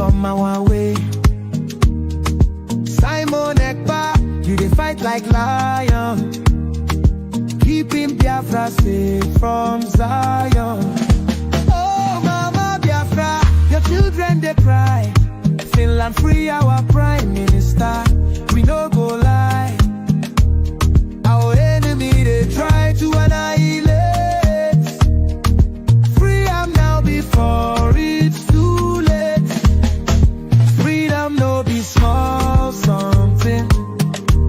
come our way. Simon Ekpa, you dey fight like lion, keeping Biafra safe from Zion. Oh Mama Biafra, your children they cry. Finland free our Prime Minister, we no go lie. Our enemy they try to annihilate. Free am now before it's too late. Freedom no be small something.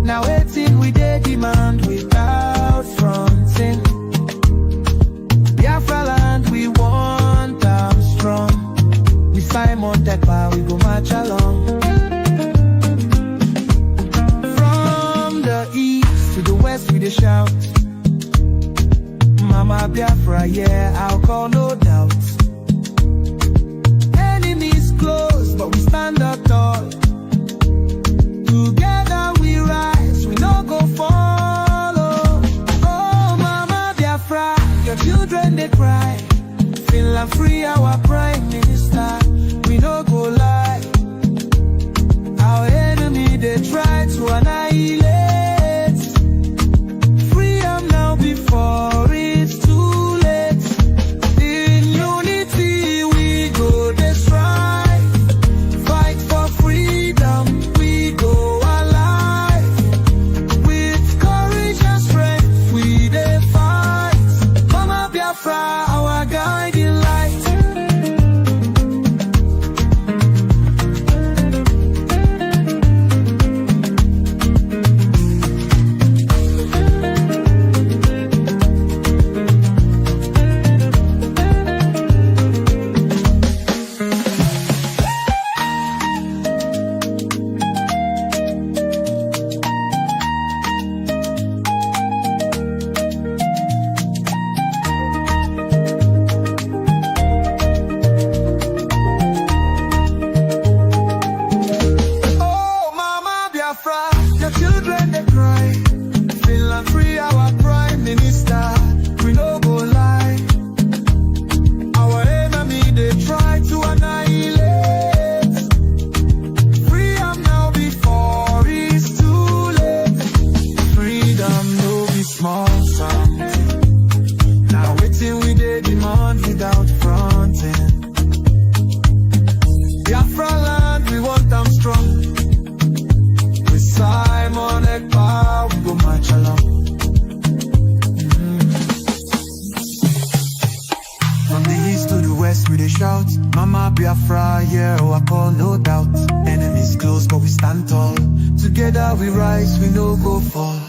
Now waiting we dey demand without fronting. Biafra land we want them strong. We Simon Ekpa, we go march along. From the east to the west we dey shout, Mama Biafra, yeah, I'll call no doubt. Enemies close, but we stand up tall. Together we rise, we no go follow. Oh Mama Biafra, your children they cry. Finland free our Prime Minister, we no go lie. Our enemy they try to annihilate. Freedom now before it's too late. In unity we go dey strive. Fight for freedom, we go alive. With courage and strength we dey fight. Mama Biafra, our guiding light. Your children they cry. Finland free our Prime Minister, we no go lie. Our enemy they try to annihilate. Free am now before it's too late. Freedom no be small something. Now waiting we dey demand without fronting. Biafra land we want them strong. Simon Ekpa, we go march along. From the east to the west we dey shout, Mama Biafra, yeah, I call no doubt. Enemies close but we stand tall. Together we rise, we no go fall.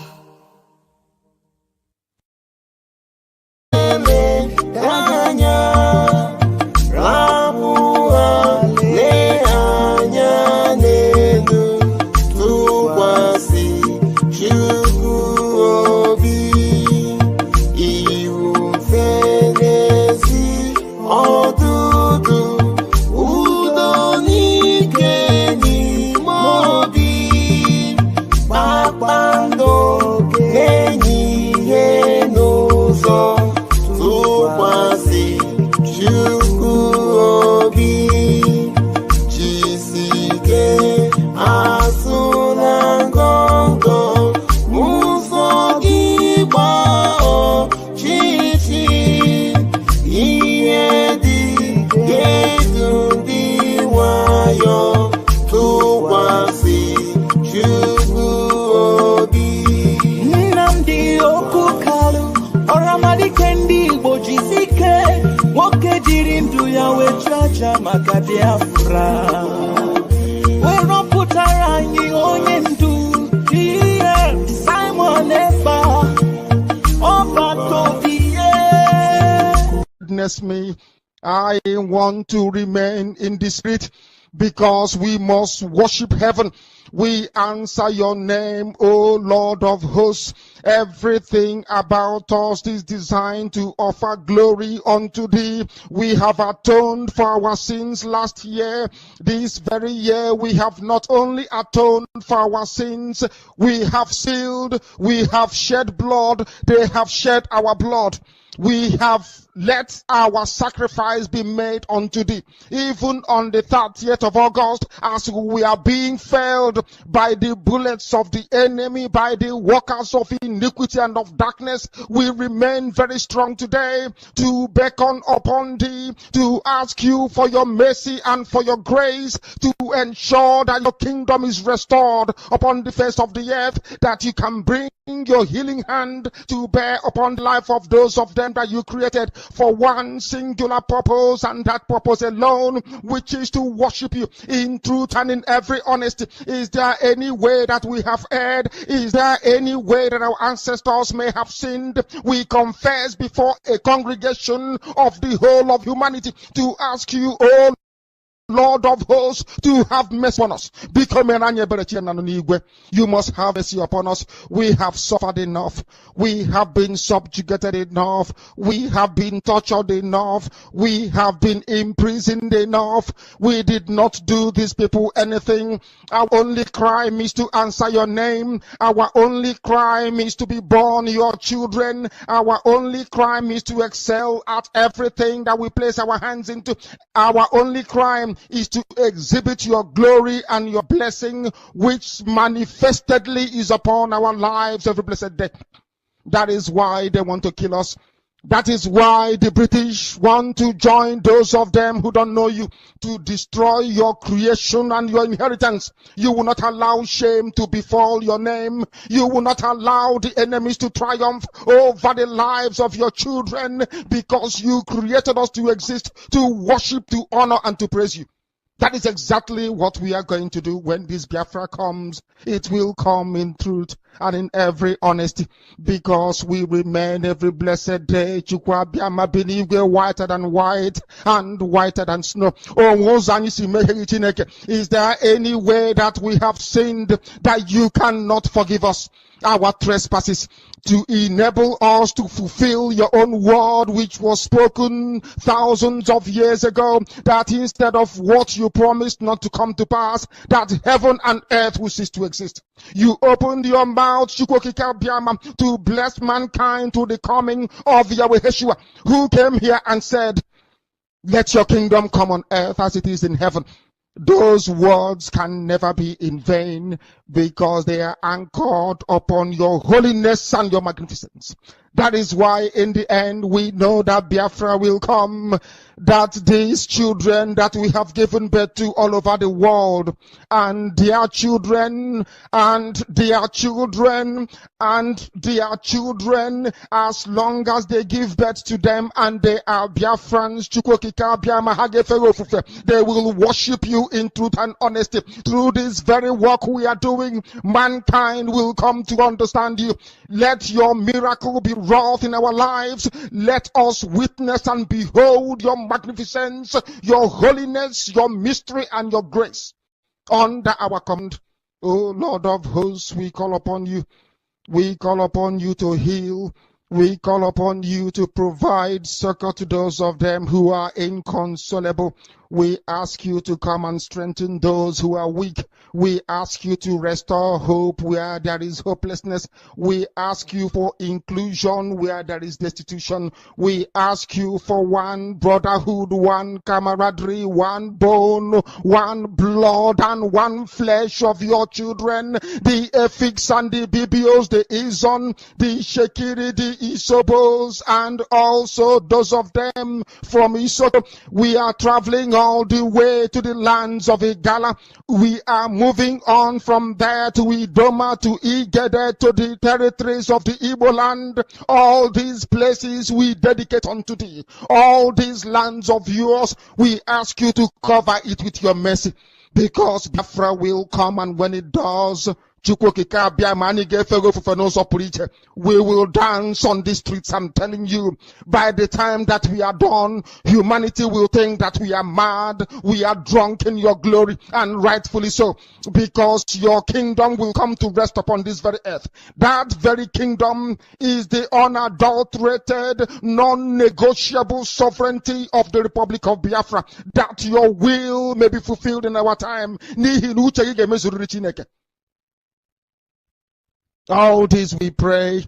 Maka Biafra, we're not put around you on into Simon Ekpa, Witness me, I want to remain in the spirit because we must worship heaven. We answer your name, O Lord of hosts. Everything about us is designed to offer glory unto thee. We have atoned for our sins last year. This very year we have not only atoned for our sins, we have sealed, we have shed blood, they have shed our blood. We have let our sacrifice be made unto thee. Even on the 30th of August, as we are being felled by the bullets of the enemy, by the workers of iniquity and of darkness, we remain very strong today to beckon upon thee, to ask you for your mercy and for your grace, to ensure that your kingdom is restored upon the face of the earth, that you can bring your healing hand to bear upon the life of those of them that you created for one singular purpose, and that purpose alone, which is to worship you in truth and in every honesty. Is there any way that we have erred? Is there any way that our ancestors may have sinned? We confess before a congregation of the whole of humanity to ask you, oh Lord of hosts, to have mercy on us. You must have mercy upon us. We have suffered enough. We have been subjugated enough. We have been tortured enough. We have been imprisoned enough. We did not do these people anything. Our only crime is to answer your name. Our only crime is to be born your children. Our only crime is to excel at everything that we place our hands into. Our only crime is to exhibit your glory and your blessing, which manifestedly is upon our lives every blessed day. That is why they want to kill us. That is why the British want to join those of them who don't know you to destroy your creation and your inheritance. You will not allow shame to befall your name. You will not allow the enemies to triumph over the lives of your children, because you created us to exist, to worship, to honor, and to praise you. That is exactly what we are going to do when this Biafra comes. It will come in truth and in every honesty, because we remain every blessed day whiter than white and whiter than snow. Is there any way that we have sinned that you cannot forgive us our trespasses, to enable us to fulfill your own word, which was spoken thousands of years ago, that instead of what you promised not to come to pass, that heaven and earth will cease to exist? You opened your mouth to bless mankind to the coming of Yahweh Yeshua, who came here and said, let your kingdom come on earth as it is in heaven. Those words can never be in vain, because they are anchored upon your holiness and your magnificence. That is why in the end we know that Biafra will come, that these children that we have given birth to all over the world, and their children, and their children, and their children, as long as they give birth to them and they are Biafrans, they will worship you in truth and honesty. Through this very work we are doing, mankind will come to understand you. Let your miracle be wrought in our lives. Let us witness and behold your magnificence, your holiness, your mystery, and your grace under our command. O Lord of hosts, we call upon you. We call upon you to heal. We call upon you to provide succor to those of them who are inconsolable. We ask you to come and strengthen those who are weak. We ask you to restore hope where there is hopelessness. We ask you for inclusion where there is destitution. We ask you for one brotherhood, one camaraderie, one bone, one blood, and one flesh of your children. The Efiks and the Bibios, the Izon, the Shekiri, the Isobos, and also those of them from Isoto. We are traveling all the way to the lands of Igala. We are moving on from there to Idoma, to Igede, to the territories of the Igbo land. All these places we dedicate unto thee. All these lands of yours, we ask you to cover it with your mercy, because Biafra will come, and when it does, we will dance on the streets. I'm telling you, by the time that we are done, humanity will think that we are mad, we are drunk in your glory, and rightfully so, because your kingdom will come to rest upon this very earth. That very kingdom is the unadulterated, non-negotiable sovereignty of the Republic of Biafra, that your will may be fulfilled in our time. All this we pray,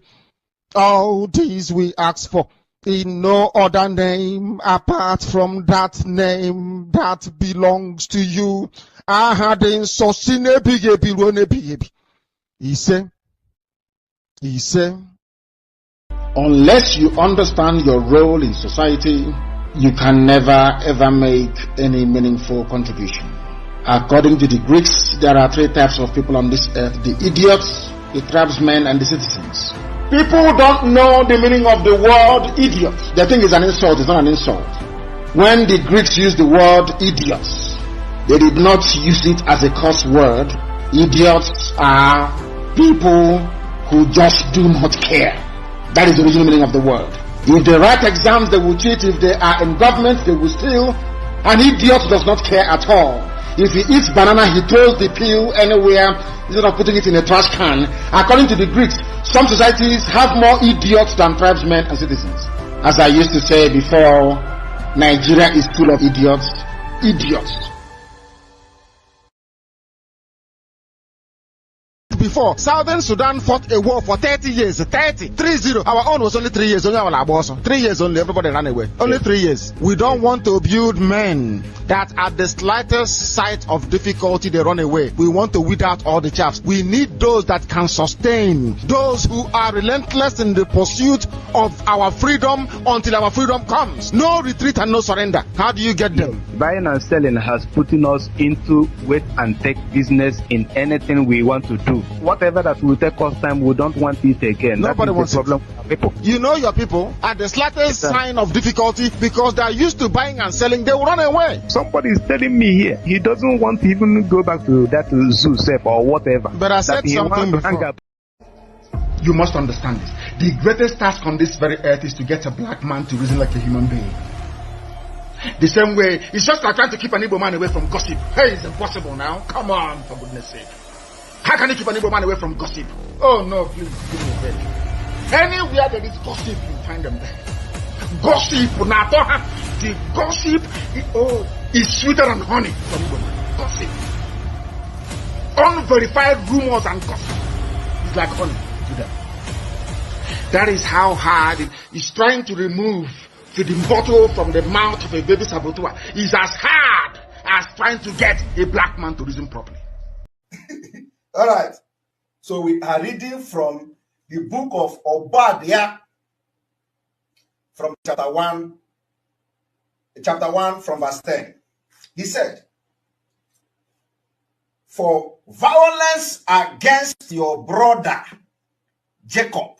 all these we ask for, in no other name apart from that name that belongs to you. He said, unless you understand your role in society, you can never ever make any meaningful contribution. According to the Greeks, there are three types of people on this earth: the idiots, the tribesmen, and the citizens. People don't know the meaning of the word idiot. They think it's an insult. It's not an insult. When the Greeks used the word idiots, they did not use it as a curse word. Idiots are people who just do not care. That is the original meaning of the word. If they write exams, they will cheat. If they are in government, they will steal. An idiot does not care at all. If he eats banana, he throws the peel anywhere instead of putting it in a trash can. According to the Greeks, some societies have more idiots than tribesmen and citizens. As I used to say before, Nigeria is full of idiots. Idiots. Before, Southern Sudan fought a war for 30 years. 30. Our own was only 3 years. Only our boss. 3 years only. Everybody ran away. Only 3 years. We don't want to build men that at the slightest sight of difficulty they run away. We want to weed out all the chaffs. We need those that can sustain. Those who are relentless in the pursuit of our freedom until our freedom comes. No retreat and no surrender. How do you get them? Buying and selling has put us into wait and take business in anything we want to do. Whatever that will take us time, we don't want it again. Nobody wants the problem with people. You know your people, at the slightest sign of difficulty, because they are used to buying and selling, they will run away. Somebody is telling me here, he doesn't want to even go back to that zoo safe or whatever. But I said something before. You must understand this. The greatest task on this very earth is to get a black man to reason like a human being. The same way, it's just like trying to keep an Igbo man away from gossip. Hey, it's impossible now. Come on, for goodness sake. How can you keep an Igbo man away from gossip? Oh no, please give me a break. Anywhere there is gossip, you find them there. Gossip, the gossip is sweeter than honey from Igbo man. Gossip. Unverified rumors and gossip is like honey to them. That is how hard it is trying to remove the bottle from the mouth of a baby saboteur. Is as hard as trying to get a black man to reason properly. All right. So we are reading from the book of Obadiah, from chapter 1 from verse 10. He said, "For violence against your brother Jacob,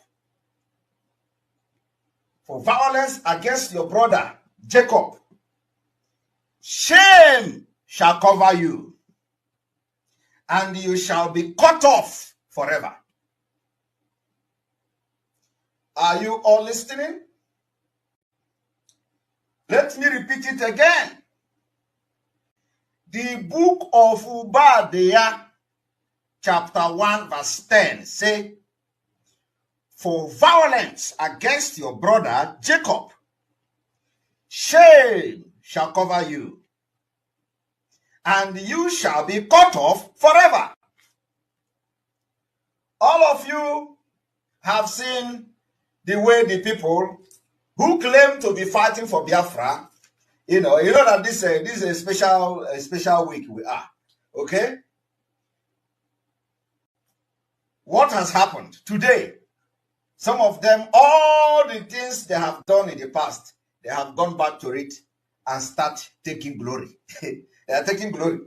for violence against your brother Jacob, shame shall cover you, and you shall be cut off forever." Are you all listening? Let me repeat it again. The book of Obadiah, chapter 1, verse 10, say, "For violence against your brother Jacob, shame shall cover you, and you shall be cut off forever." All of you have seen the way the people who claim to be fighting for Biafra, you know that this is a special week we are, okay? What has happened today? Some of them, all the things they have done in the past, they have gone back to it and start taking glory. They are taking glory.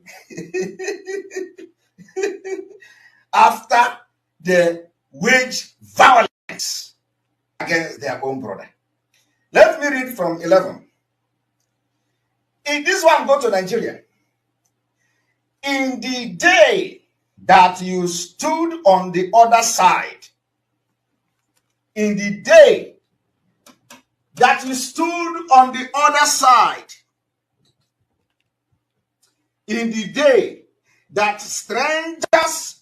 After they wage violence against their own brother. Let me read from 11. In this one, go to Nigeria. "In the day that you stood on the other side, in the day that you stood on the other side, in the day that strangers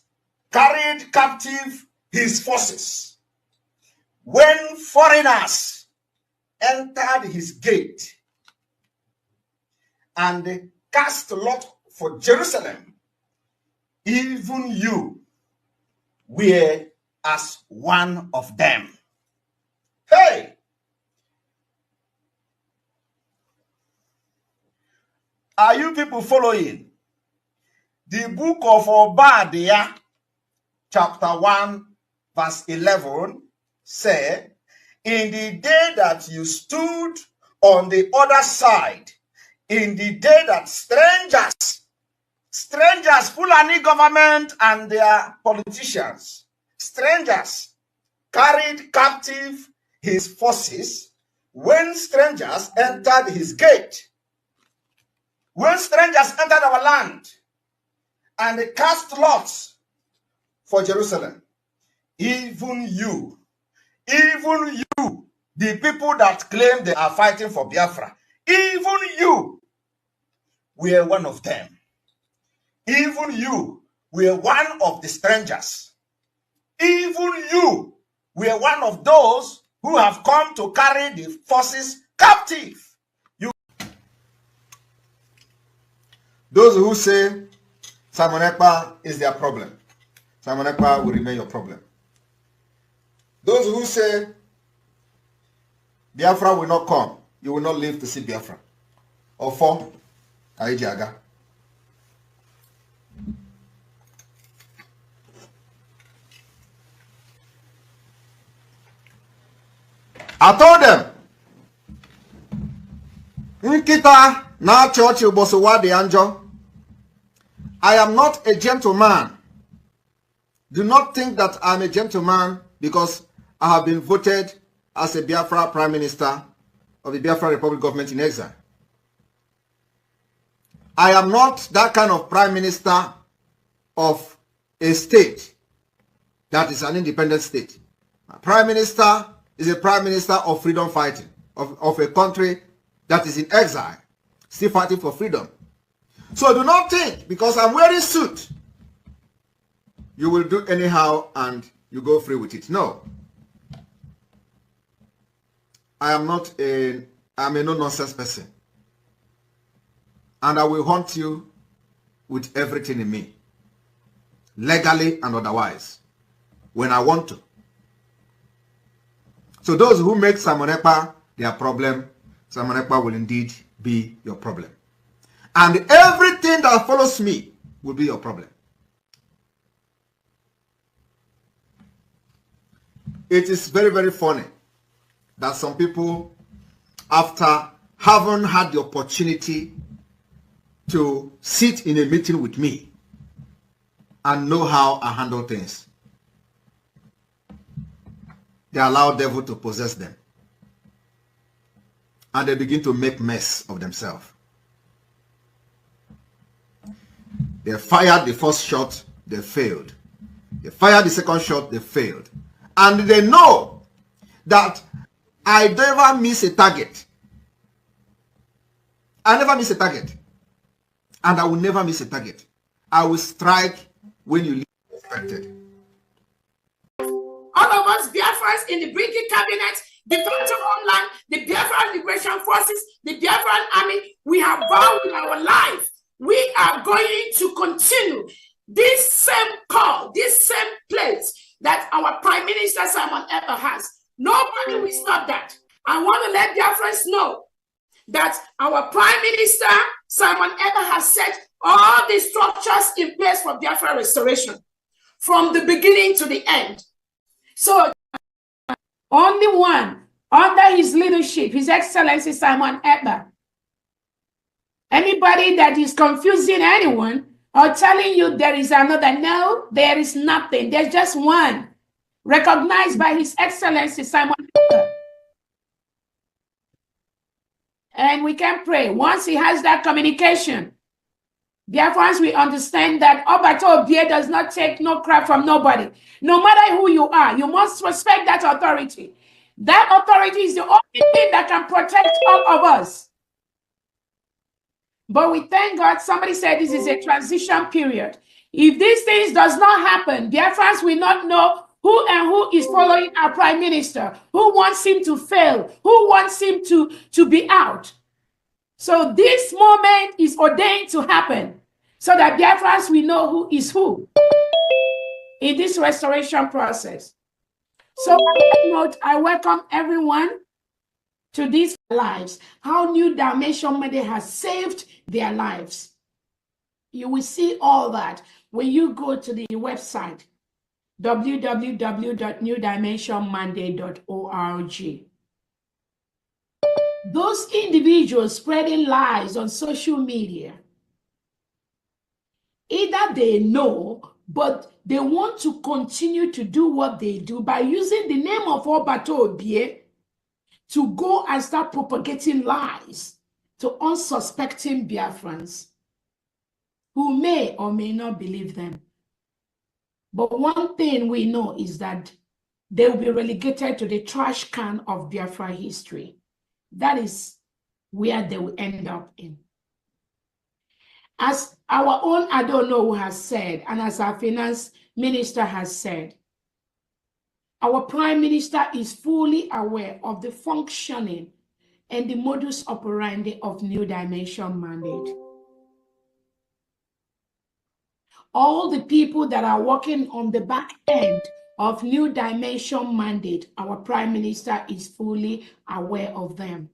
carried captive his forces, when foreigners entered his gate and cast lot for Jerusalem, even you were as one of them." Hey! Are you people following? The book of Obadiah, chapter 1, verse 11, say, in the day that you stood on the other side, in the day that strangers, Fulani government and their politicians, strangers carried captive his forces, when strangers entered his gate, when strangers entered our land, and they cast lots for Jerusalem, even you, the people that claim they are fighting for Biafra, even you were one of them. Even you were one of the strangers. Even you were one of those who have come to carry the forces captive. Those who say Simon Ekpa is their problem, Simon Ekpa will remain your problem. Those who say Biafra will not come, you will not live to see Biafra. Or for Kaijaga. I told them, Nkita na church ubosowa de anjo. I am not a gentleman. Do not think that I'm a gentleman because I have been voted as a Biafra Prime Minister of the Biafra Republic government in exile. I am not that kind of Prime Minister of a state that is an independent state. My Prime Minister is a Prime Minister of freedom fighting, of a country that is in exile, still fighting for freedom. So do not think, because I'm wearing suit, you will do anyhow and you go free with it. No. I'm a no-nonsense person. And I will hunt you with everything in me, legally and otherwise, when I want to. So those who make Simon Ekpa their problem, Simon Ekpa will indeed be your problem. And everything that follows me will be your problem. It is very, very funny that some people, after having had the opportunity to sit in a meeting with me and know how I handle things, they allow the devil to possess them. And they begin to make mess of themselves. They fired the first shot, they failed. They fired the second shot, they failed. And they know that I never miss a target. I never miss a target. And I will never miss a target. I will strike when you least expected. All of us Biafrans in the Brigade Cabinet, the Defense of Homeland, the Biafran Liberation Forces, the Biafran Army, we have vowed in our life. We are going to continue this same call, this same place that our Prime Minister Simon Ekpa has. Nobody will stop that. I want to let Biafrans know that our Prime Minister Simon Ekpa has set all the structures in place for Biafra restoration from the beginning to the end. So only one under his leadership, His Excellency Simon Ekpa. Anybody that is confusing anyone or telling you there is another, no, there is nothing. There's just one, recognized by His Excellency Simon Ekpa. And we can pray. Once he has that communication, Biafrans, we understand that Obato Obie does not take no crap from nobody. No matter who you are, you must respect that authority. That authority is the only thing that can protect all of us. But we thank God, somebody said this is a transition period. If these things does not happen, Biafrans will not know who is following our Prime Minister, who wants him to fail, who wants him to be out. So this moment is ordained to happen so that Biafrans will know who is who in this restoration process. So on that note, I welcome everyone to these lives, how New Dimension Monday has saved their lives. You will see all that when you go to the website, www.newdimensionmonday.org. Those individuals spreading lies on social media, either they know, but they want to continue to do what they do by using the name of Obato Obie to go and start propagating lies to unsuspecting Biafrans who may or may not believe them. But one thing we know is that they will be relegated to the trash can of Biafra history. That is where they will end up in. As our own Adono has said, and as our finance minister has said, our prime minister is fully aware of the functioning and the modus operandi of New Dimension Mandate. All the people that are working on the back end of New Dimension Mandate, our prime minister is fully aware of them.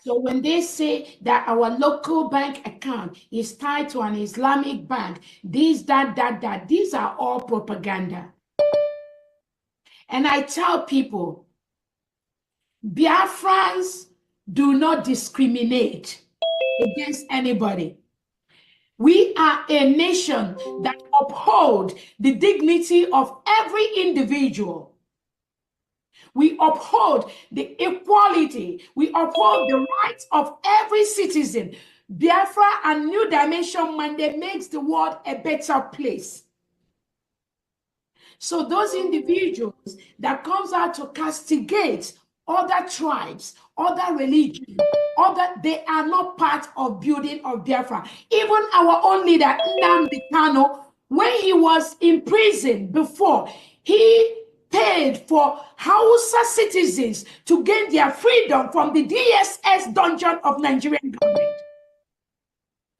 So when they say that our local bank account is tied to an Islamic bank, these are all propaganda. And I tell people, Biafrans do not discriminate against anybody. We are a nation that uphold the dignity of every individual. We uphold the equality. We uphold the rights of every citizen. Biafra and New Dimension Monday makes the world a better place. So those individuals that comes out to castigate other tribes, other religions, they are not part of building of Biafra. Even our own leader, Nnamdi Kanu, when he was in prison before, he paid for Hausa citizens to gain their freedom from the DSS dungeon of Nigerian government.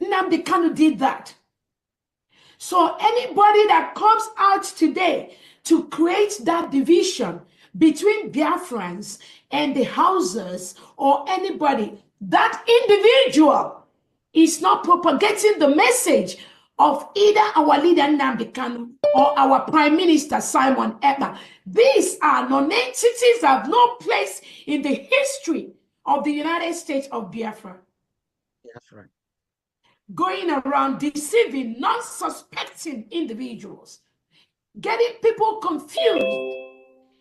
Nnamdi Kanu did that. So anybody that comes out today to create that division between Biafrans and the Hausas or anybody, that individual is not propagating the message of either our leader Nnamdi Kanu or our Prime Minister Simon Ekpa. These are non-entities that have no place in the history of the United States of Biafra. That's right. Going around deceiving, non-suspecting individuals, getting people confused,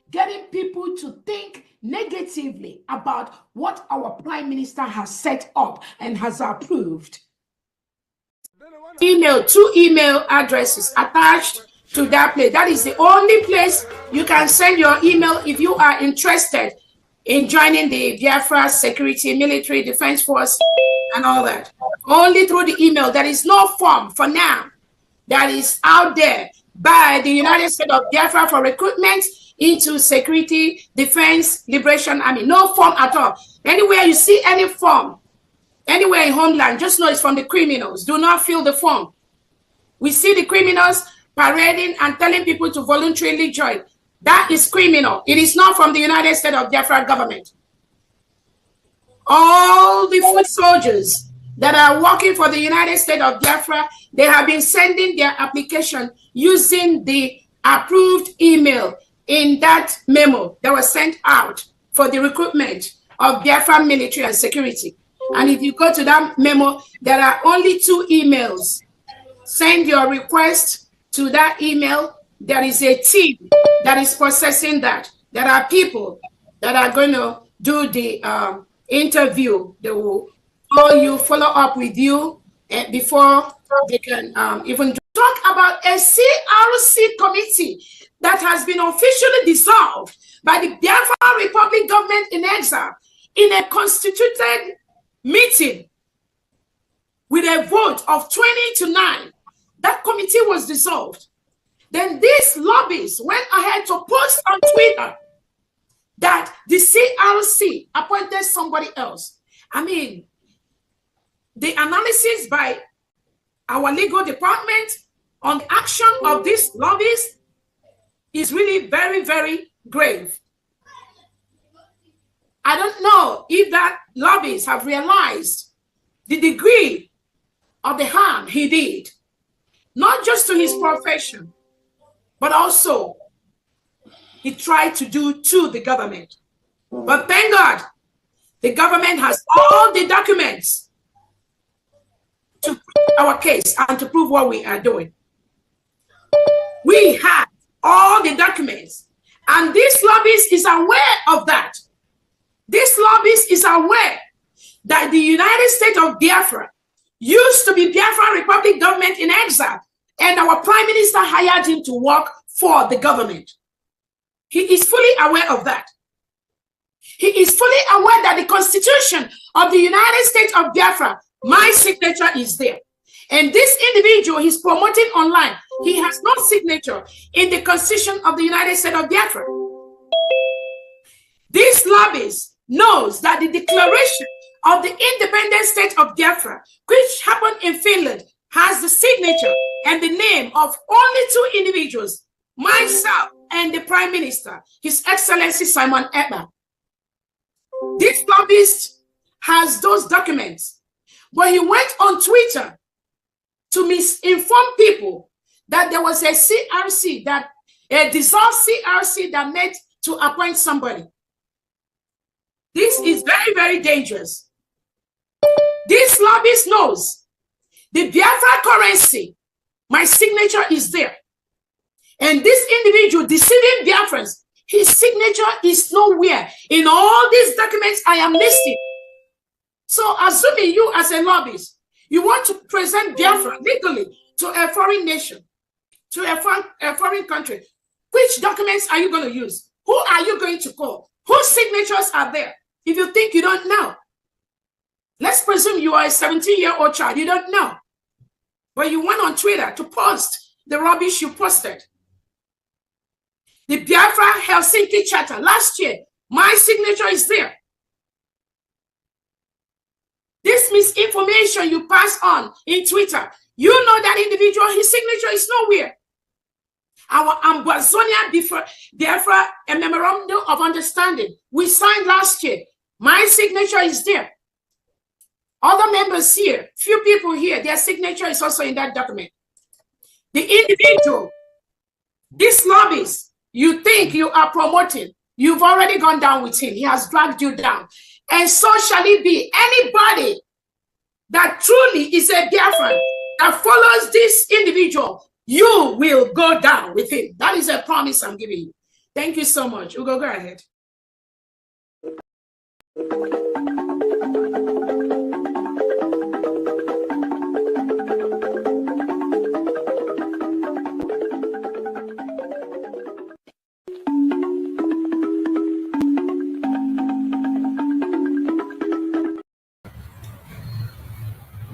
getting people to think negatively about what our Prime Minister has set up and has approved. Two email addresses attached to that place. That is the only place you can send your email if you are interested in joining the Biafra Security, Military, Defense Force, and all that. Only through the email. There is no form for now that is out there by the United States of Biafra for recruitment into Security, Defense, Liberation Army. No form at all. Anywhere you see any form, anywhere in Homeland, just know it's from the criminals. Do not fill the form. We see the criminals parading and telling people to voluntarily join. That is criminal. It is not from the United States of Biafra government. All the foot soldiers that are working for the United States of Biafra, they have been sending their application using the approved email in that memo that was sent out for the recruitment of Biafra military and security. And if you go to that memo, there are only 2 emails. Send your request to that email. There is a team that is processing that. There are people that are going to do the interview. They will call you, follow up with you before they can even talk about a CRC committee that has been officially dissolved by the Biafra Republic government in exile in a constituted meeting with a vote of 20-9. That committee was dissolved. Then these lobbyists went ahead to post on Twitter that the CRC appointed somebody else. I mean, the analysis by our legal department on the action of these lobbyists is really very, very grave. I don't know if that lobbyists have realized the degree of the harm he did, not just to his profession, but also he tried to do to the government. But thank God, the government has all the documents to prove our case and to prove what we are doing. We have all the documents, and this lobbyist is aware of that. This lobbyist is aware that the United States of Biafra used to be Biafra Republic government in exile, and our prime minister hired him to work for the government. He is fully aware of that. He is fully aware that the Constitution of the United States of Biafra, my signature is there. And this individual he's promoting online, he has no signature in the Constitution of the United States of Biafra. This lobbyist knows that the declaration of the independent state of Biafra, which happened in Finland, has the signature and the name of only two individuals, myself and the Prime Minister, His Excellency Simon Ekpa. This lobbyist has those documents, but he went on Twitter to misinform people that there was a CRC, that a dissolved CRC that met to appoint somebody. This is very, very dangerous. This lobbyist knows the Biafra currency, my signature is there. And this individual deceiving Biafrans, his signature is nowhere in all these documents I am listing. So assuming you as a lobbyist, you want to present Biafra legally to a foreign nation, to a foreign country, which documents are you going to use? Who are you going to call? Whose signatures are there? If you think you don't know, let's presume you are a 17-year-old child, you don't know. But you went on Twitter to post the rubbish you posted. The Biafra Helsinki Charter last year, my signature is there. This misinformation you pass on in Twitter, you know that individual, his signature is nowhere. Our Ambazonia Biafra, a memorandum of understanding we signed last year, my signature is there. Other members here, few people here, their signature is also in that document. The individual, this lobbyist, you think you are promoting, you've already gone down with him. He has dragged you down. And so shall it be. Anybody that truly is a Biafran, that follows this individual, you will go down with him. That is a promise I'm giving you. Thank you so much. Ugo, go ahead.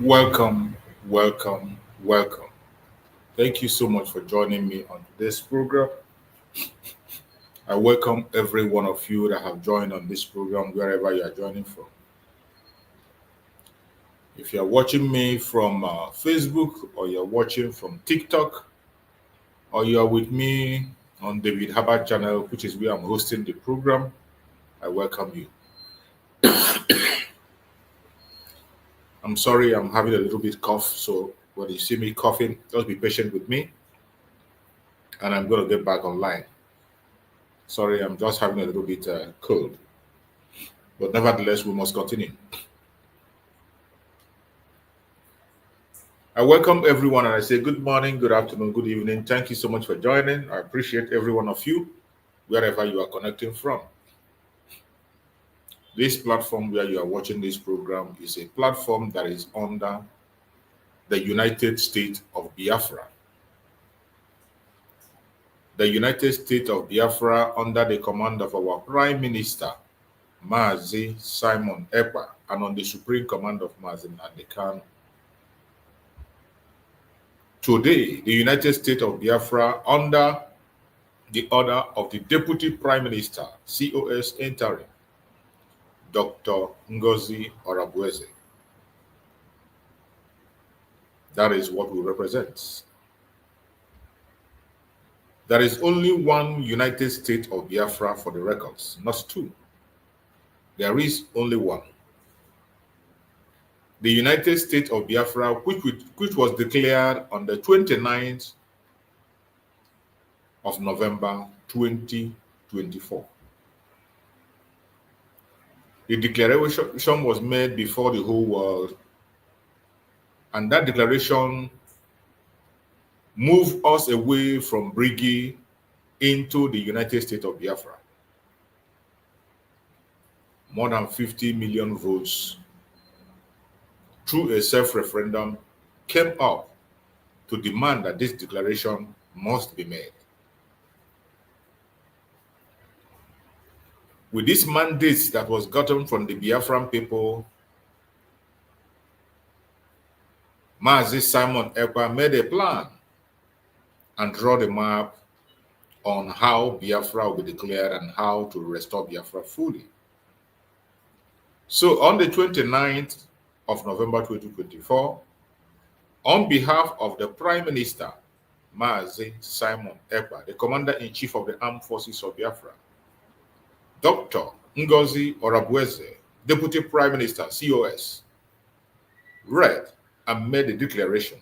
Welcome, welcome, welcome. Thank you so much for joining me on this program. I welcome every one of you that have joined on this program, wherever you are joining from. If you are watching me from Facebook, or you're watching from TikTok, or you are with me on David Hubbard channel, which is where I'm hosting the program, I welcome you. I'm sorry, I'm having a little bit cough, so when you see me coughing, just be patient with me, and I'm going to get back online. Sorry, I'm just having a little bit cold, but nevertheless, we must continue. I welcome everyone, and I say good morning, good afternoon, good evening. Thank you so much for joining. I appreciate every one of you, wherever you are connecting from. This platform where you are watching this program is a platform that is under the United States of Biafra. The United States of Biafra, under the command of our Prime Minister, Mazi Simon Ekpa, and on the supreme command of Mazi Khan. Today, the United States of Biafra, under the order of the Deputy Prime Minister, COS Interim, Dr. Ngozi Orabueze. That is what we represent. There is only one United States of Biafra for the records, not two. There is only one. The United States of Biafra, which was declared on the 29th of November 2024. The declaration was made before the whole world, and that declaration moved us away from Brigi into the United States of Biafra. More than 50 million votes through a self-referendum came up to demand that this declaration must be made. With this mandate that was gotten from the Biafran people, Mazi Simon Ekpa made a plan and draw the map on how Biafra will be declared and how to restore Biafra fully. So on the 29th of November 2024, on behalf of the Prime Minister, Mazi Simon Ekpa, the Commander-in-Chief of the Armed Forces of Biafra, Dr. Ngozi Orabueze, Deputy Prime Minister, COS, read and made the declaration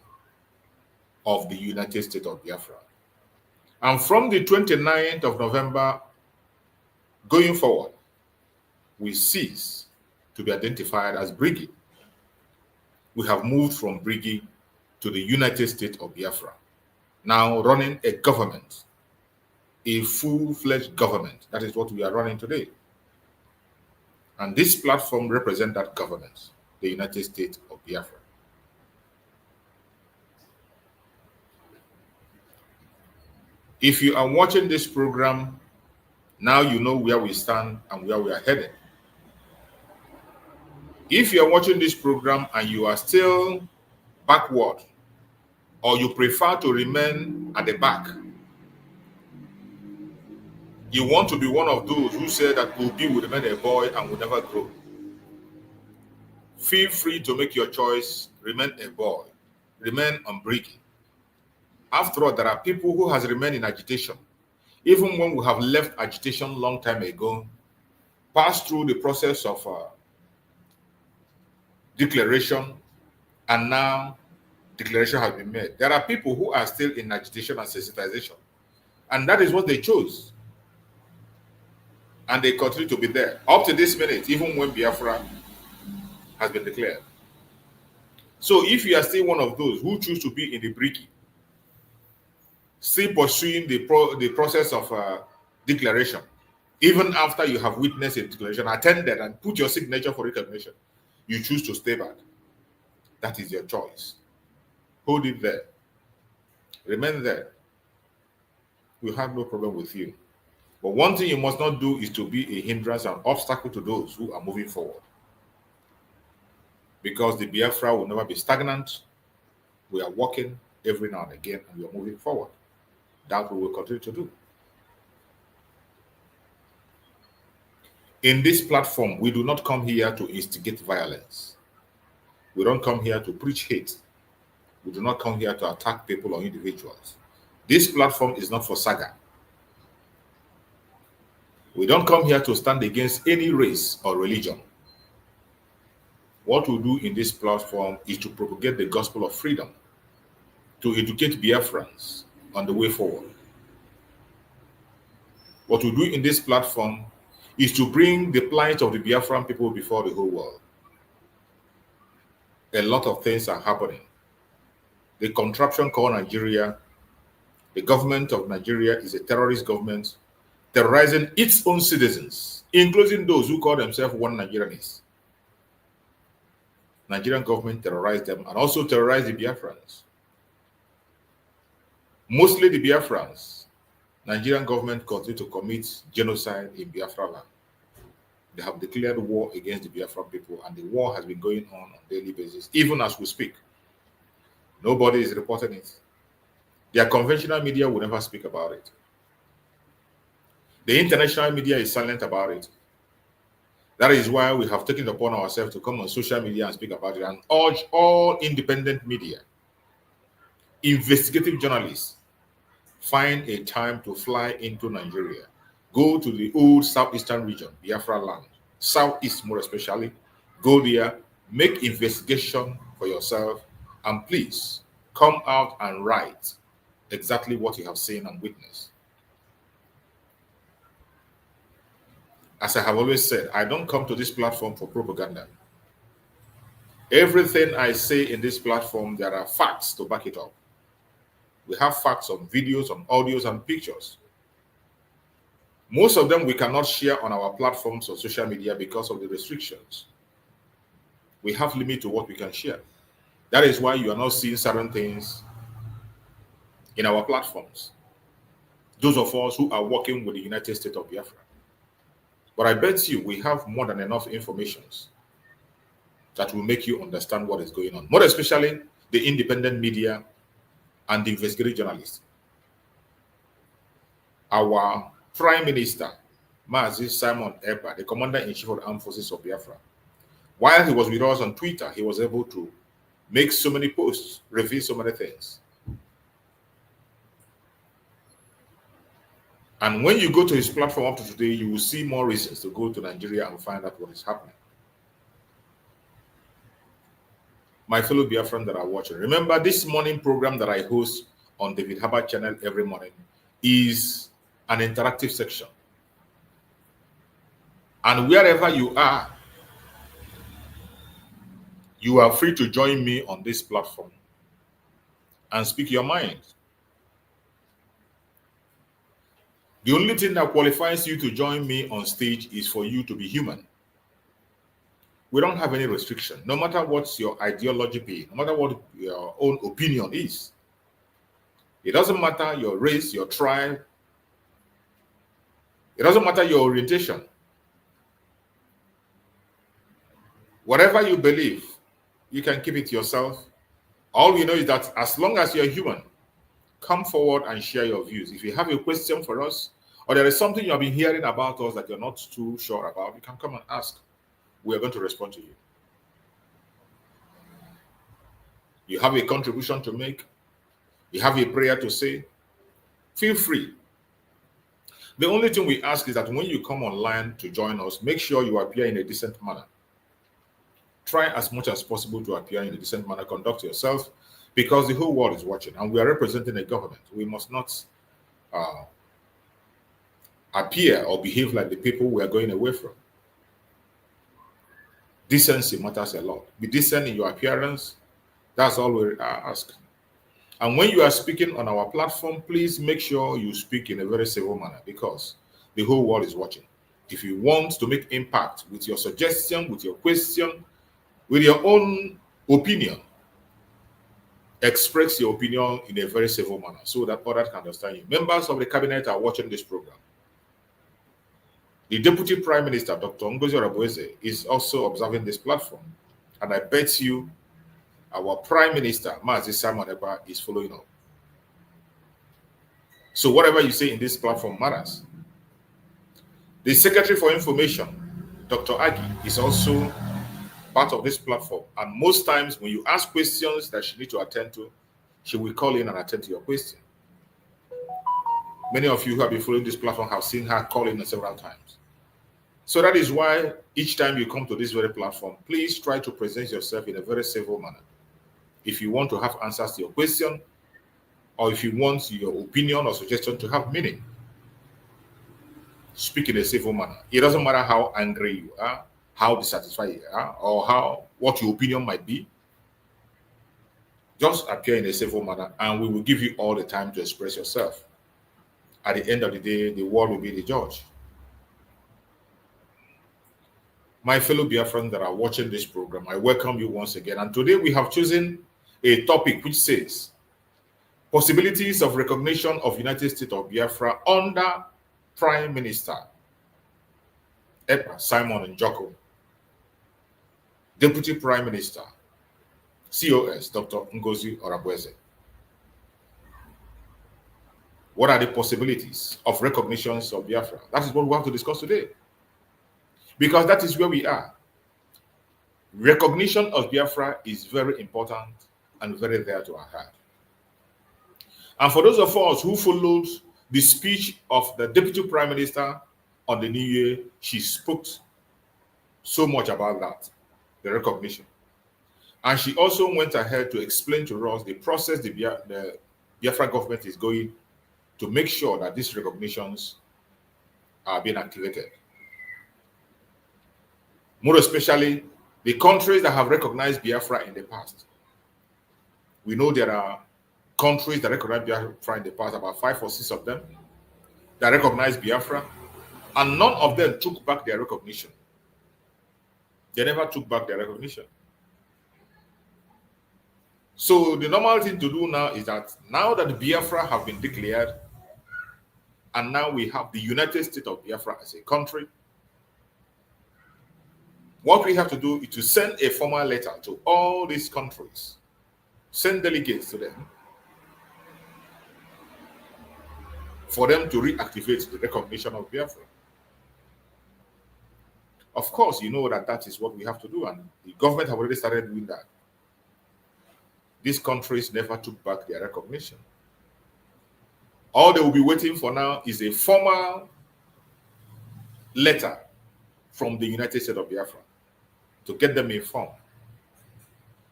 of the United States of Biafra. And from the 29th of November going forward, we cease to be identified as Brigi. We have moved from Brigi to the United States of Biafra, now running a government, a full-fledged government. That is what we are running today. And this platform represents that government, the United States of Biafra. If you are watching this program, now you know where we stand and where we are headed. If you are watching this program and you are still backward, or you prefer to remain at the back, you want to be one of those who say that Obi will remain a boy and will never grow, feel free to make your choice, remain a boy, remain on Brigi. After all, there are people who has remained in agitation, even when we have left agitation long time ago, passed through the process of declaration, and now declaration has been made. There are people who are still in agitation and sensitization, and that is what they chose. And they continue to be there up to this minute, even when Biafra has been declared. So if you are still one of those who choose to be in the Brigi, still pursuing the process of declaration, even after you have witnessed a declaration, attended, and put your signature for recognition, you choose to stay back. That is your choice. Hold it there. Remain there. We have no problem with you. But one thing you must not do is to be a hindrance and obstacle to those who are moving forward. Because the Biafra will never be stagnant. We are walking every now and again, and we are moving forward. That we will continue to do. In this platform, we do not come here to instigate violence. We don't come here to preach hate. We do not come here to attack people or individuals. This platform is not for saga. We don't come here to stand against any race or religion. What we do in this platform is to propagate the gospel of freedom, to educate Biafrans on the way forward. What we do in this platform is to bring the plight of the Biafran people before the whole world. A lot of things are happening. The contraption called Nigeria, the government of Nigeria is a terrorist government, terrorizing its own citizens, including those who call themselves one Nigerians. Nigerian government terrorized them and also terrorized the Biafrans. Mostly the Biafrans. Nigerian government continue to commit genocide in Biafra land. They have declared war against the Biafran people, and the war has been going on a daily basis, even as we speak. Nobody is reporting it. Their conventional media will never speak about it. The international media is silent about it. That is why we have taken it upon ourselves to come on social media and speak about it and urge all independent media, investigative journalists, find a time to fly into Nigeria, go to the old southeastern region, Biafra land, Southeast more especially. Go there, make investigation for yourself, and please come out and write exactly what you have seen and witnessed. As I have always said, I don't come to this platform for propaganda. Everything I say in this platform, there are facts to back it up. We have facts on videos, on audios, and pictures. Most of them we cannot share on our platforms or social media because of the restrictions. We have limit to what we can share. That is why you are not seeing certain things in our platforms. Those of us who are working with the United States of Biafra. But I bet you we have more than enough information that will make you understand what is going on. More especially the independent media and the investigative journalists. Our Prime Minister, Mazi Simon Ekpa, the Commander-in-Chief of the Armed Forces of Biafra, while he was with us on Twitter, he was able to make so many posts, reveal so many things. And when you go to his platform up to today, you will see more reasons to go to Nigeria and find out what is happening. My fellow Biafrans that are watching, remember this morning program that I host on David Hubbard channel every morning is an interactive section. And wherever you are free to join me on this platform and speak your mind. The only thing that qualifies you to join me on stage is for you to be human. We don't have any restriction, no matter what your ideology be, no matter what your own opinion is. It doesn't matter your race, your tribe. It doesn't matter your orientation. Whatever you believe, you can keep it to yourself. All we know is that as long as you're human, come forward and share your views. If you have a question for us, or there is something you have been hearing about us that you're not too sure about, you can come and ask. We are going to respond to you. You have a contribution to make, you have a prayer to say, feel free. The only thing we ask is that when you come online to join us, make sure you appear in a decent manner. Try as much as possible to appear in a decent manner, conduct yourself, because the whole world is watching and we are representing a government. We must not appear or behave like the people we are going away from. Decency matters a lot. Be decent in your appearance. That's all we ask. And when you are speaking on our platform, please make sure you speak in a very civil manner because the whole world is watching. If you want to make impact with your suggestion, with your question, with your own opinion, express your opinion in a very civil manner so that others can understand you. Members of the cabinet are watching this program. The Deputy Prime Minister, Dr. Ngozi is also observing this platform. And I bet you our Prime Minister, Mazi Simon Ekpa, is following up. So whatever you say in this platform matters. The Secretary for Information, Dr. Agi, is also part of this platform. And most times when you ask questions that she needs to attend to, she will call in and attend to your question. Many of you who have been following this platform have seen her call in several times. So that is why each time you come to this very platform, please try to present yourself in a very civil manner. If you want to have answers to your question, or if you want your opinion or suggestion to have meaning, speak in a civil manner. It doesn't matter how angry you are, how dissatisfied you are, or what your opinion might be. Just appear in a civil manner, and we will give you all the time to express yourself. At the end of the day, the world will be the judge. My fellow Biafrans that are watching this program, I welcome you once again. And today we have chosen a topic which says possibilities of recognition of United States of Biafra under Prime Minister Ekpa Simon Njoko, Deputy Prime Minister COS Dr. Ngozi Orabueze. What are the possibilities of recognitions of Biafra? That is what we have to discuss today. Because that is where we are. Recognition of Biafra is very important and very dear to our heart. And for those of us who followed the speech of the Deputy Prime Minister on the New Year, she spoke so much about that, the recognition. And she also went ahead to explain to us the process the Biafra government is going to make sure that these recognitions are being activated. More especially, the countries that have recognized Biafra in the past. We know there are countries that recognized Biafra in the past, about 5 or 6 of them, that recognized Biafra, and none of them took back their recognition. They never took back their recognition. So the normal thing to do now is that now that Biafra have been declared, and now we have the United States of Biafra as a country, what we have to do is to send a formal letter to all these countries, send delegates to them, for them to reactivate the recognition of Biafra. Of course, you know that that is what we have to do, and the government have already started doing that. These countries never took back their recognition. All they will be waiting for now is a formal letter from the United States of Biafra to get them informed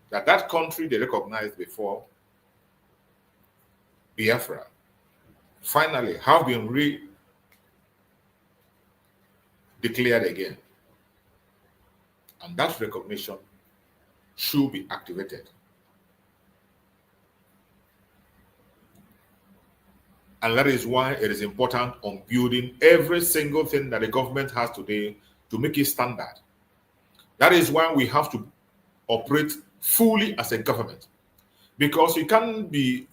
that that country they recognized before, Biafra, finally have been re-declared again. And that recognition should be activated. And that is why it is important on building every single thing that the government has today to make it standard. That is why we have to operate fully as a government. Because you can't be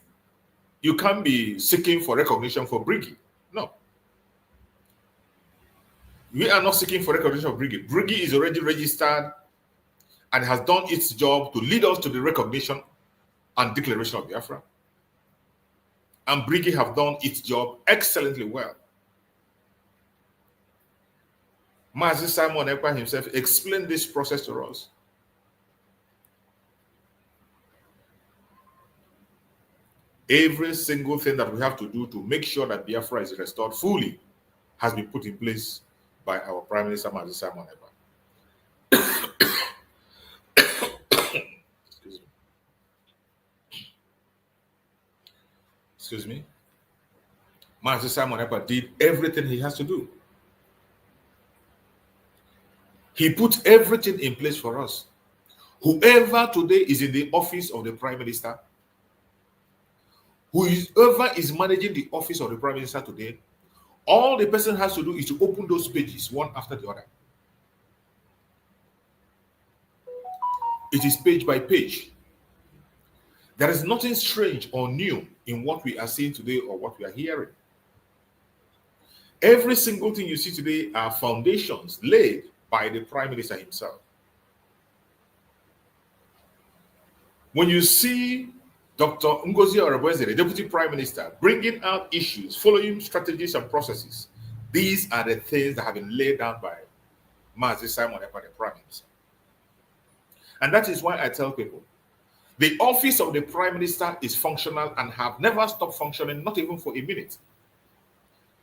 seeking for recognition for Briggy. No. We are not seeking for recognition of Briggy. Briggy is already registered and has done its job to lead us to the recognition and declaration of Biafra. And Briggy have done its job excellently well. Mazi Simon Ekpa himself explained this process to us. Every single thing that we have to do to make sure that Biafra is restored fully has been put in place by our Prime Minister Mazi Simon Ekpa. Excuse me. Mazi Simon Ekpa did everything he has to do. He put everything in place for us. Whoever today is in the office of the Prime Minister, whoever is managing the office of the Prime Minister today, all the person has to do is to open those pages one after the other. It is page by page. There is nothing strange or new in what we are seeing today or what we are hearing. Every single thing you see today are foundations laid by the Prime Minister himself. When you see Dr. Ngozi the Deputy Prime Minister, bringing out issues, following strategies and processes, these are the things that have been laid down by Mazi Simon Ekpa, the Prime Minister. And that is why I tell people, the office of the Prime Minister is functional and have never stopped functioning, not even for a minute.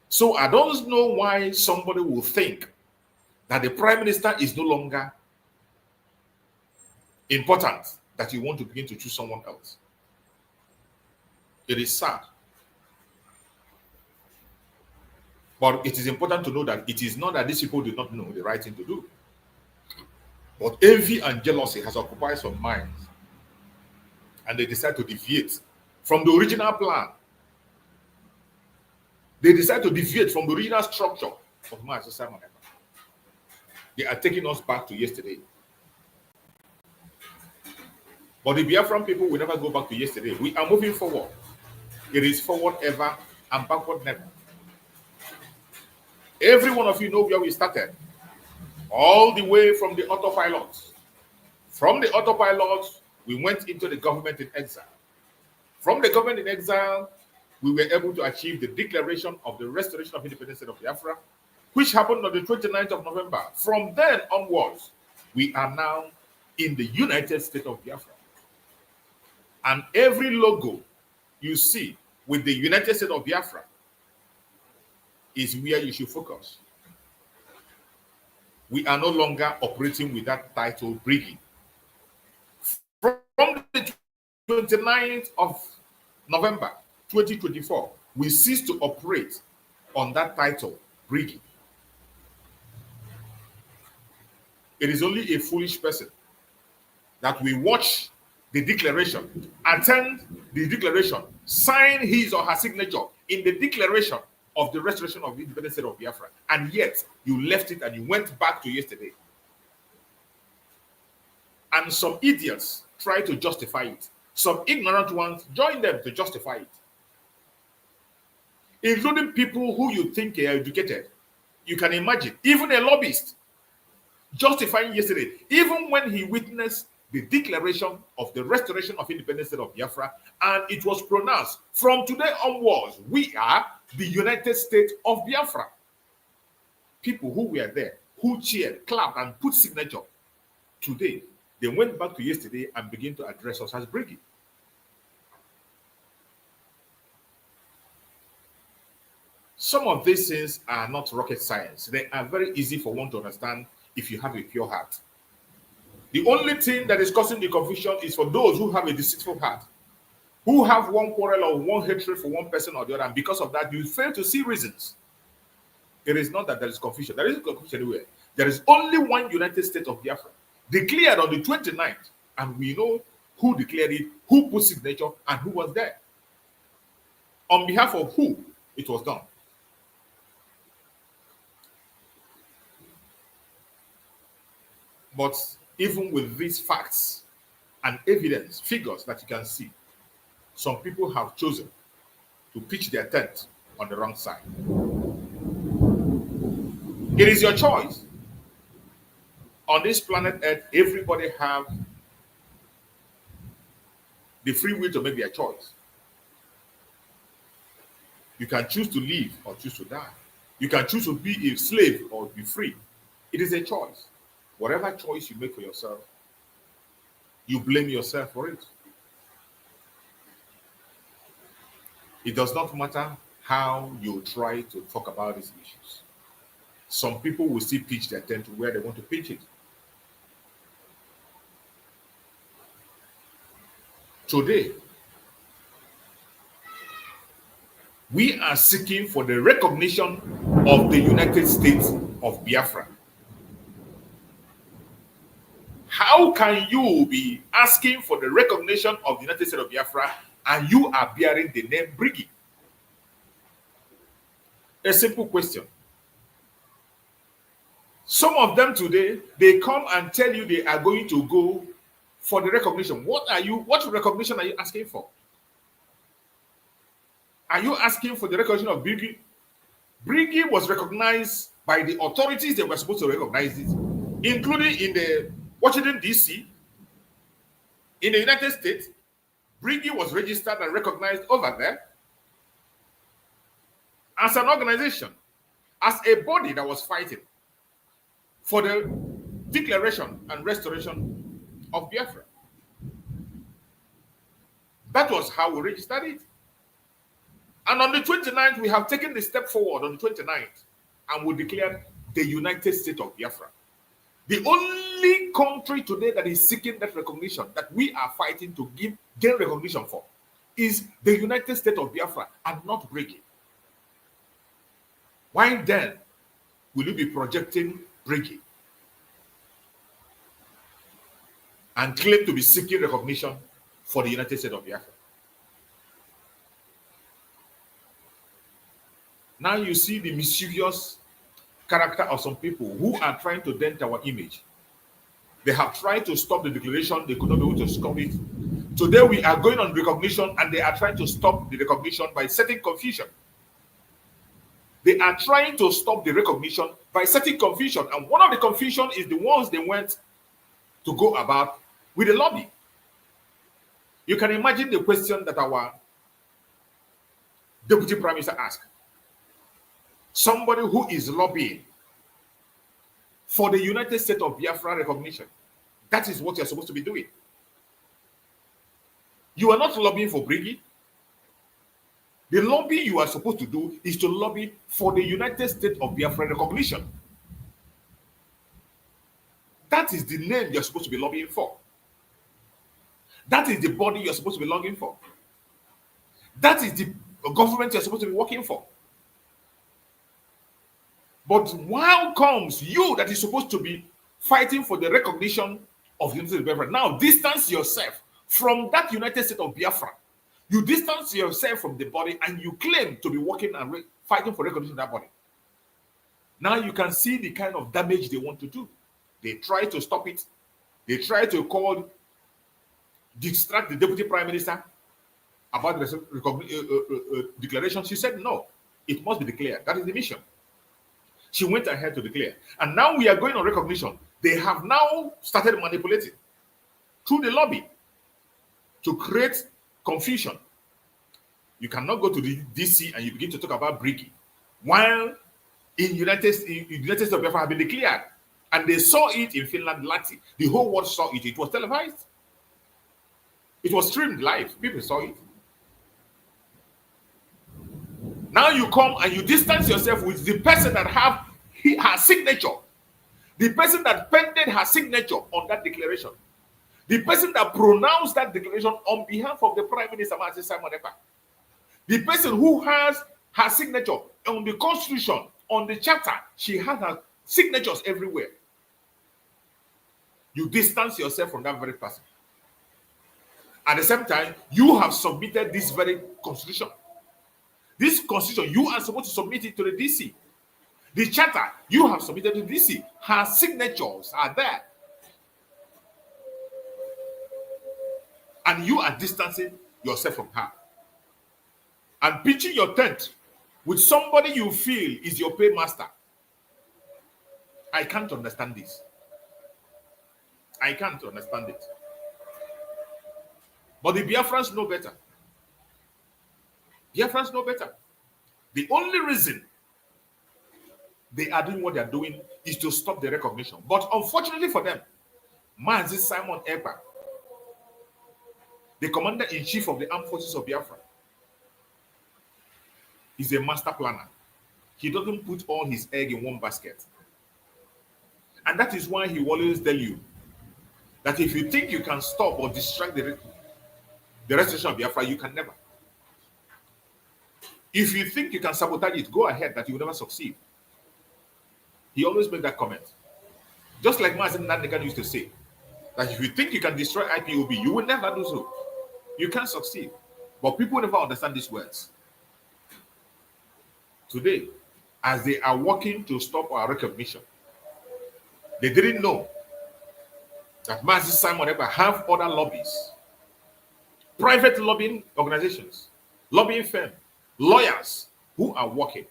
So I don't know why somebody will think that the Prime Minister is no longer important, that you want to begin to choose someone else. It is sad. But it is important to know that it is not that these people do not know the right thing to do. But envy and jealousy has occupied some minds. And they decide to deviate from the original plan. They decide to deviate from the original structure of Mazi Simon Ekpa. They are taking us back to yesterday. But the Biafran people will never go back to yesterday. We are moving forward. It is forward ever and backward never. Every one of you know where we started. All the way from the autopilot. From the autopilot, we went into the government in exile. From the government in exile, we were able to achieve the declaration of the restoration of independence of Biafra, which happened on the 29th of November. From then onwards, we are now in the United States of Biafra. And every logo you see with the United States of Biafra is where you should focus. We are no longer operating with that title, Briggy. From the 29th of November 2024, we cease to operate on that title, Briggy. It is only a foolish person that we watch the declaration, attend the declaration, sign his or her signature in the declaration of the restoration of the independent state of Biafra, and yet you left it and you went back to yesterday. And some idiots try to justify it. Some ignorant ones join them to justify it, including people who you think are educated. You can imagine, even a lobbyist justifying yesterday, even when he witnessed the declaration of the restoration of independent state of Biafra, and it was pronounced, from today onwards, we are the United States of Biafra. People who were there, who cheered, clapped, and put signature, today, they went back to yesterday and began to address us as Briggy. Some of these things are not rocket science. They are very easy for one to understand if you have a pure heart. The only thing that is causing the confusion is for those who have a deceitful heart, who have one quarrel or one hatred for one person or the other, and because of that, you fail to see reasons. It is not that there is confusion. There is confusion anywhere. There is only one United States of Biafra, declared on the 29th, and we know who declared it, who put signature, and who was there. On behalf of who it was done. But even with these facts and evidence, figures that you can see, some people have chosen to pitch their tent on the wrong side. It is your choice. On this planet Earth, everybody have the free will to make their choice. You can choose to live or choose to die. You can choose to be a slave or be free. It is a choice. Whatever choice you make for yourself, you blame yourself for it. It does not matter how you try to talk about these issues. Some people will still pitch their tent to where they want to pitch it. Today, we are seeking for the recognition of the United States of Biafra. How can you be asking for the recognition of the United States of Biafra and you are bearing the name Briggy? A simple question. Some of them today, they come and tell you they are going to go for the recognition. What recognition are you asking for? Are you asking for the recognition of Briggy? Briggy was recognized by the authorities that were supposed to recognize it, including in the Washington, D.C., in the United States. Briggy was registered and recognized over there as an organization, as a body that was fighting for the declaration and restoration of Biafra. That was how we registered it. And on the 29th, we have taken the step forward on the 29th, and we declared the United States of Biafra. The only country today that is seeking that recognition, that we are fighting to gain recognition for, is the United States of Biafra and not Briggy. Why then will you be projecting Briggy and claim to be seeking recognition for the United States of Biafra? Now you see the mischievous character of some people who are trying to dent our image. They have tried to stop the declaration. They could not be able to stop it. Today we are going on recognition, and they are trying to stop the recognition by setting confusion. They are trying to stop the recognition by setting confusion. And one of the confusion is the ones they went to go about with the lobby. You can imagine the question that our Deputy Prime Minister asked. Somebody who is lobbying for the United States of Biafra recognition. That is what you're supposed to be doing. You are not lobbying for Briggy. The lobby you are supposed to do is to lobby for the United States of Biafra recognition. That is the name you're supposed to be lobbying for. That is the body you're supposed to be lobbying for. That is the government you're supposed to be working for. But how comes you that is supposed to be fighting for the recognition of the United States of Biafra now distance yourself from that United States of Biafra? You distance yourself from the body and you claim to be working and fighting for recognition of that body. Now you can see the kind of damage they want to do. They try to stop it. They try to distract the Deputy Prime Minister about the declaration. She said, no, it must be declared. That is the mission. She went ahead to declare. And now we are going on recognition. They have now started manipulating through the lobby to create confusion. You cannot go to the DC and you begin to talk about Brigi, while in United States of Biafra have been declared. And they saw it in Finland, Lati. The whole world saw it. It was televised. It was streamed live. People saw it. Now you come and you distance yourself with the person that have her signature. The person that penned her signature on that declaration. The person that pronounced that declaration on behalf of the Prime Minister, Simon Ekpa. The person who has her signature on the Constitution, on the Charter. She has her signatures everywhere. You distance yourself from that very person. At the same time, you have submitted this very Constitution. This Constitution, you are supposed to submit it to the DC. The Charter, you have submitted to the DC. Her signatures are there. And you are distancing yourself from her. And pitching your tent with somebody you feel is your paymaster. I can't understand this. I can't understand it. But the Biafrans know better. Biafrans know better. The only reason they are doing what they are doing is to stop the recognition. But unfortunately for them, Mazi Simon Ekpa, the commander-in-chief of the armed forces of Biafra, is a master planner. He doesn't put all his egg in one basket. And that is why he will always tell you that if you think you can stop or distract the restoration of Biafra, you can never. If you think you can sabotage it, go ahead, that you will never succeed. He always made that comment. Just like Misinformation used to say, that if you think you can destroy IPOB, you will never do so. You can't succeed. But people never understand these words. Today, as they are working to stop our recognition, they didn't know that Mazi Simon Ekpa have other lobbies, private lobbying organizations, lobbying firms, lawyers who are working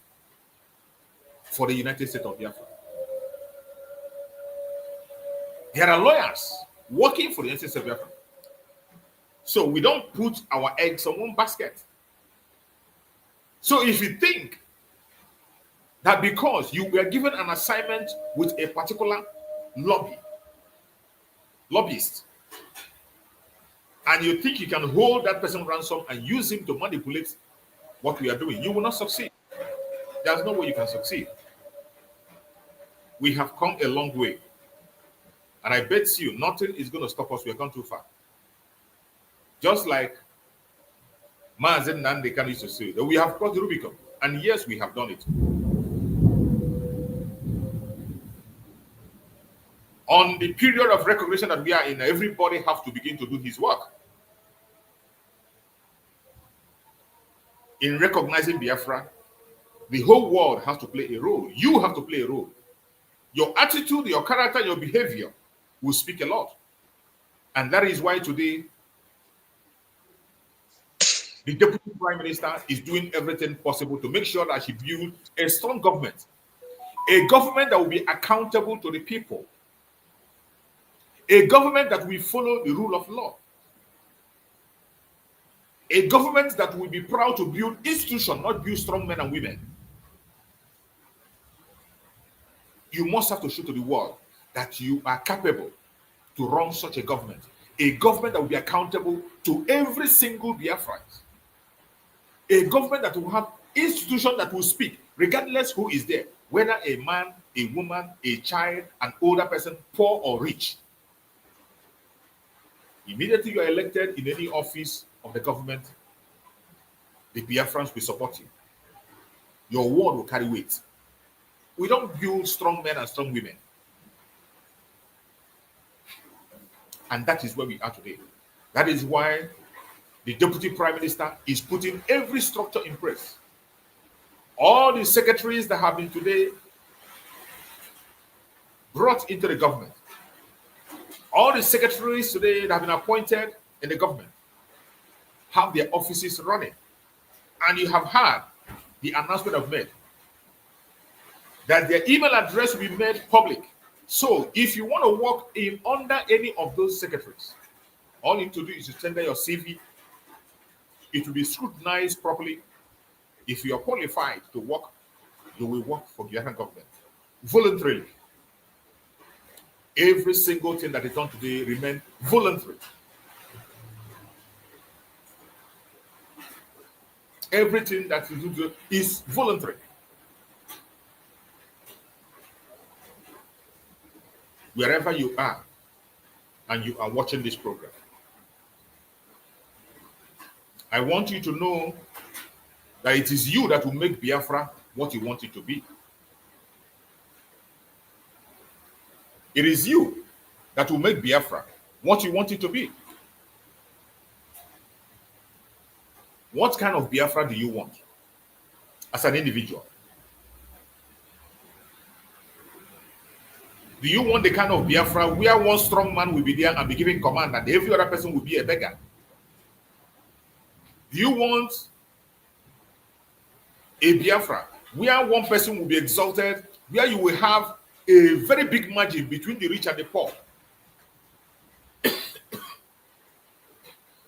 for the United States of Biafra. There are lawyers working for the United States of Biafra. So we don't put our eggs on one basket. So if you think that because you were given an assignment with a particular lobbyist, and you think you can hold that person ransom and use him to manipulate what we are doing, you will not succeed. There's no way you can succeed. We have come a long way. And I bet you nothing is going to stop us. We have gone too far. Just like Mazen Nandekan used to say, that we have crossed the Rubicon. And yes, we have done it. On the period of recognition that we are in, everybody has to begin to do his work. In recognizing Biafra, the whole world has to play a role. You have to play a role. Your attitude, your character, your behavior will speak a lot. And that is why today, the Deputy Prime Minister is doing everything possible to make sure that she builds a strong government. A government that will be accountable to the people. A government that will follow the rule of law. A government that will be proud to build institutions, not build strong men and women. You must have to show to the world that you are capable to run such a government. A government that will be accountable to every single Biafran. A government that will have institutions that will speak, regardless who is there, whether a man, a woman, a child, an older person, poor or rich. Immediately you are elected in any office of the government, the Biafrans will support you. Your word will carry weight. We don't build strong men and strong women. And that is where we are today. That is why the Deputy Prime Minister is putting every structure in place. All the secretaries that have been today brought into the government, all the secretaries today that have been appointed in the government have their offices running. And you have heard the announcement I've made that their email address will be made public. So if you want to work in under any of those secretaries, all you need to do is to tender your CV. It will be scrutinized properly. If you are qualified to work, you will work for the Biafran government voluntarily. Every single thing that is done today remains voluntary. Everything that you do is voluntary. Wherever you are and you are watching this program, I want you to know that it is you that will make Biafra what you want it to be. It is you that will make Biafra what you want it to be. What kind of Biafra do you want as an individual? Do you want the kind of Biafra where one strong man will be there and be giving command and every other person will be a beggar? Do you want a Biafra where one person will be exalted, where you will have a very big margin between the rich and the poor? Do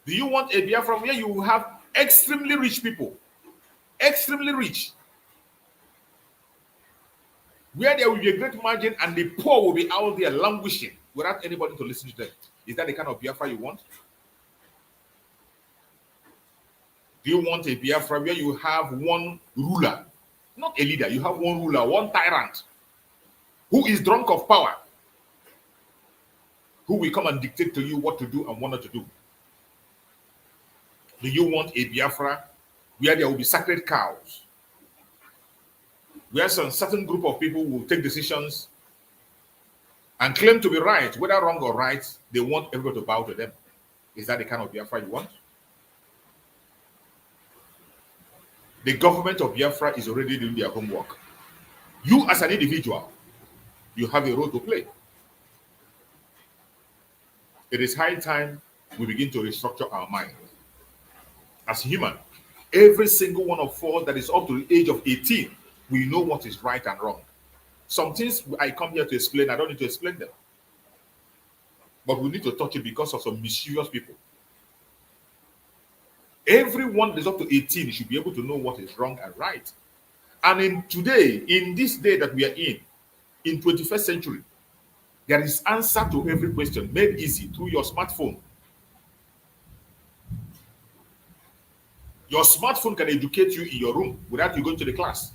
you want a Biafra where you will have extremely rich people, extremely rich, where there will be a great margin and the poor will be out there languishing without anybody to listen to them? Is that the kind of Biafra you want? Do you want a Biafra where you have one ruler, not a leader, you have one ruler, one tyrant, who is drunk of power, who will come and dictate to you what to do and what not to do? Do you want a Biafra where there will be sacred cows, where some certain group of people will take decisions and claim to be right, whether wrong or right, they want everybody to bow to them? Is that the kind of Biafra you want? The government of Biafra is already doing their homework. You as an individual, you have a role to play. It is high time we begin to restructure our mind. As human, every single one of us that is up to the age of 18, we know what is right and wrong. Some things I come here to explain, I don't need to explain them. But we need to touch it because of some mischievous people. Everyone that is up to 18 should be able to know what is wrong and right. And in this day that we are in 21st century, there is answer to every question made easy through your smartphone. Your smartphone can educate you in your room without you going to the class.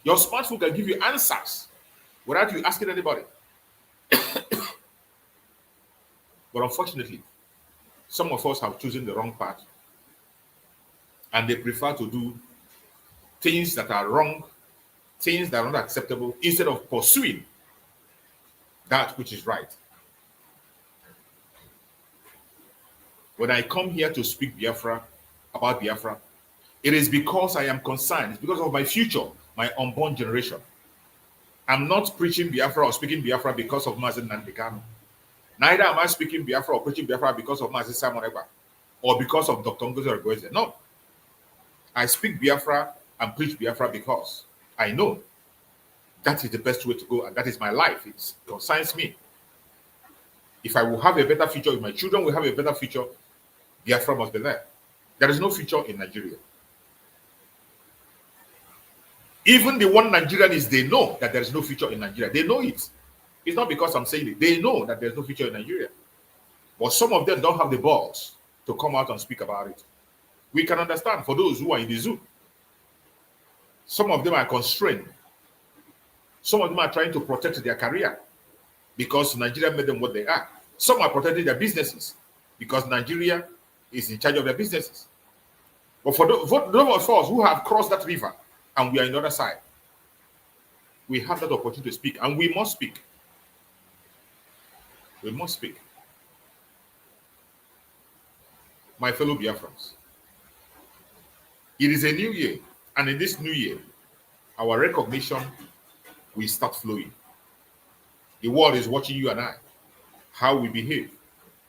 Your smartphone can give you answers without you asking anybody. But unfortunately, some of us have chosen the wrong path, and they prefer to do things that are wrong, things that are not acceptable, instead of pursuing that which is right. When I come here to speak about Biafra, it is because I am concerned. It's because of my future, my unborn generation. I'm not preaching Biafra or speaking Biafra because of Mazi Nnamdi Kanu. Neither am I speaking Biafra or preaching Biafra because of Mazi Simon Ekpa or because of Dr. Ngozi Orabueze. No. I speak Biafra and preach Biafra because I know that is the best way to go, and that is my life. It concerns me. If I will have a better future, if my children will have a better future, Biafra must be there. There is no future in Nigeria. Even the one Nigerians, they know that there is no future in Nigeria. They know it. It's not because I'm saying it. They know that there's no future in Nigeria. But some of them don't have the balls to come out and speak about it. We can understand for those who are in the zoo. Some of them are constrained. Some of them are trying to protect their career because Nigeria made them what they are. Some are protecting their businesses because Nigeria is in charge of their businesses. But for those of us who have crossed that river and we are on the other side, we have that opportunity to speak, and we must speak. We must speak. My fellow Biafrans, it is a new year, and in this new year, our recognition will start flowing. The world is watching you and I, how we behave,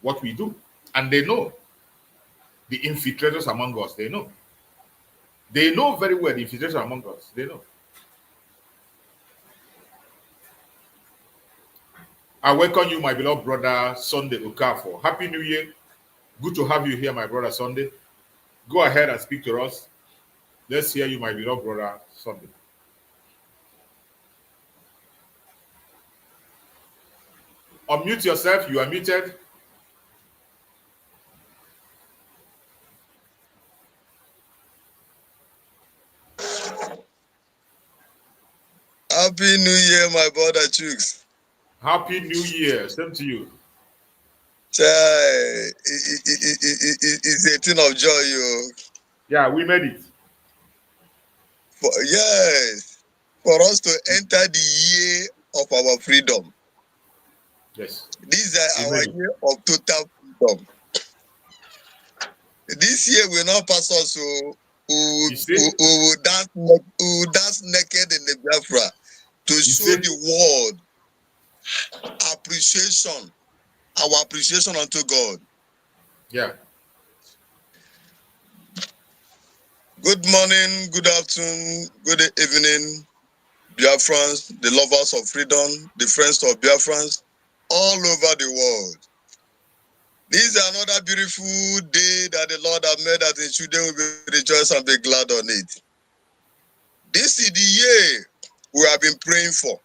what we do, and they know. The infiltrators among us, they know. They know very well the infiltrators among us, they know. I welcome you, my beloved brother, Sunday Okafor. Happy New Year. Good to have you here, my brother, Sunday. Go ahead and speak to us. Let's hear you, my beloved brother, Sunday. Unmute yourself. You are muted. Happy New Year, my brother Chooks. Happy New Year. Same to you. It's a thing of joy, yo. Yeah, we made it. Yes, for us to enter the year of our freedom. Yes. This is our year of total freedom. This year will not pass us, so who will dance naked in the Biafra to show the world appreciation, our appreciation unto God. Yeah. Good morning, good afternoon, good evening, Biafrans, the lovers of freedom, the friends of Biafrans all over the world. This is another beautiful day that the Lord has made, that His children will be rejoice and be glad on it. This is the year we have been praying for.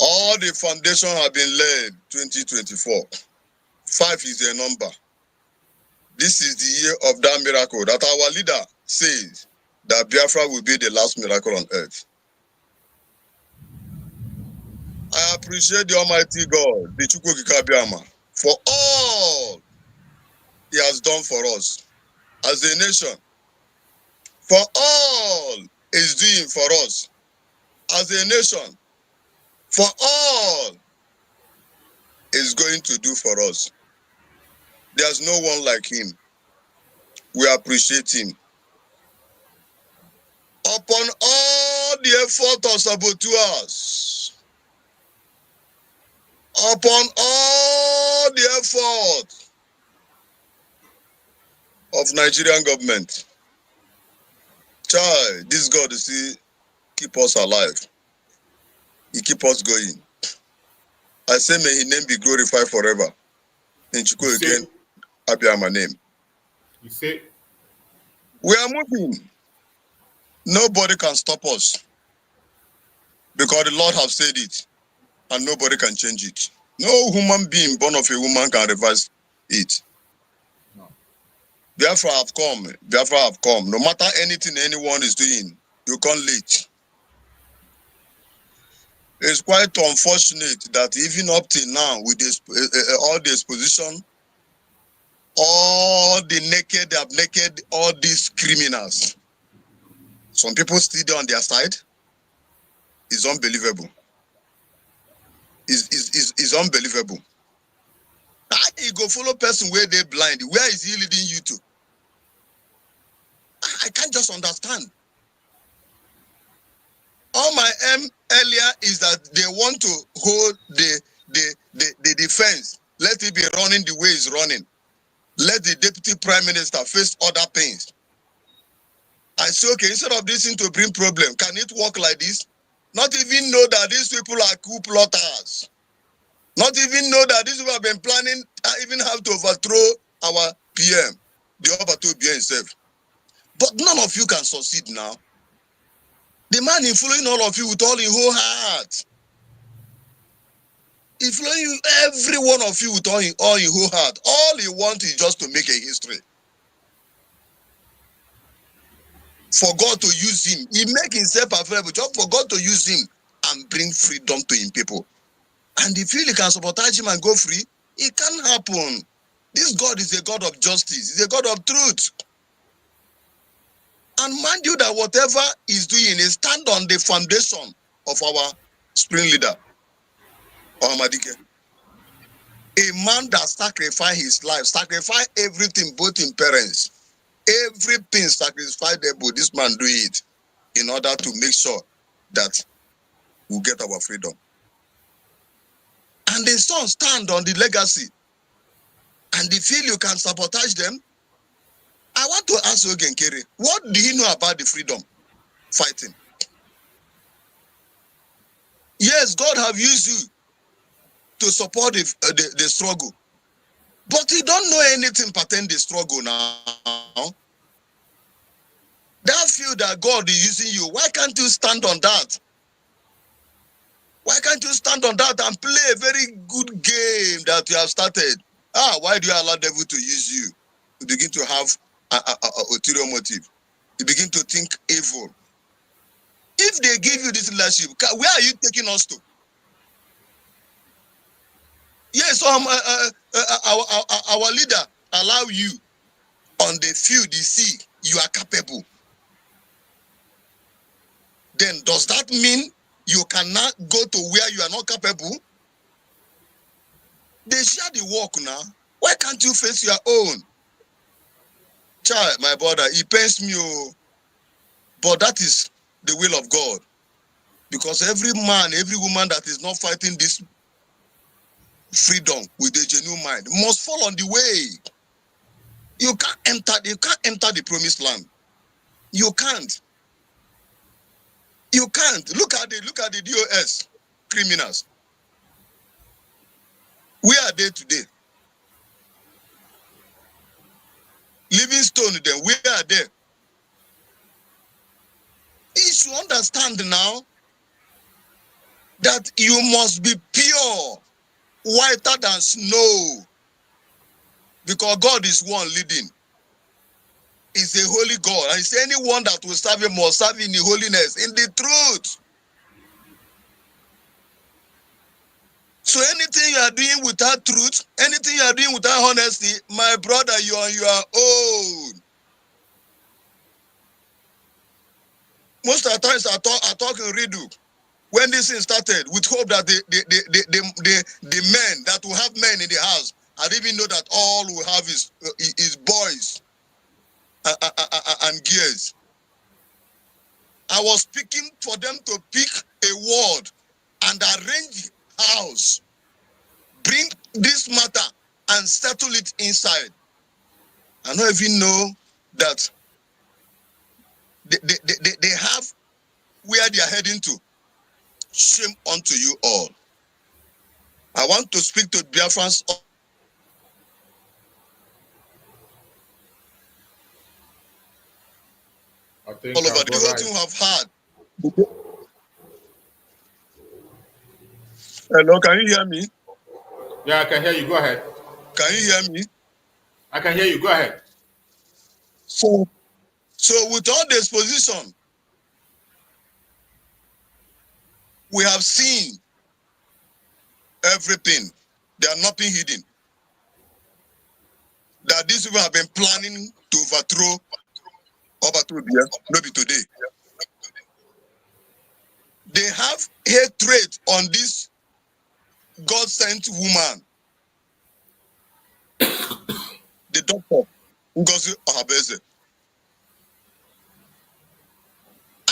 All the foundation have been laid 2024. 5 is a number. This is the year of that miracle that our leader says that Biafra will be the last miracle on earth. I appreciate the Almighty God, the Chukwukikabiama, for all He has done for us as a nation, for all He's doing for us as a nation, for all He's going to do for us. There's no one like Him. We appreciate Him. Upon all the effort of saboteurs, upon all the effort of Nigerian government, child, this God is still keep us alive. He keep us going. I say may His name be glorified forever. In Chukwu again, Abiyama name. You say we are moving. Nobody can stop us because the Lord has said it, and nobody can change it. No human being born of a woman can reverse it. no. Biafra have come. Biafra have come. No matter anything anyone is doing, you can't late. It's quite unfortunate that even up till now, with this, all the exposition, all the naked, all these criminals, some people still on their side. It's unbelievable. It's unbelievable. How you go follow person where they blind? Where is he leading you to? I can't just understand. All my aim earlier is that they want to hold the defense. Let it be running the way it's running. Let the deputy prime minister face other things. I say, okay, instead of this thing to bring problem, can it work like this? Not even know that these people are coup plotters. Not even know that these people have been planning, even have to overthrow our PM, the overthrow PM himself. But none of you can succeed now. The man is following all of you with all his whole heart. He's following you, every one of you with all his whole heart. All he wants is just to make a history. for God to use him. He make himself available just for God to use him and bring freedom to him people. And if he can sabotage him and go free, it can happen. This God is a God of justice. He's a God of truth. And mind you that whatever he's doing is stand on the foundation of our spring leader, Ohamadike. A man that sacrificed his life, sacrificed everything, both in parents, everything sacrificed there, but this man do it in order to make sure that we get our freedom. And the son stand on the legacy. And they feel you can sabotage them. I want to ask you again, Kerry, what do you know about the freedom fighting? Yes, God have used you to support the struggle. But you don't know anything pertaining to the struggle now. That feel that God is using you. Why can't you stand on that? Why can't you stand on that and play a very good game that you have started? Why do you allow the devil to use you? You begin to have a ulterior motive. You begin to think evil. If they give you this leadership, where are you taking us to? Yes, our leader allow you on the field. You see you are capable. Then does that mean you cannot go to where you are not capable? They share the work now. Why can't you face your own? Child, my brother, it pains me, but that is the will of God. Because every man, every woman that is not fighting this freedom with a genuine mind must fall on the way. You can't enter the promised land. You can't. You can't. Look at the DOS criminals. Where are they today? Livingstone, then where are they? You should understand now that you must be pure, whiter than snow, because God is one leading. He's a holy God, and it's anyone that will serve him must serve in the holiness, in the truth. So anything you are doing without truth, anything you are doing without honesty, my brother, you are on your own. Most of the times I talk in riddle. When this thing started, with hope that the men that will have men in the house, I didn't even know that all will have is boys and girls. I was speaking for them to pick a word and arrange house, bring this matter and settle it inside. I don't even know that they have where they are heading to. Shame unto you all. I want to speak to Biafrans I think all over the whole thing have had. Hello, can you hear me? Yeah, I can hear you. Go ahead. Can you hear me? I can hear you. Go ahead. So with all this position, we have seen everything. There are nothing hidden. That these people have been planning to overthrow Obatobia, maybe today. They have hatred on this God-sent woman, the doctor, Ngozi Orabueze.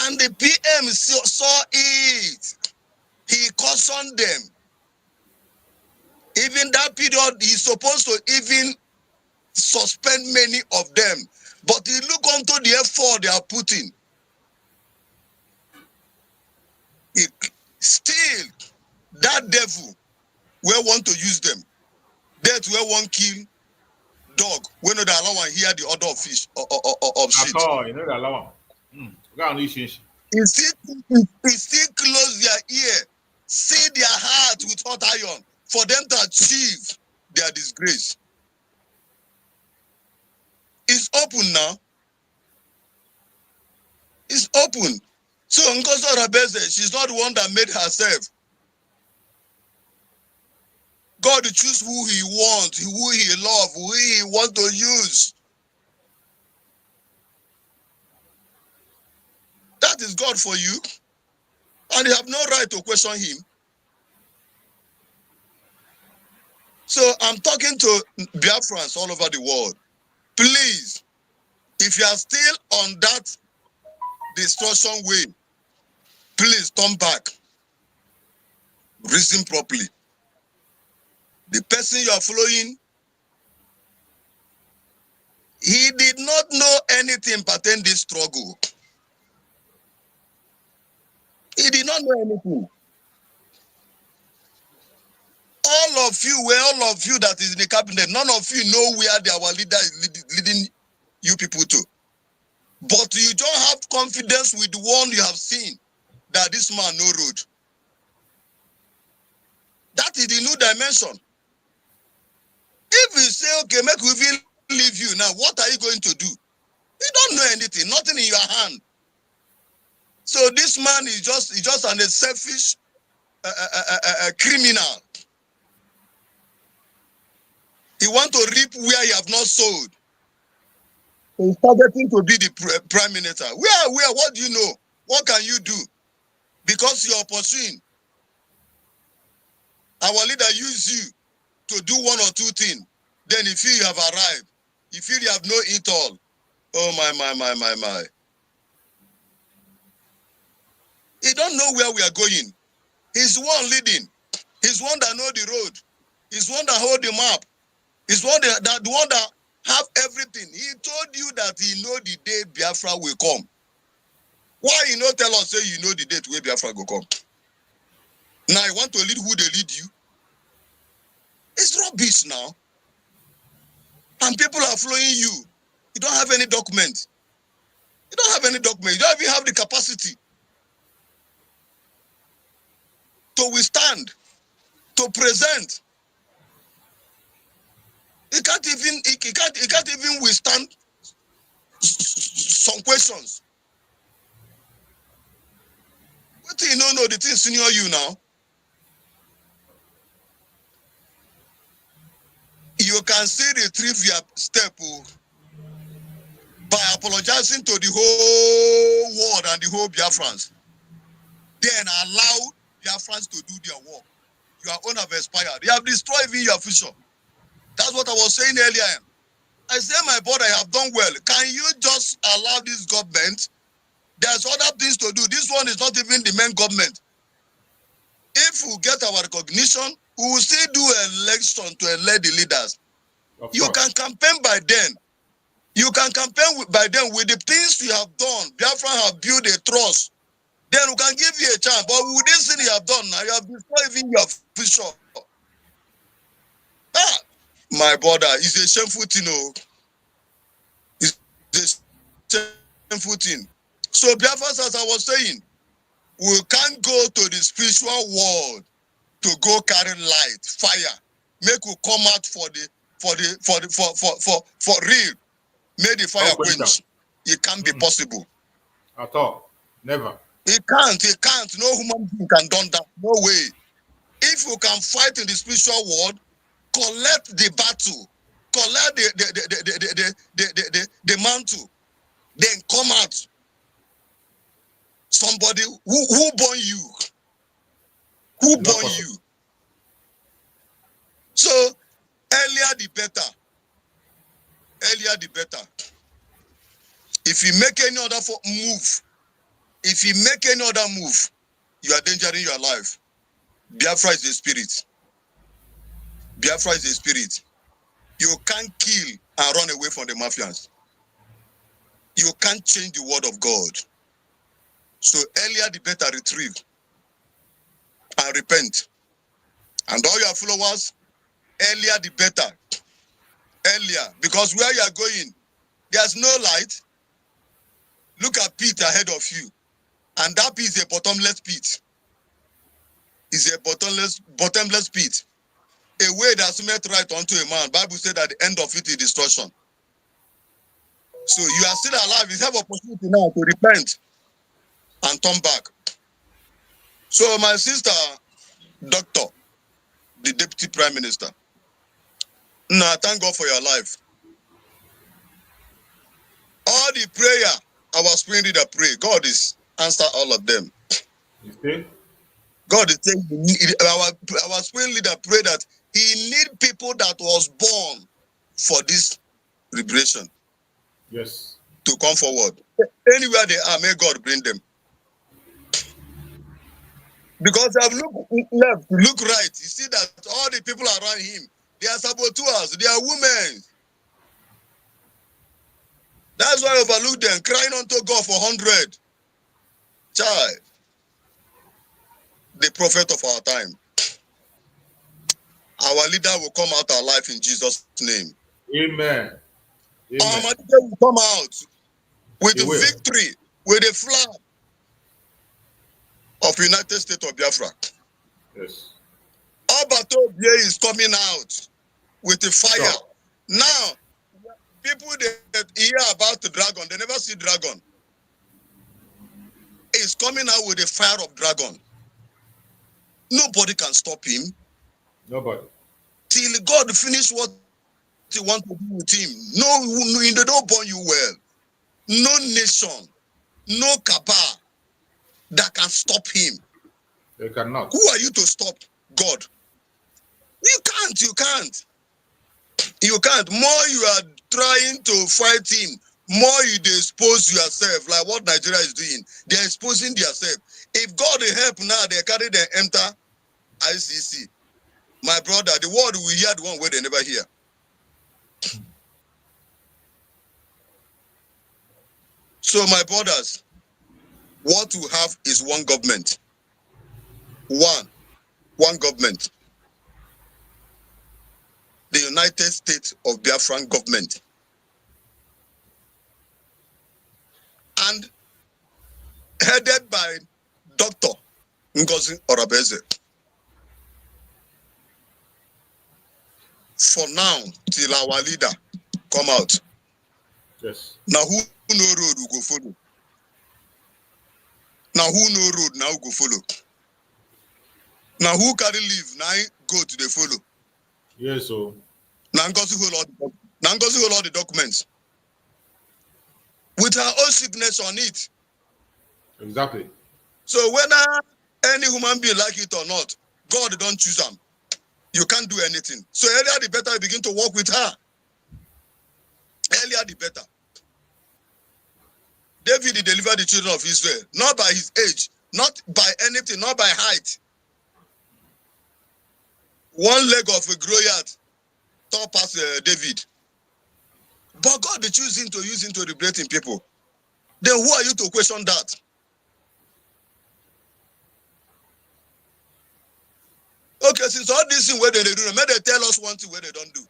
And the PM saw it. He cautioned them. Even that period, he's supposed to even suspend many of them. But he look onto the effort they are putting. Still, that devil will want to use them. Death will want kill dog. We know that allow and hear the order of fish of shit. You know that allow. He still close their ear, see their heart with hot iron for them to achieve their disgrace. It's open now. It's open. So Ngozi Orabueze, she's not the one that made herself. God choose who he wants, who he loves, who he wants to use. That is God for you. And you have no right to question him. So I'm talking to Biafrans all over the world. Please, if you are still on that destruction way, please turn back. Reason properly. The person you are following, he did not know anything pertaining this struggle. He did not know anything. All of you that is in the cabinet, none of you know where our leader is leading you people to. But you don't have confidence with the one you have seen that this man no road. That is the new dimension. If we say, okay, make we leave you now, what are you going to do? You don't know anything, nothing in your hand. So this man is just an selfish criminal. He want to reap where he have not sowed. He's targeting to be the prime minister. Where? What do you know? What can you do? Because you are pursuing. Our leader use you to do one or two things. Then he feel you have arrived. He feel you have no it all. Oh my. He don't know where we are going. He's the one leading. He's one that know the road. He's one that hold the map. He's one that have everything. He told you that he know the day Biafra will come. Why you not tell us, say you know the date where Biafra will come? Now you want to lead who they lead you? It's rubbish now. And people are following you. You don't have any document. You don't have any document. You don't even have the capacity to withstand, to present. He can't even withstand some questions. What do you know the thing senior you now? You can still retrieve your step by apologizing to the whole world and the whole Biafrans. Then allow Biafrans to do their work. Your own have expired. You have destroyed even your future. That's what I was saying earlier. I said, my brother, I have done well. Can you just allow this government? There's other things to do. This one is not even the main government. If we get our recognition, we will still do election to elect the leaders. You can campaign by then. You can campaign by then with the things you have done. Biafra have built a trust. Then we can give you a chance. But with this thing you have done now, you have destroyed even your future. My brother, it's a shameful thing. It's a shameful thing. So Biafra, as I was saying, we can't go to the spiritual world to go carry light, fire. Make we come out for real. Make the fire quench. It can't be possible. At all. Never. It can't. No human being can do that. No way. If we can fight in the spiritual world, collect the battle, collect the mantle, then come out. Somebody who born you. Who born you? So earlier the better. Earlier the better. If you make any other move, you are endangering your life. Biafra is the spirit. Biafra is the spirit. You can't kill and run away from the mafians. You can't change the word of God. So earlier the better, retrieve and repent. And all your followers, earlier the better. Earlier. Because where you are going, there's no light. Look at pit ahead of you. And that pit is a bottomless pit. It's a bottomless pit. A way that seemeth right unto a man. Bible said that the end of it is destruction. So you are still alive. You have opportunity now to repent. and turn back. So my sister, Doctor, the Deputy Prime Minister, now thank God for your life. All the prayer our spring leader pray, God is answer all of them. You see? God is saying our spring leader pray that he need people that was born for this liberation. Yes. To come forward. Anywhere they are, may God bring them. Because I've looked left, look right, you see that all the people around him, they are saboteurs, they are women. That's why I overlook them, crying unto God for 100. Child, the prophet of our time. Our leader will come out alive in Jesus' name. Amen. Our Amen. leader will come out with He a will. victory, with a flag of United States of Biafra. Yes. Alberto Bie is coming out with a fire. Sure. Now, people that hear about the dragon, they never see dragon. He's coming out with a fire of dragon. Nobody can stop him. Nobody. Till God finish what he wants to do with him. No, they don't born you well. No nation, no cabal that can stop him. They cannot. Who are you to stop God? You can't. You can't. More you are trying to fight him, more you expose yourself, like what Nigeria is doing. They're exposing themselves. If God will help now, they carry them enter ICC. My brother, the word we hear the one where they never hear. So my brothers, what we have is one government. One government. The United States of Biafran government. And headed by Dr. Ngozi Orabueze. For now, till our leader come out. Yes. Now who no road will go follow? Now who no road now go follow? Now who carry leave now go to the follow? Yes, so. Now Ngozi hold all the documents. With her own signature on it. Exactly. So whether any human being like it or not, God don't choose them. You can't do anything. So earlier the better you begin to work with her. Earlier the better. David delivered the children of Israel, not by his age, not by anything, not by height. One leg of a Goliath tall past David. But God is choosing to use him to liberating people. Then who are you to question that? Okay, since all this thing where they do, may they tell us one thing where they don't do.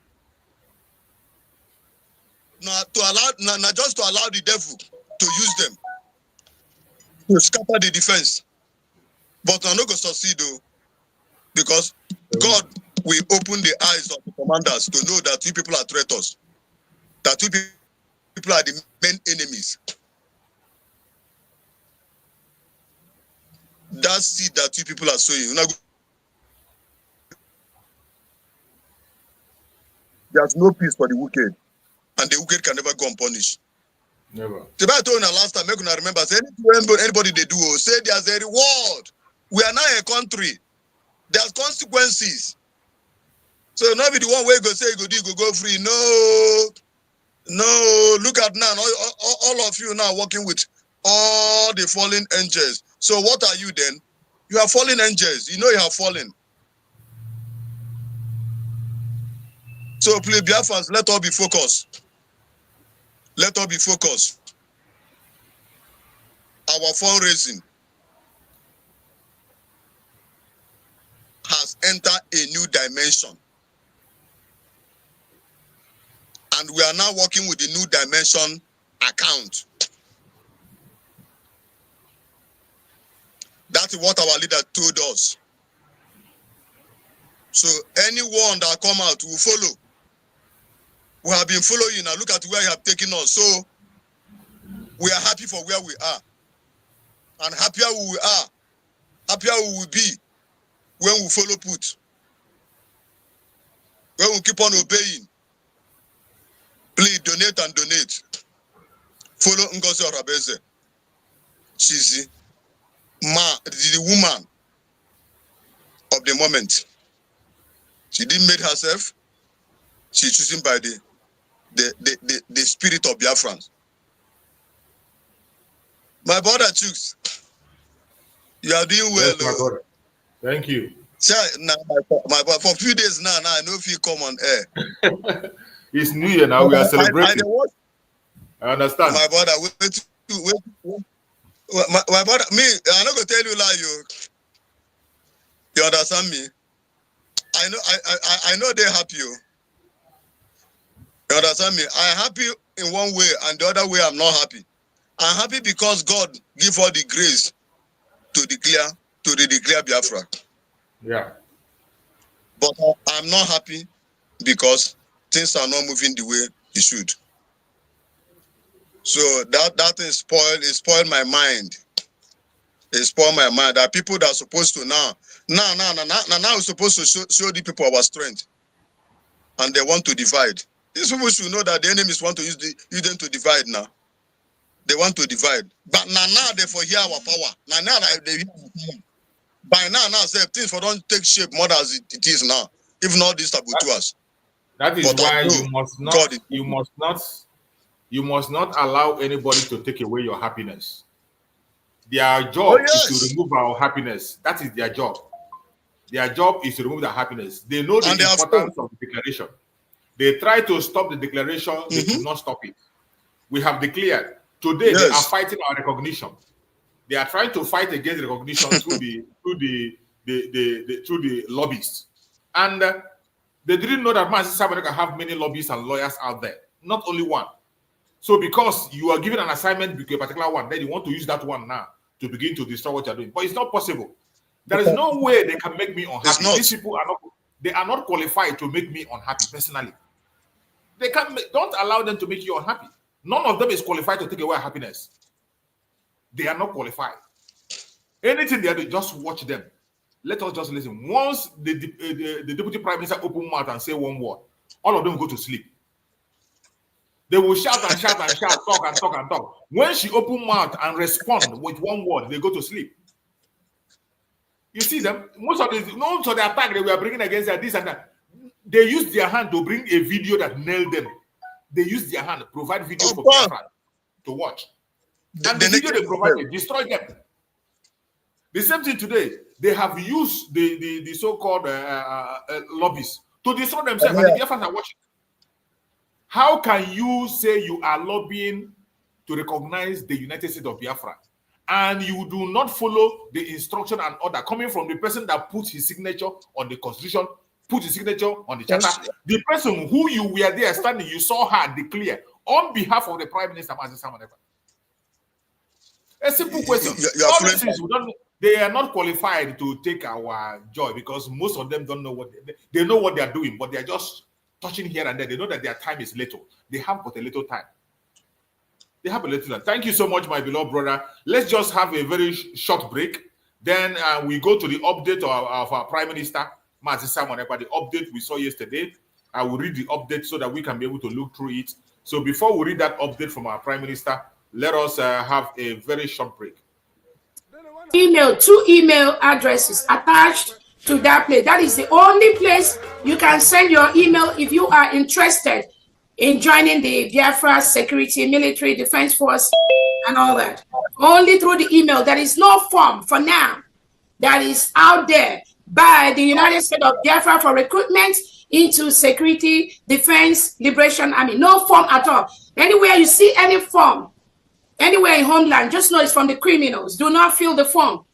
Now just to allow the devil to use them to scatter the defense. But I'm not going to succeed though, because God will open the eyes of the commanders to know that you people are traitors, that you people are the main enemies. That seed that you people are sowing, there's no peace for the wicked, and the wicked can never go unpunished. Never. The Bible told you last time, make you remember, say anybody they do, say there's a reward. We are now a country. There's consequences. So not be the one way you go say you go free. No. Look at now, all of you now working with all the fallen angels. So what are you then? You are fallen angels. You know you are fallen. So please, Biafrans, let all be focused. Let all be focused. Our fundraising has entered a new dimension. And we are now working with the new dimension account. That is what our leader told us. So anyone that come out will follow. We have been following now. Look at where you have taken us. So we are happy for where we are. and happier we are, happier we will be when we follow put. When we keep on obeying. Please donate and donate. Follow NgoziOrabueze. She's the woman of the moment. She didn't make herself. She's chosen by the spirit of Biafrans. My brother Chooks, you are doing well. Yes, my brother. Thank you. Now, my brother, for a few days now, I know if you come on air. It's New Year now. We are celebrating. I understand. My brother, wait. My brother, me, I'm not gonna tell you lie. You understand me? I know they're happy. You understand me? I'm happy in one way, and the other way I'm not happy. I'm happy because God give all the grace to declare Biafra. Yeah. But I'm not happy because things are not moving the way it should. So that thing spoiled my mind. It spoiled my mind. There are people that are supposed to now we're supposed to show the people our strength. And they want to divide. These people should know that the enemies want to use them to divide now. They want to divide. But now they for hear our power. Now they hear our power. By now, say things for don't take shape more as it is now. If not this saboteurs. That is but why you must not allow anybody to take away your happiness. Their job is to remove our happiness. That is their job. Their job is to remove their happiness. They know the importance of the declaration. They try to stop the declaration. They could not stop it. We have declared. Today they are fighting our recognition. They are trying to fight against recognition through the lobbyists. And they didn't know that Misinformation can have many lobbyists and lawyers out there. Not only one. So because you are given an assignment with a particular one, then you want to use that one now to begin to destroy what you're doing. But it's not possible. There is no way they can make me unhappy. These people are not qualified to make me unhappy personally. They don't allow them to make you unhappy. None of them is qualified to take away happiness. They are not qualified. Anything they do, just watch them. Let us just listen. Once the deputy prime minister open mouth and say one word, all of them go to sleep. They will shout and shout and shout, talk and talk and talk. When she open mouth and respond with one word, they go to sleep. You see them? Most of the attack they were bringing against her, this and that, they used their hand to bring a video that nailed them. They used their hand to provide video for Biafra to watch. And the video they provided destroyed them. The same thing today. They have used the so-called lobbyists to destroy themselves, and the Biafrans are watching. How can you say you are lobbying to recognize the United States of Biafra, and you do not follow the instruction and order coming from the person that put his signature on the Constitution, put his signature on the charter? The person who you were there standing, you saw her declare on behalf of the Prime Minister, a simple question. They are not qualified to take our joy because most of them don't know what they know what they are doing, but they are just touching here and there. They know that their time is little. They have but a little time. They have a little time. Thank you so much, my beloved brother. Let's just have a very short break. Then we go to the update of our Prime Minister, the update we saw yesterday. I will read the update so that we can be able to look through it. So before we read that update from our Prime Minister, let us have a very short break. Two email addresses attached to that place. That is the only place you can send your email if you are interested in joining the Biafra security, military, defense force, and all that. Only through the email. There is no form for now that is out there by the United States of Biafra for recruitment into security, defense, liberation army. No form at all. Anywhere you see any form, anywhere in homeland, just know it's from the criminals. Do not fill the form.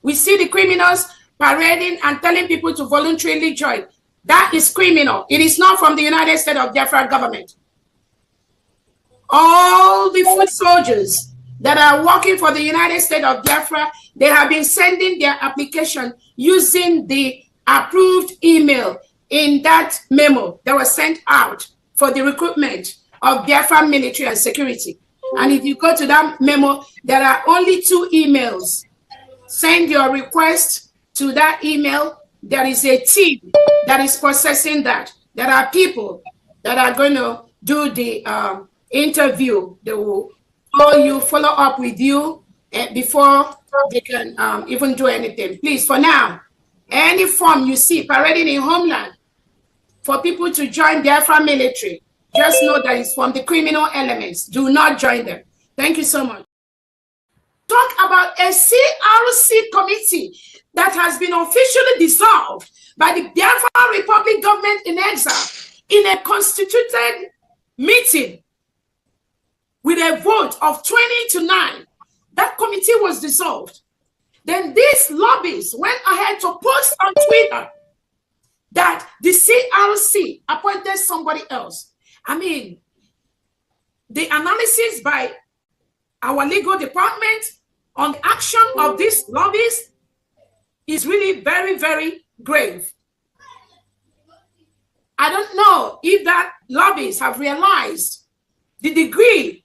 We see the criminals parading and telling people to voluntarily join. That is criminal. It is not from the United States of Biafra government. All the foot soldiers that are working for the United States of Biafra, they have been sending their application using the approved email in that memo that was sent out for the recruitment of Biafra military and security. And if you go to that memo, there are only 2 emails. Send your request to that email. There is a team that is processing that. There are people that are going to do the interview. They will call you, follow up with you before they can even do anything. Please, for now, any form you see parading in Homeland for people to join Biafra military, just know that it's from the criminal elements. Do not join them. Thank you so much. Talk about a CRC committee that has been officially dissolved by the Biafra Republic government in exile in a constituted meeting with a vote of 20-9. That committee was dissolved. Then these lobbies went ahead to post on Twitter that the CRC appointed somebody else. I mean, the analysis by our legal department on the action of these lobbies is really very, very grave. I don't know if that lobbies have realized the degree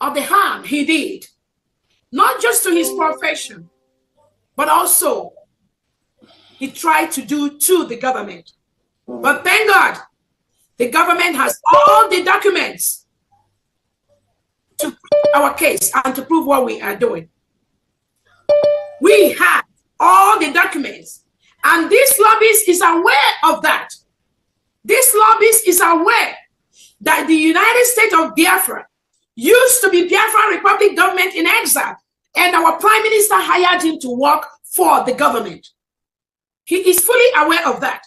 of the harm he did, not just to his profession, but also he tried to do to the government. But thank God, the government has all the documents to prove our case and to prove what we are doing. We have all the documents, and this lobbyist is aware of that. This lobbyist is aware that the United States of Biafra used to be Biafra Republic government in exile, and our prime minister hired him to work for the government. He is fully aware of that.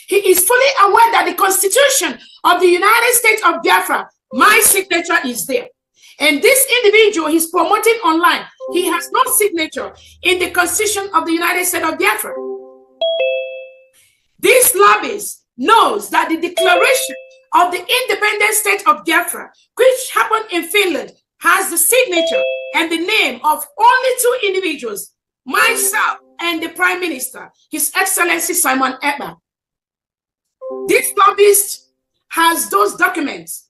He is fully aware that the Constitution of the United States of Biafra, my signature is there. And this individual he's promoting online, he has no signature in the Constitution of the United States of Biafra. This lobbyist knows that the declaration of the independent state of Biafra, which happened in Finland, has the signature and the name of only 2 individuals, myself and the Prime Minister, His Excellency Simon Ekpa. This lobbyist has those documents,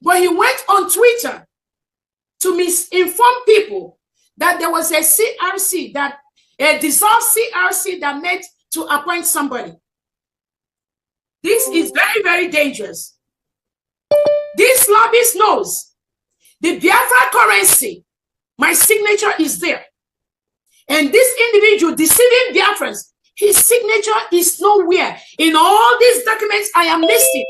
but he went on Twitter to misinform people that there was a CRC, that a dissolved CRC that met to appoint somebody. This is very, very dangerous. This lobbyist knows the Biafra currency, my signature is there. And this individual deceiving Biafrans, his signature is nowhere in all these documents I am listing.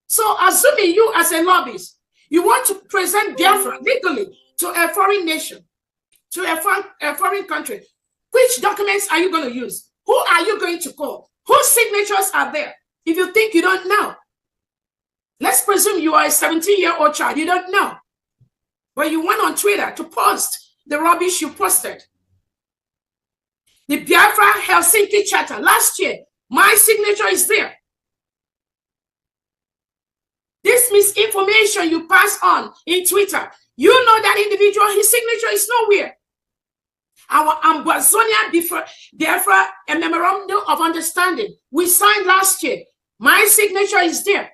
So assuming you as a lobbyist, you want to present Biafra legally to a foreign nation, to a foreign country, which documents are you going to use? Who are you going to call? Whose signatures are there? If you think you don't know, let's presume you are a 17-year-old child, you don't know. But you went on Twitter to post the rubbish you posted. The Biafra Helsinki Charter last year, my signature is there. This misinformation you pass on in Twitter, you know that individual, his signature is nowhere. Our Ambazonia Biafra, a memorandum of understanding we signed last year, my signature is there.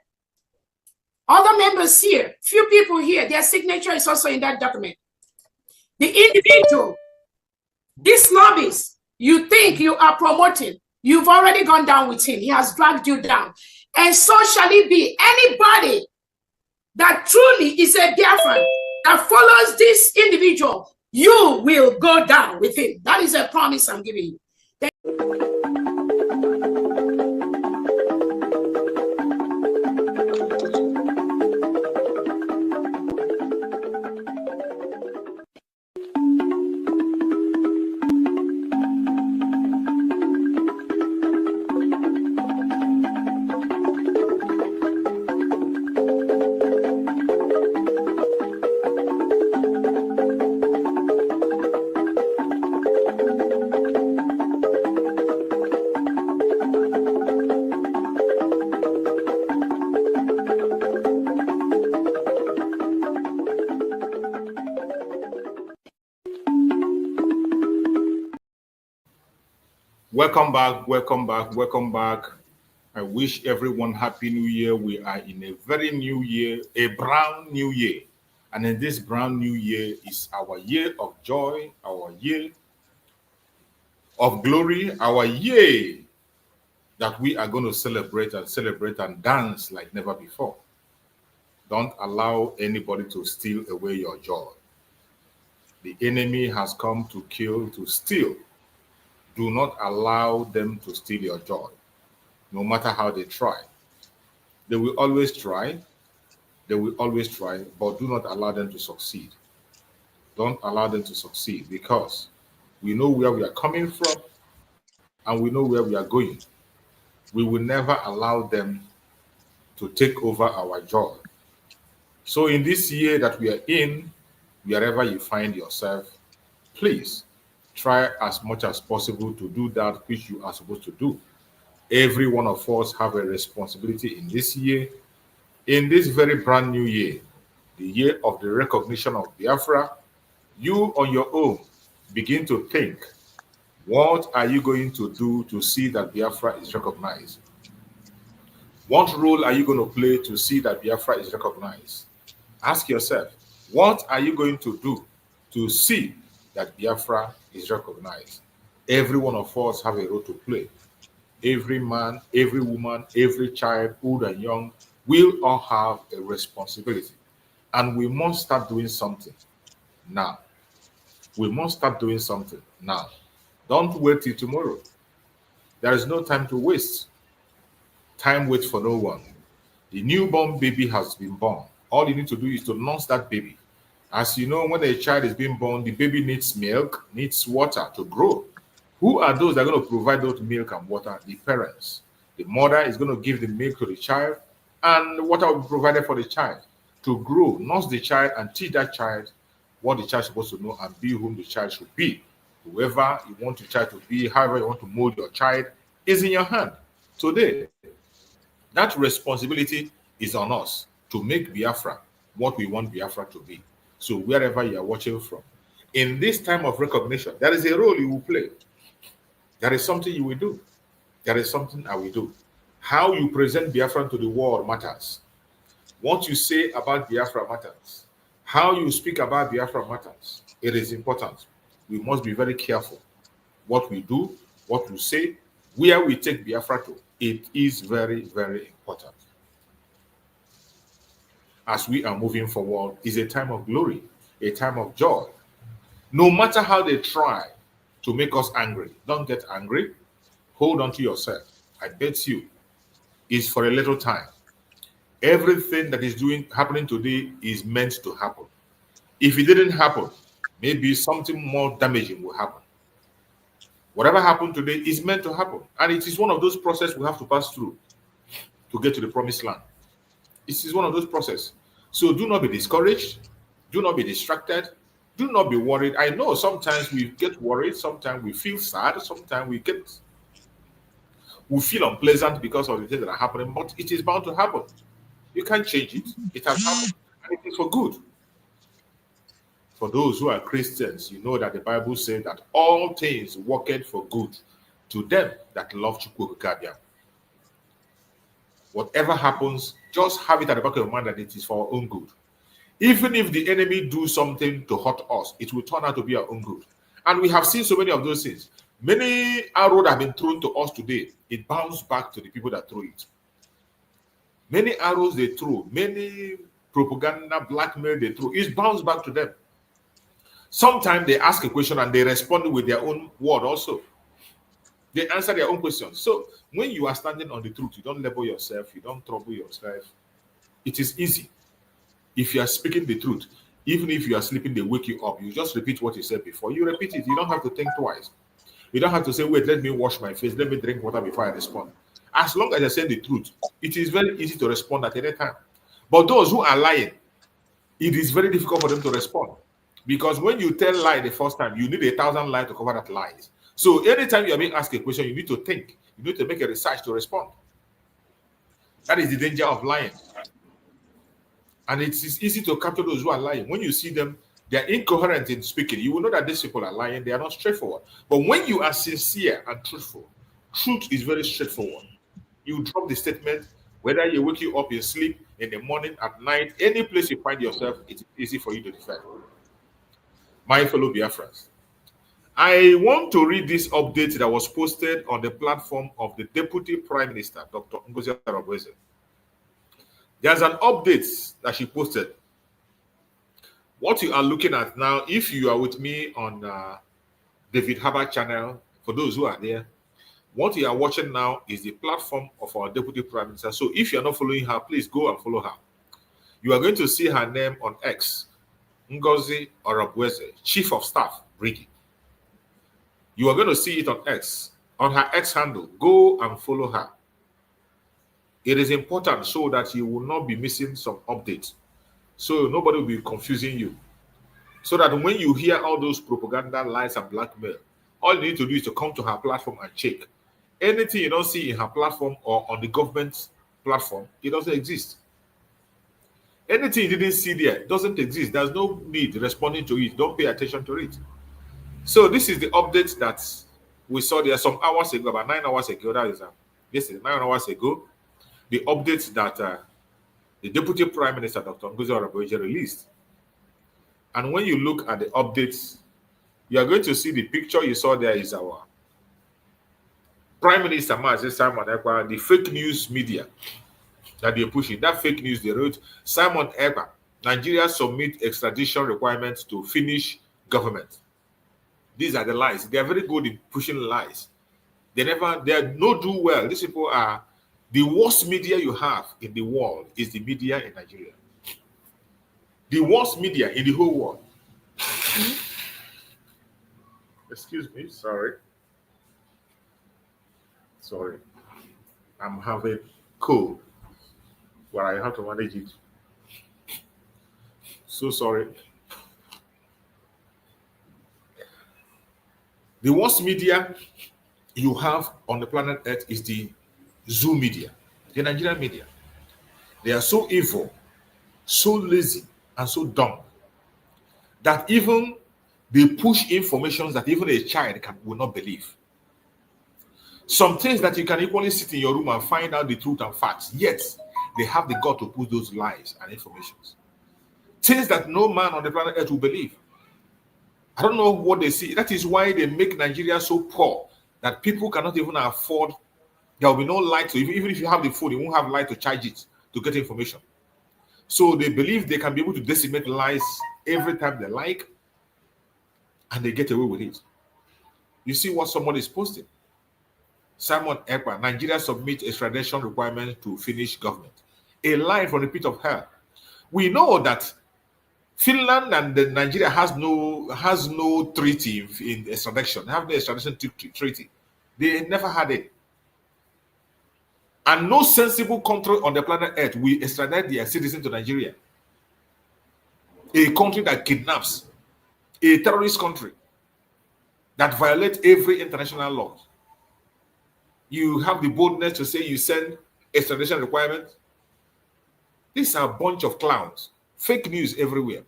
Other members here, few people here, their signature is also in that document. The individual, this lobbyist, you think you are promoting, you've already gone down with him. He has dragged you down. And so shall it be. Anybody that truly is a Biafran, that follows this individual, you will go down with him. That is a promise I'm giving you. Welcome back, welcome back, welcome back. I wish everyone happy new year. We are in a very new year, a brand new year. And in this brand new year is our year of joy, our year of glory, our year that we are going to celebrate and dance like never before. Don't allow anybody to steal away your joy. The enemy has come to kill, to steal. Do not allow them to steal your joy, no matter how they try. They will always try. They will always try, but do not allow them to succeed. Don't allow them to succeed, because we know where we are coming from and we know where we are going. We will never allow them to take over our joy. So in this year that we are in, wherever you find yourself, please try as much as possible to do that which you are supposed to do. Every one of us have a responsibility in this year, in this very brand new year, the year of the recognition of Biafra. You on your own begin to think, what are you going to do to see that Biafra is recognized? What role are you going to play to see that Biafra is recognized? Ask yourself, what are you going to do to see that Biafra is recognized? Every one of us have a role to play. Every man, every woman, every child, old and young, will all have a responsibility. And we must start doing something now. We must start doing something now. Don't wait till tomorrow. There is no time to waste. Time waits for no one. The newborn baby has been born. All you need to do is to nurse that baby. As you know, when a child is being born, the baby needs milk, needs water to grow. Who are those that are going to provide those milk and water? The parents. The mother is going to give the milk to the child, and water will be provided for the child to grow. Nurse the child and teach that child what the child is supposed to know and be whom the child should be. Whoever you want your child to be, however you want to mold your child, is in your hand. Today, that responsibility is on us to make Biafra what we want Biafra to be. So wherever you are watching from, in this time of recognition, there is a role you will play. There is something you will do. There is something I will do. How you present Biafra to the world matters. What you say about Biafra matters. How you speak about Biafra matters. It is important. We must be very careful. What we do, what we say, where we take Biafra to, it is very, very important. As we are moving forward, is a time of glory, a time of joy. No matter how they try to make us angry, don't get angry. Hold on to yourself. I bet you it's for a little time. Everything that is happening today is meant to happen. If it didn't happen, maybe something more damaging will happen. Whatever happened today is meant to happen. And it is one of those processes we have to pass through to get to the promised land. This is one of those processes. So do not be discouraged. Do not be distracted. Do not be worried. I know sometimes we get worried. Sometimes we feel sad. Sometimes we feel unpleasant because of the things that are happening. But it is bound to happen. You can't change it. It has happened. And it is for good. For those who are Christians, you know that the Bible says that all things work for good to them that love Chukwuka. Whatever happens, just have it at the back of your mind that it is for our own good. Even if the enemy do something to hurt us, it will turn out to be our own good. And we have seen so many of those things. Many arrows have been thrown to us today. It bounced back to the people that threw it. Many arrows they threw, many propaganda, blackmail they threw, it bounced back to them. Sometimes they ask a question and they respond with their own word also. They answer their own questions. So when you are standing on the truth, you don't label yourself, you don't trouble yourself. It is easy. If you are speaking the truth, even if you are sleeping, they wake you up. You just repeat what you said before. You repeat it. You don't have to think twice. You don't have to say, wait, let me wash my face. Let me drink water before I respond. As long as I say the truth, it is very easy to respond at any time. But those who are lying, it is very difficult for them to respond. Because when you tell lie the first time, you need 1,000 lies to cover that lies. So anytime you are being asked a question, you need to think. You need to make a research to respond. That is the danger of lying. And it is easy to capture those who are lying. When you see them, they are incoherent in speaking. You will know that these people are lying. They are not straightforward. But when you are sincere and truthful, truth is very straightforward. You drop the statement, whether you wake you up in sleep, in the morning, at night, any place you find yourself, it's easy for you to defend. My fellow Biafrans, I want to read this update that was posted on the platform of the Deputy Prime Minister, Dr. Ngozi Orabueze. There's an update that she posted. What you are looking at now, if you are with me on David Harbour channel, for those who are there, what you are watching now is the platform of our Deputy Prime Minister. So if you are not following her, please go and follow her. You are going to see her name on X, Ngozi Orabueze, Chief of Staff, Brigade. You are going to see it on X, on her X handle. Go and follow her. It is important so that you will not be missing some updates. So nobody will be confusing you. So that when you hear all those propaganda, lies, and blackmail, all you need to do is to come to her platform and check. Anything you don't see in her platform or on the government platform, it doesn't exist. Anything you didn't see there doesn't exist. There's no need responding to it. Don't pay attention to it. So this is the update that we saw there some hours ago, about 9 hours ago. That is yesterday, 9 hours ago. The update that the Deputy Prime Minister, Dr. Ngozi Orabueze, released. And when you look at the updates, you are going to see the picture you saw there is our Prime Minister, Simon Ekpa, the fake news media that they're pushing. That fake news, they wrote, Simon Ekpa, Nigeria submit extradition requirements to Finnish government. These are the lies. They are very good in pushing lies. They no do well. These people are the worst media you have in the world is the media in Nigeria. The worst media in the whole world. Excuse me, sorry. I'm having cold, but I have to manage it. So sorry. The worst media you have on the planet Earth is the Zoo media, the Nigerian media. They are so evil, so lazy, and so dumb that even they push information that even a child will not believe. Some things that you can equally sit in your room and find out the truth and facts, yet they have the gut to push those lies and informations. Things that no man on the planet Earth will believe. I don't know what they see. That is why they make Nigeria so poor that people cannot even afford. There will be no light to, even if you have the phone, you won't have light to charge it to get information. So they believe they can be able to decimate lies every time they like, and they get away with it. You see what somebody is posting. Simon Ekpa, Nigeria submit extradition requirements to Finnish government. A lie from the pit of hell. We know that Finland and Nigeria has no treaty in extradition. They have no extradition treaty. They never had it. And no sensible country on the planet Earth will extradite their citizens to Nigeria. A country that kidnaps, a terrorist country that violates every international law. You have the boldness to say you send extradition requirements. These are a bunch of clowns. Fake news everywhere.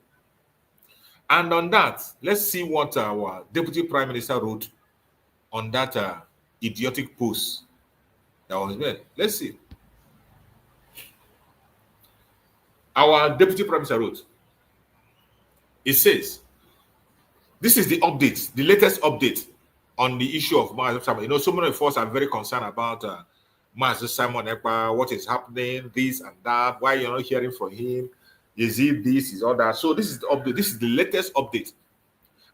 And on that, let's see what our Deputy Prime Minister wrote on that idiotic post that was made. Let's see. Our Deputy Prime Minister wrote. It says, this is the update, the latest update on the issue of Mazi Simon. You know, so many of us are very concerned about Mazi Simon Ekpa, what is happening, this and that, why you're not hearing from him. Is it this, is all that? So this is the update. This is the latest update.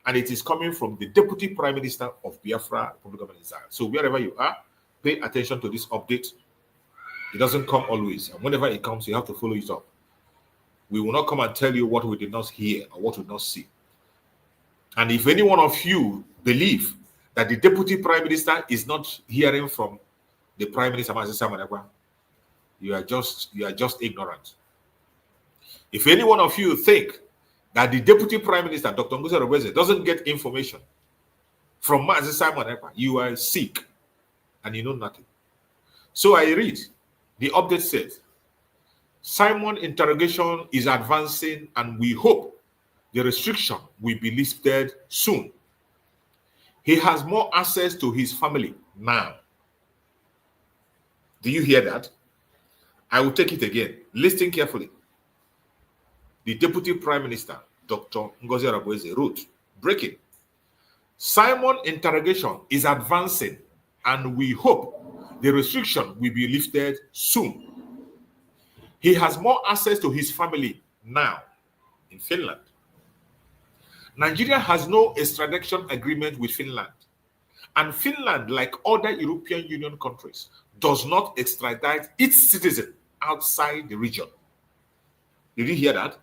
And it is coming from the Deputy Prime Minister of Biafra, Republic of Israel. So wherever you are, pay attention to this update. It doesn't come always. And whenever it comes, you have to follow it up. We will not come and tell you what we did not hear or what we did not see. And if any one of you believe that the Deputy Prime Minister is not hearing from the Prime Minister, you are just ignorant. If any one of you think that the Deputy Prime Minister, Dr. Ngozi Orabueze, doesn't get information from Mazi Simon Ekpa, you are sick and you know nothing. So I read, the update says, Simon interrogation is advancing and we hope the restriction will be lifted soon. He has more access to his family now. Do you hear that? I will take it again. Listen carefully. The Deputy Prime Minister, Dr. Ngozi Orabueze, wrote, breaking, Simon interrogation is advancing and we hope the restriction will be lifted soon. He has more access to his family now in Finland. Nigeria has no extradition agreement with Finland. And Finland, like other European Union countries, does not extradite its citizens outside the region. Did you hear that?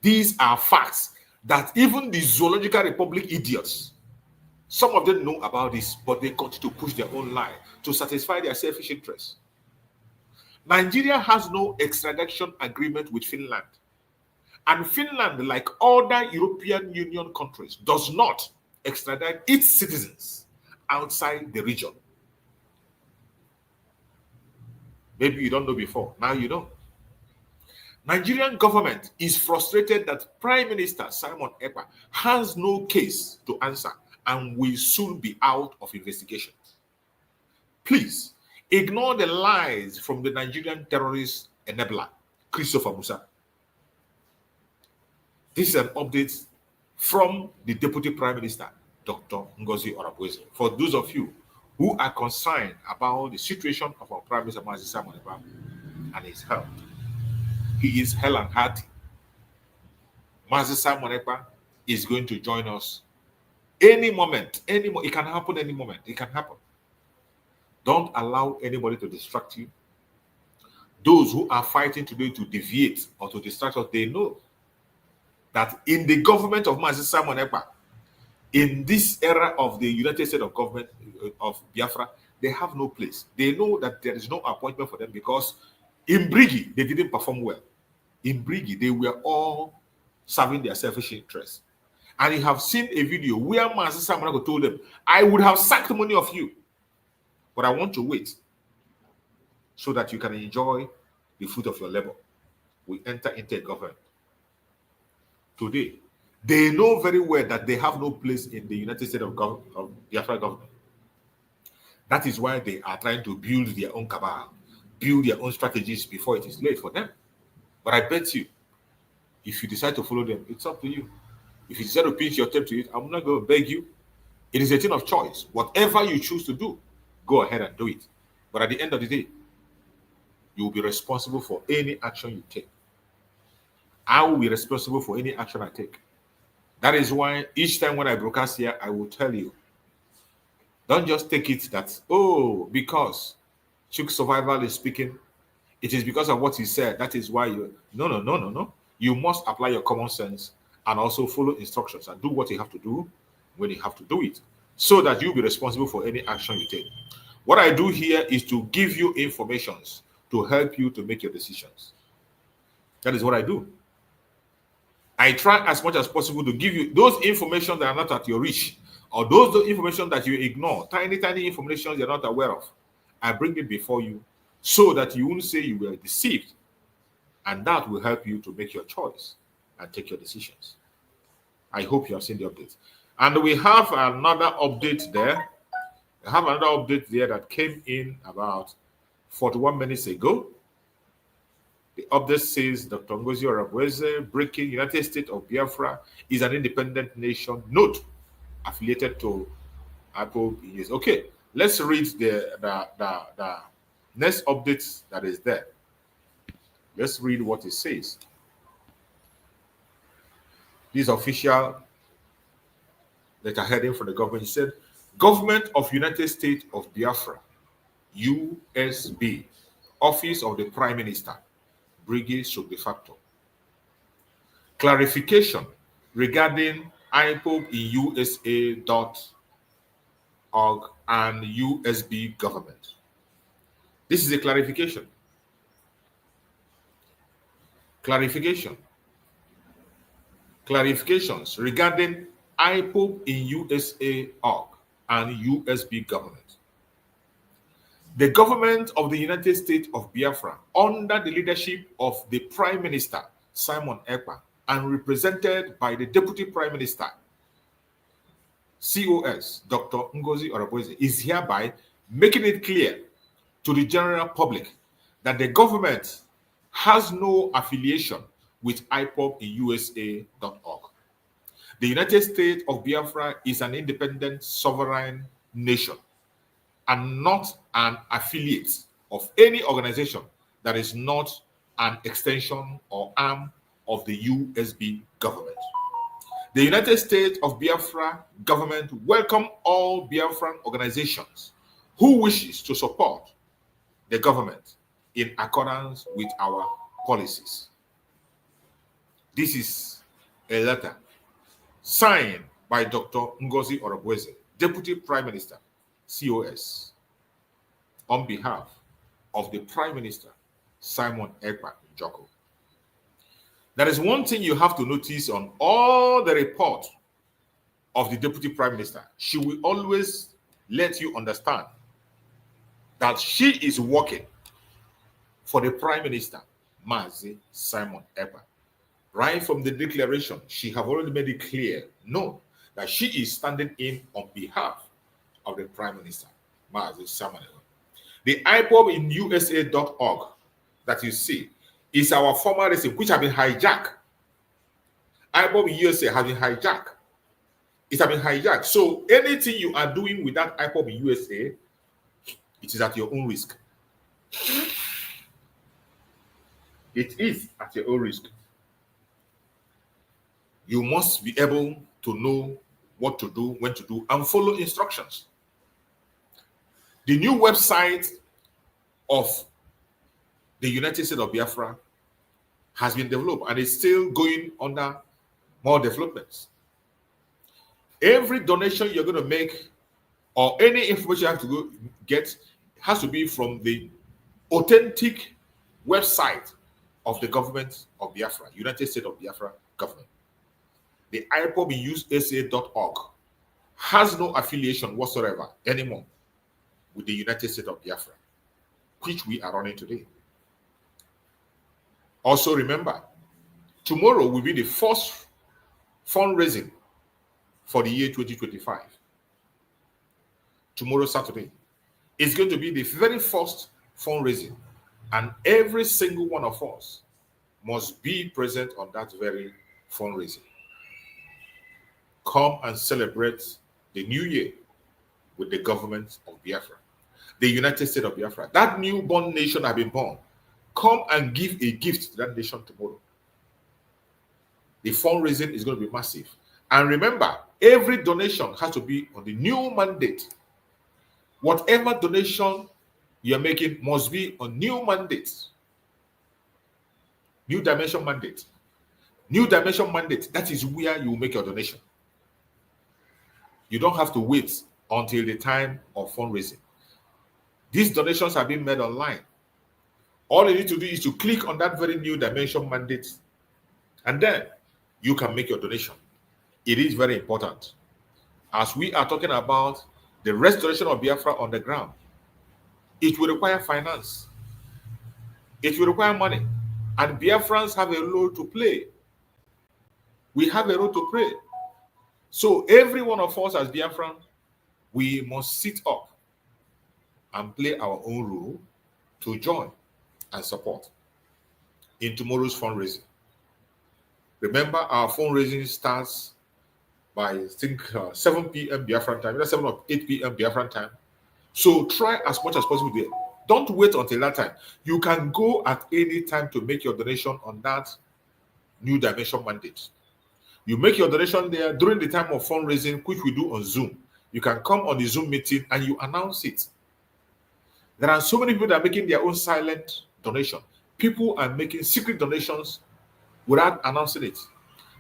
These are facts that even the Zoological Republic idiots, some of them know about this, but they continue to push their own lie to satisfy their selfish interests. Nigeria has no extradition agreement with Finland. And Finland, like other European Union countries, does not extradite its citizens outside the region. Maybe you don't know before. Now you know. Nigerian government is frustrated that Prime Minister Simon Ekpa has no case to answer and will soon be out of investigation. Please ignore the lies from the Nigerian terrorist enabler, Christopher Musa. This is an update from the Deputy Prime Minister, Dr. Ngozi Orabueze. For those of you who are concerned about the situation of our Prime Minister Simon Ekpa and his health, he is hell and hearty. Simon Ekpa is going to join us any moment. It can happen any moment. It can happen. Don't allow anybody to distract you. Those who are fighting today to deviate or to distract us, they know that in the government of Simon Ekpa, in this era of the United States of government of Biafra, they have no place. They know that there is no appointment for them because in Brigi, they didn't perform well. In Brigi, they were all serving their selfish interests. And you have seen a video where Simon Ekpa told them, I would have sacked many of you, but I want to wait so that you can enjoy the fruit of your labor. We enter into a government. Today, they know very well that they have no place in the United States of Biafra government. That is why they are trying to build their own cabal, build their own strategies before it is late for them. But I bet you, if you decide to follow them, it's up to you. If you decide to pinch your tail to it, I'm not going to beg you. It is a thing of choice. Whatever you choose to do, go ahead and do it. But at the end of the day, you will be responsible for any action you take. I will be responsible for any action I take. That is why each time when I broadcast here, I will tell you, don't just take it that, oh, because Chuk Survival is speaking, it is because of what he said. That is why you, no. You must apply your common sense and also follow instructions and do what you have to do when you have to do it, so that you'll be responsible for any action you take. What I do here is to give you information to help you to make your decisions. That is what I do. I try as much as possible to give you those information that are not at your reach, or those information that you ignore, tiny information you're not aware of. I bring it before you so that you won't say you were deceived, and that will help you to make your choice and take your decisions. I hope you have seen the update. And we have another update there. I have another update there that came in about 41 minutes ago. The update says Dr. Ngozi Orabueze, breaking, United States of Biafra is an independent nation, note, affiliated to Apple. Okay, let's read the next update that is there. Let's read what it says. This official letter heading from the government said, Government of United States of Biafra, USB, Office of the Prime Minister, Brigade sub de facto. Clarification regarding IPOB in USA.org and USB government. This is a clarification. Clarifications regarding IPOB in USA.org and USB government. The government of the United States of Biafra, under the leadership of the Prime Minister, Simon Ekpa, and represented by the Deputy Prime Minister, COS, Dr. Ngozi Orabueze, is hereby making it clear to the general public that the government has no affiliation with IPOBInusa.org. The United States of Biafra is an independent sovereign nation and not an affiliate of any organization that is not an extension or arm of the USB government. The United States of Biafra government welcome all Biafran organizations who wishes to support the government in accordance with our policies. This is a letter signed by Dr. Ngozi Orabueze, Deputy Prime Minister, COS, on behalf of the Prime Minister, Simon Ekpa Njoko. There is one thing you have to notice on all the report of the Deputy Prime Minister. She will always let you understand that she is working for the Prime Minister, Mazi Simon Ekpa. Right from the declaration, she have already made it clear, known that she is standing in on behalf of the Prime Minister, Mazi Simon Ekpa. The IPOBInusa.org that you see is our former regime, which have been hijacked. IPOBInusa has been hijacked. It has been hijacked. So anything you are doing with that IPOBInusa, it is at your own risk. It is at your own risk. You must be able to know what to do, when to do, and follow instructions. The new website of the United States of Biafra has been developed and is still going under more developments. Every donation you're going to make or any information you have to go get has to be from the authentic website of the government of Biafra, United States of Biafra government. The IPOBInusa.org has no affiliation whatsoever anymore with the United States of Biafra, which we are running today. Also remember, tomorrow will be the first fundraising for the year 2025. Tomorrow, Saturday, is going to be the very first fundraising, and every single one of us must be present on that very fundraising. Come and celebrate the new year with the government of Biafra, the United States of Biafra. That newborn nation has been born. Come and give a gift to that nation tomorrow. The fundraising is going to be massive. And remember, every donation has to be on the new mandate. Whatever donation you're making must be on new mandate. New dimension mandate. New dimension mandate. That is where you make your donation. You don't have to wait until the time of fundraising. These donations are being made online. All you need to do is to click on that very new dimension mandate, and then you can make your donation. It is very important. As we are talking about the restoration of Biafra on the ground, it will require finance. It will require money. And Biafrans have a role to play. We have a role to play. So every one of us as Biafran, we must sit up and play our own role to join and support in tomorrow's fundraising. Remember, our fundraising starts by, I think, 7 p.m. Biafran time, either 7 or 8 p.m. Biafran time. So try as much as possible there. Don't wait until that time. You can go at any time to make your donation on that new dimension mandate. You make your donation there during the time of fundraising, which we do on Zoom. You can come on the Zoom meeting and you announce it. There are so many people that are making their own silent donation. People are making secret donations without announcing it.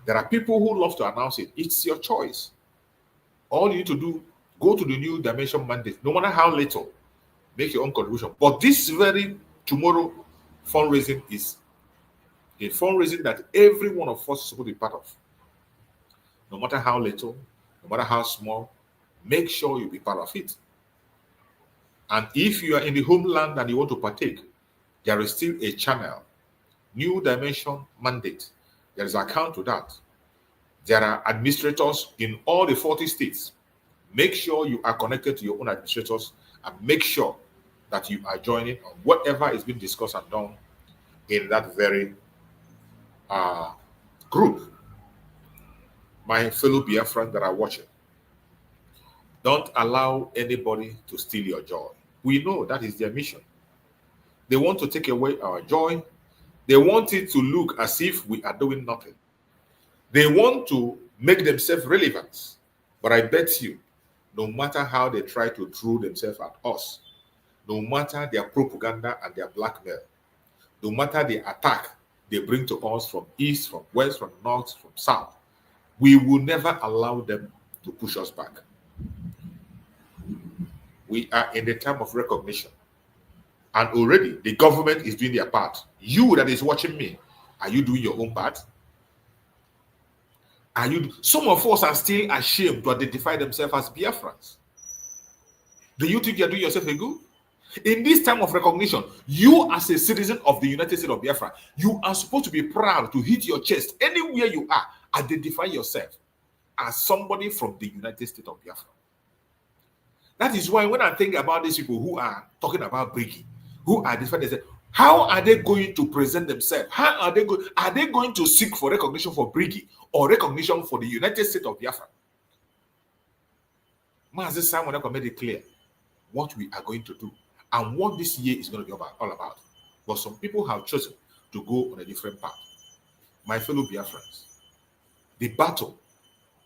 There are people who love to announce it. It's your choice. All you need to do, go to the new dimension mandate, no matter how little, make your own contribution. But this very tomorrow fundraising is a fundraising that every one of us is supposed to be part of. No matter how little, no matter how small, make sure you be part of it. And if you are in the homeland and you want to partake, there is still a channel, new dimension mandate. There is an account to that. There are administrators in all the 40 states. Make sure you are connected to your own administrators and make sure that you are joining on whatever is being discussed and done in that very group. My fellow Biafrans that are watching, don't allow anybody to steal your joy. We know that is their mission. They want to take away our joy. They want it to look as if we are doing nothing. They want to make themselves relevant. But I bet you, no matter how they try to throw themselves at us, no matter their propaganda and their blackmail, no matter the attack they bring to us from east, from west, from north, from south, we will never allow them to push us back. We are in the time of recognition. And already the government is doing their part. You that is watching me, are you doing your own part? Some of us are still ashamed to identify themselves as Biafrans. Do you think you're doing yourself a good? In this time of recognition, you as a citizen of the United States of Biafra, you are supposed to be proud to hit your chest anywhere you are. Identify yourself as somebody from the United States of Biafra. That is why when I think about these people who are talking about Briggy, who are different, how are they going to present themselves? How are they going? Are they going to seek for recognition for Briggy or recognition for the United States of Biafra? Mazi Simon made it clear what we are going to do and what this year is going to be all about. But some people have chosen to go on a different path. My fellow Biafrans, the battle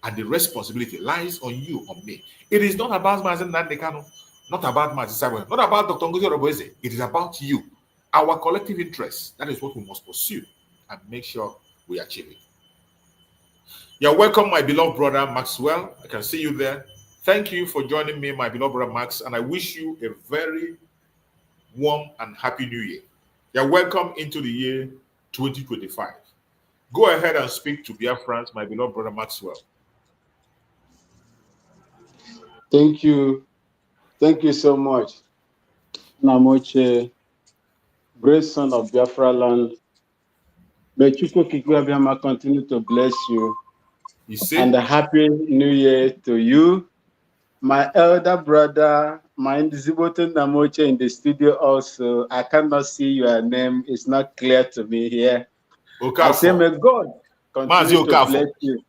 and the responsibility lies on you, on me. It is not about Mazi Nandekano, not about Mazi Simon, not about Dr. NgoziOrabueze. It is about you. Our collective interest, that is what we must pursue and make sure we achieve it. You're welcome, my beloved brother Maxwell. I can see you there. Thank you for joining me, my beloved brother Max, and I wish you a very warm and happy new year. You're welcome into the year 2025. Go ahead and speak to Biafrans, my beloved brother Maxwell. Thank you. Thank you so much. Namoche, great son of Biafra land. May Chukwu Kikwe continue to bless you. And a happy new year to you. My elder brother, my invisible Namoche in the studio also. I cannot see your name. It's not clear to me here. Okafo. I say, may God continue to bless you.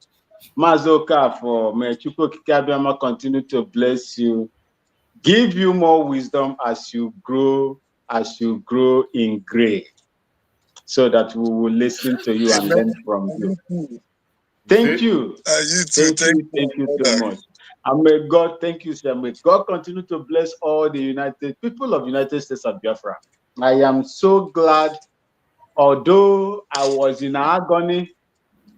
Mazokafo, may Chukwu Kikwe continue to bless you. Give you more wisdom as you grow in grace, so that we will listen to you and learn from you. Thank you. Thank you so much. And may God, thank you, sir. May God continue to bless all the people of United States of Biafra. I am so glad, although I was in agony,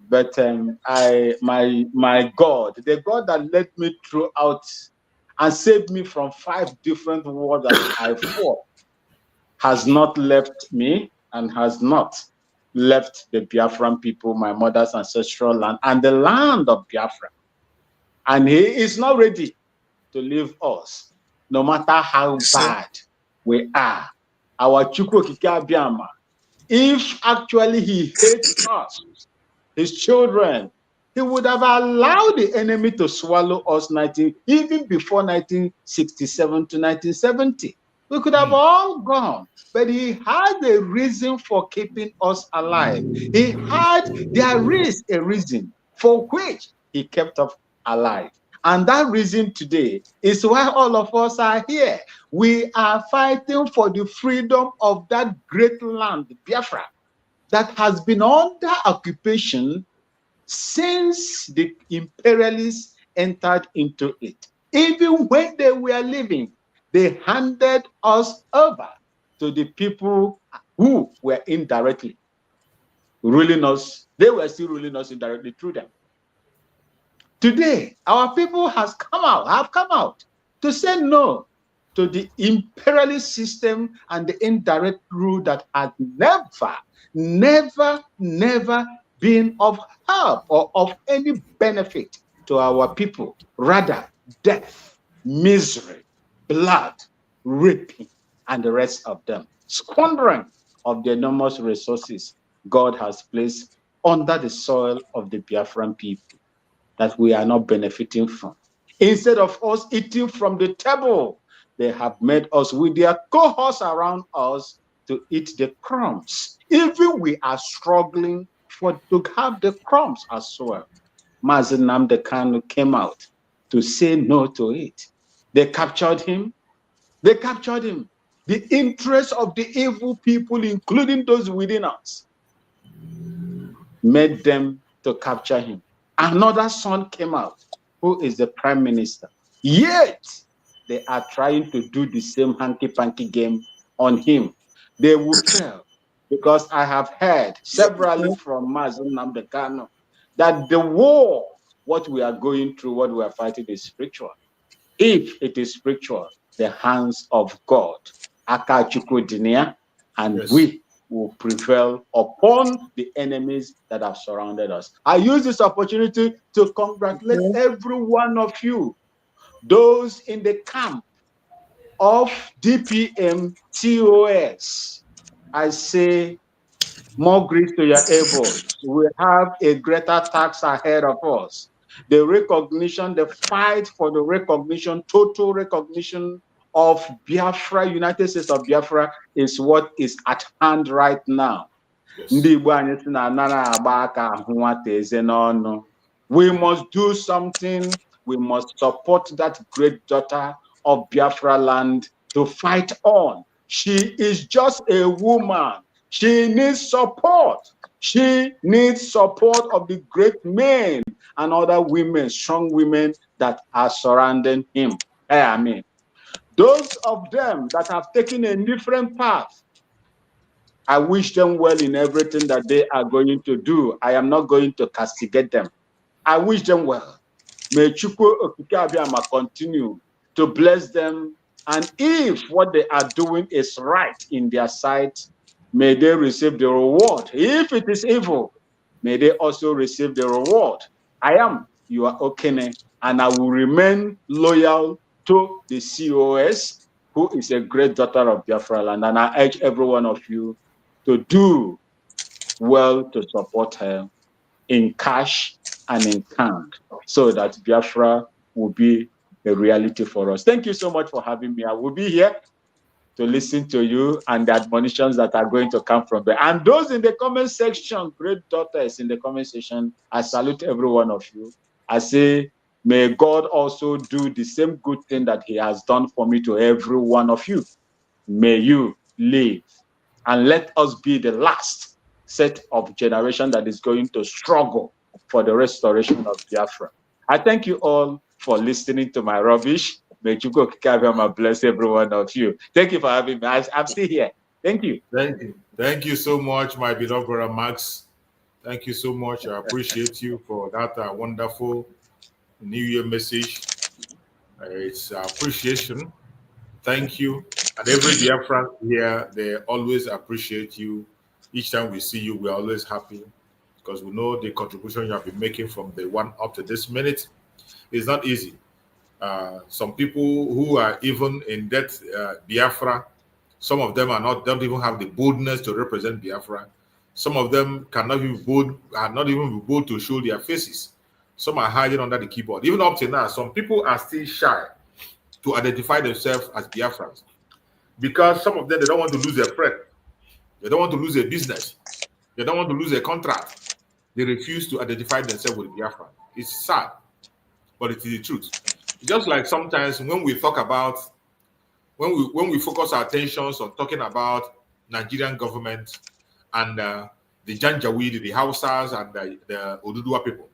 but my God, the God that led me throughout and saved me from 5 different wars that I fought, has not left me and has not left the Biafran people, my mother's ancestral land, and the land of Biafra. And he is not ready to leave us, no matter how bad we are. Our Chukwu Kike Abiama, if actually he hates us, his children, he would have allowed the enemy to swallow us even before 1967 to 1970. We could have all gone, but he had a reason for keeping us alive. There is a reason for which he kept us alive. And that reason today is why all of us are here. We are fighting for the freedom of that great land, Biafra, that has been under occupation since the imperialists entered into it. Even when they were living, they handed us over to the people who were indirectly ruling us. They were still ruling us indirectly through them. Today, our people have come out to say no to the imperialist system and the indirect rule that had never been of help or of any benefit to our people. Rather, death, misery, blood, raping, and the rest of them. Squandering of the enormous resources God has placed under the soil of the Biafran people that we are not benefiting from. Instead of us eating from the table they have made us with their cohorts around us to eat the crumbs. Even we are struggling to have the crumbs as well. Mazi Nnamdi Kanu came out to say no to it. They captured him. They captured him. The interest of the evil people, including those within us, made them to capture him. Another son came out, who is the prime minister. Yet, they are trying to do the same hanky-panky game on him. They will fail, because I have heard severally from Mazi Nnamdi Kanu that the war, what we are going through, what we are fighting is spiritual. If it is spiritual, the hands of God, Akachukwu Dinia, and we will prevail upon the enemies that have surrounded us. I use this opportunity to congratulate every one of you, those in the camp of DPMTOS. I say, more grace to your elbows. We have a greater task ahead of us. The recognition, the fight for the recognition, total recognition of Biafra, United States of Biafra, is what is at hand right now. We must do something. We must support that great daughter of Biafra land to fight on. She is just a woman. She needs support. She needs support of the great men and other women, strong women that are surrounding him. I mean, those of them that have taken a different path, I wish them well in everything that they are going to do. I am not going to castigate them. I wish them well. May Chukwu Okike Abiyama continue to bless them. And if what they are doing is right in their sight, may they receive the reward. If it is evil, may they also receive the reward. I am your Okene, and I will remain loyal to the COS, who is a great daughter of Biafra land. And I urge every one of you to do well to support her in cash and in kind, so that Biafra will be a reality for us. Thank you so much for having me. I will be here to listen to you and the admonitions that are going to come from there. And those in the comment section, great daughters in the comment section, I salute every one of you. I say, may God also do the same good thing that he has done for me to every one of you. May you live, and let us be the last set of generation that is going to struggle for the restoration of Biafra. I thank you all for listening to my rubbish. May Chukwu Okike Abiyama bless every one of you. Thank you for having me. I'm still here. Thank you. Thank you. Thank you so much, my beloved brother Max. Thank you so much. I appreciate you for that wonderful New Year message. It's appreciation. Thank you. And every Biafran here, they always appreciate you. Each time we see you, we're always happy, because we know the contribution you have been making from the one up to this minute is not easy. Some people who are even in that Biafra, some of them don't even have the boldness to represent Biafra. Some of them cannot even be bold to show their faces. Some are hiding under the keyboard. Even up to now, some people are still shy to identify themselves as Biafrans, because some of them, they don't want to lose their friend. They don't want to lose their business. They don't want to lose their contract. They refuse to identify themselves with Biafra. It's sad, but it is the truth. Just like sometimes when we talk about, when we focus our attentions on talking about Nigerian government and the Janjaweed, the Hausas, and the Oduduwa people,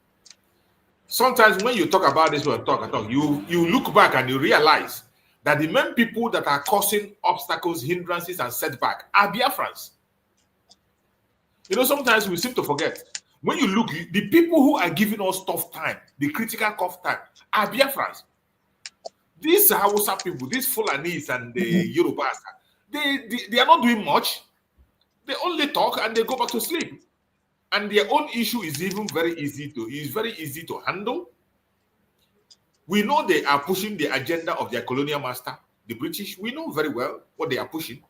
sometimes when you talk about this, you look back and you realize that the main people that are causing obstacles, hindrances, and setback are Biafrans. You know, sometimes we seem to forget. When you look, the people who are giving us tough time, the critical tough time, are Biafrans. These Hausa people, these Fulanis and the Yorubas, they are not doing much. They only talk and they go back to sleep. And their own issue is very easy to handle. We know they are pushing the agenda of their colonial master, the British. We know very well what they are pushing.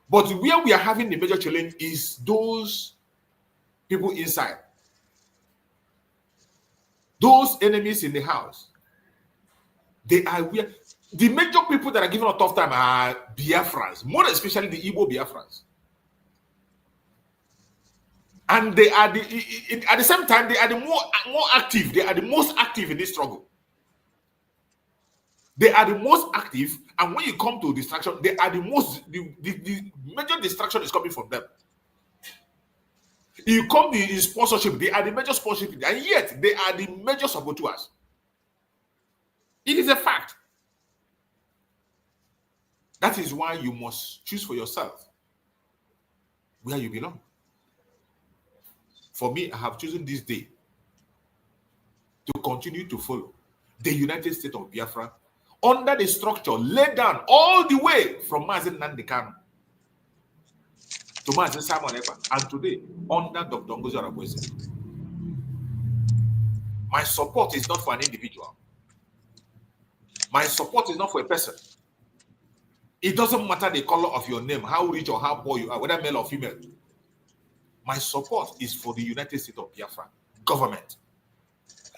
But where we are having the major challenge is those people inside. Those enemies in the house. They are where The major people that are giving a tough time are Biafrans, more especially the Igbo Biafrans. And they are at the same time, they are the more active. They are the most active in this struggle. They are the most active, and when you come to distraction, they are the major distraction is coming from them. You come in sponsorship, they are the major sponsorship, and yet they are the major saboteurs. It is a fact. That is why you must choose for yourself where you belong. For me, I have chosen this day to continue to follow the United States of Biafra under the structure laid down all the way from Mazen Nandekano to Mazen Simon Ekpa, and today under Dr. NgoziOrabueze. My support is not for an individual. My support is not for a person. It doesn't matter the color of your name, how rich or how poor you are, whether male or female. My support is for the United States of Biafra government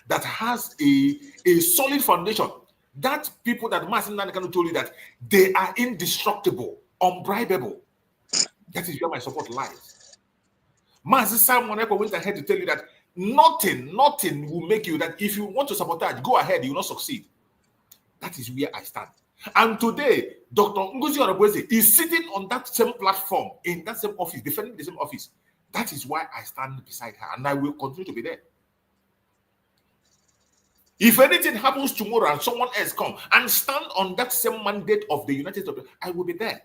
that has a solid foundation. That people that Mazen Nandekano told you that they are indestructible, unbribable. That is where my support lies. Mazen Simon Ekpa went ahead to tell you that nothing will make you, that if you want to sabotage, go ahead, you will not succeed. That is where I stand. And today, Dr. NgoziOrabueze is sitting on that same platform, in that same office, defending the same office. That is why I stand beside her, and I will continue to be there. If anything happens tomorrow and someone else come and stand on that same mandate of the United States, I will be there.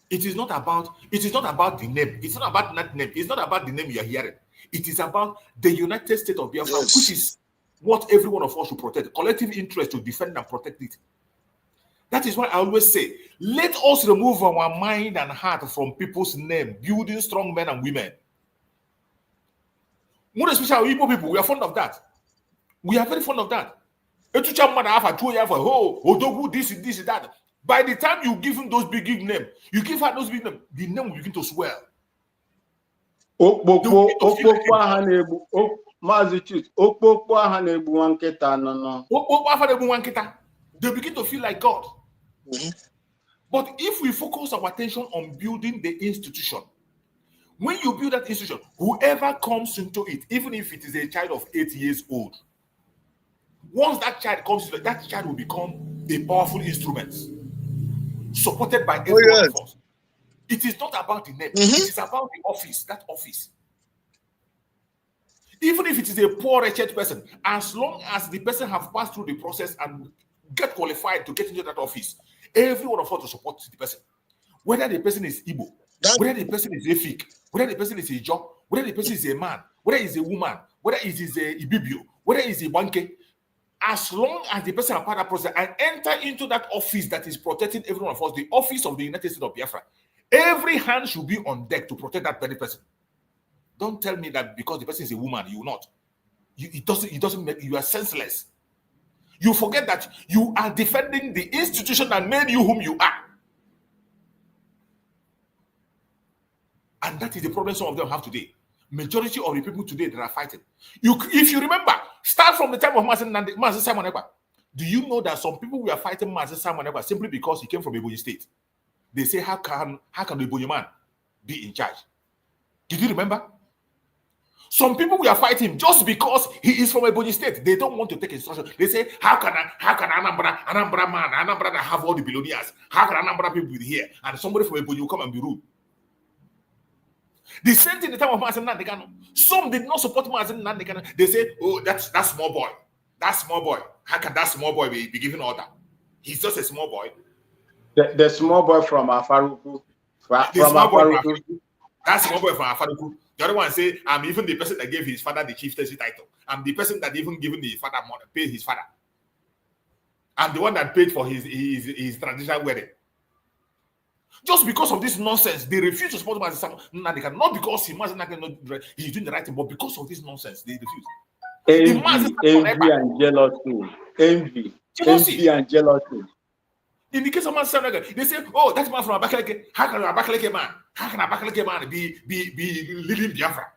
It is not about the name. It's not about that name. It's not about the name you are hearing. It is about the United States of Biafra, yes, which is what every one of us should protect. Collective interest to defend and protect it. That is why I always say, let us remove our mind and heart from people's name, building strong men and women. More especially Igbo people, we are fond of that. We are very fond of that. This, that. By the time you give him those big names, you give her those big names, the name will begin to swell. They begin to feel like God. Mm-hmm. But if we focus our attention on building the institution, when you build that institution, whoever comes into it, even if it is a child of 8 years old, once that child comes into it, that child will become a powerful instrument, supported by everyone of us. It is not about the name, mm-hmm, it is about the office, that office. Even if it is a poor, wretched person, as long as the person has passed through the process and get qualified to get into that office, every one of us to support the person. Whether the person is Igbo, whether the person is Efik, whether the person is a job, whether the person is a man, whether it's a woman, whether it is a Ibibio, whether it's a banke, as long as the person has passed that process and enter into that office that is protecting every one of us, the office of the United States of Biafra, every hand should be on deck to protect that very person. Don't tell me that because the person is a woman, you will not. It doesn't make you are senseless. You forget that you are defending the institution that made you whom you are. And that is the problem some of them have today. Majority of the people today that are fighting. If you remember, start from the time of Mazen Simon Ekpa. Do you know that some people were fighting Mazen Simon Ekpa simply because he came from Ebonyi State? They say, how can the Ebonyi man be in charge? Did you remember? Some people we are fighting just because he is from Ebonyi State. They don't want to take instruction. They say, how can Anambra man, Anambra that have all the billionaires, how can Anambra people be here? And somebody from Ebonyi will come and be rude. The same thing in the time of Mazen Nandekano. Some did not support Mazen Nandekano. They say, oh, that's small boy. That's small boy. How can that small boy be giving order? He's just a small boy. The small boy from Afaruku. That's small boy from Afaruku. The other one say, I'm even the person that gave his father the chieftaincy title. I'm the person that even given the father money, paid his father. I'm the one that paid for his traditional wedding. Just because of this nonsense, they refuse to support Mazen Nandekano. Not because he's doing the right thing, but because of this nonsense, they refuse. Envy and jealousy. Envy and jealousy. In the case of Mazen Nandekano, they say, oh, that man from Abakaleke. How can a Abakaleke man be leading Biafra?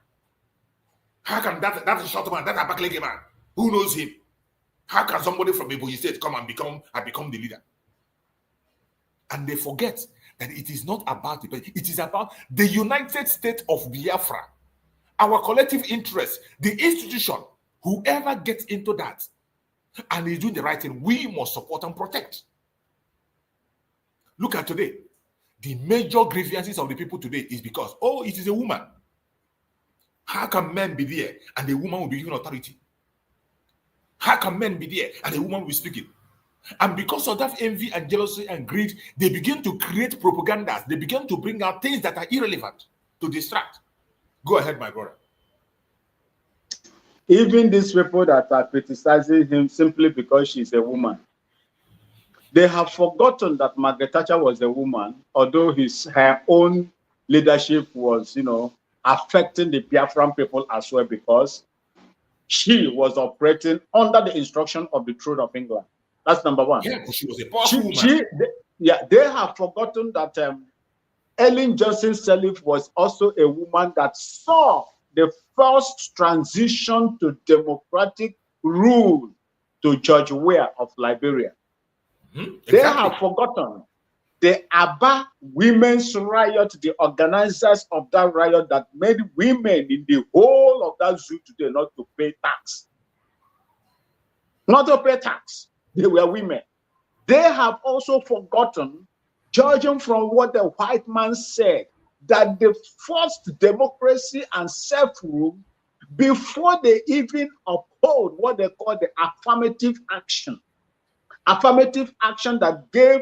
How can that short man, that Abakaleke man, who knows him? How can somebody from Ibo State come and become the leader? And they forget that it is not about it is about the United States of Biafra, our collective interest, the institution. Whoever gets into that and is doing the right thing, we must support and protect. Look at today. The major grievances of the people today is because, oh, it is a woman. How can men be there and a woman will be given authority? How can men be there and a woman will be speaking? And because of that envy and jealousy and greed, they begin to create propagandas. They begin to bring out things that are irrelevant to distract. Go ahead, my brother. Even these people that are criticizing him simply because she's a woman, they have forgotten that Margaret Thatcher was a woman, although her own leadership was, affecting the Biafran people as well, because she was operating under the instruction of the throne of England. That's number one. Yeah, she was a powerful woman. They have forgotten that Ellen Johnson Sirleaf was also a woman that saw the first transition to democratic rule to George Weah of Liberia. Exactly. They have forgotten the Aba Women's Riot, the organizers of that riot that made women in the whole of that zoo today not to pay tax. Not to pay tax. They were women. They have also forgotten, judging from what the white man said, that the first democracy and self-rule, before they even uphold what they call the affirmative action that gave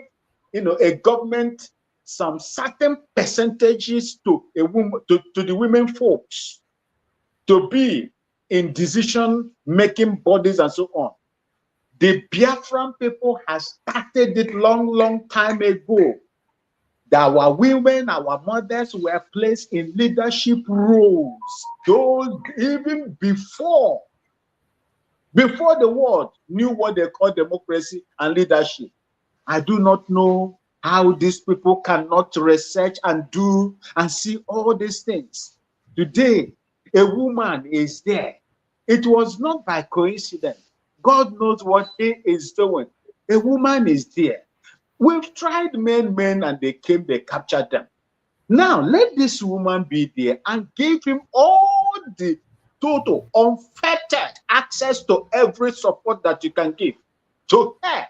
a government some certain percentages to a woman, to the women folks to be in decision-making bodies and so on. The Biafran people has started it long time ago. That our women, our mothers were placed in leadership roles. Those even before the world knew what they call democracy and leadership. I do not know how these people cannot research and do and see all these things. Today, a woman is there. It was not by coincidence. God knows what he is doing. A woman is there. We've tried men, and they captured them. Now, let this woman be there and give him all the total, unfettered access to every support that you can give to her.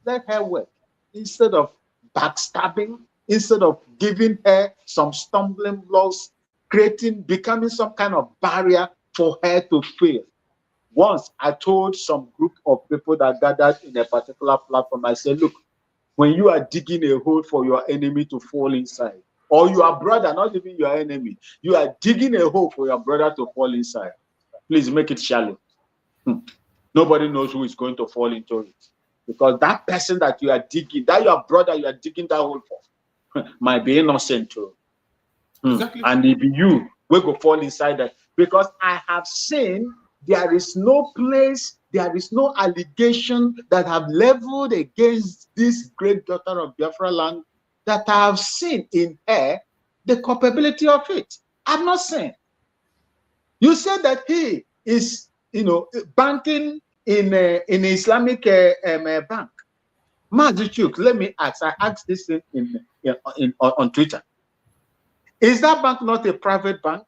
Let her work. Instead of backstabbing, instead of giving her some stumbling blocks, becoming some kind of barrier for her to fail. Once I told some group of people that gathered in a particular platform, I said, look, when you are digging a hole for your enemy to fall inside, or your brother, not even your enemy, you are digging a hole for your brother to fall inside, please make it shallow. Nobody knows who is going to fall into it. Because that person that you are digging, that your brother you are digging that hole for, might be innocent too. Exactly. And it be you will go fall inside that. Because I have seen there is no place, there is no allegation that have leveled against this great daughter of Biafra land that I have seen in her the culpability of it. I've not seen. You said that he is, banking in an Islamic bank. Mazichuk, let me ask. I asked this on Twitter. Is that bank not a private bank?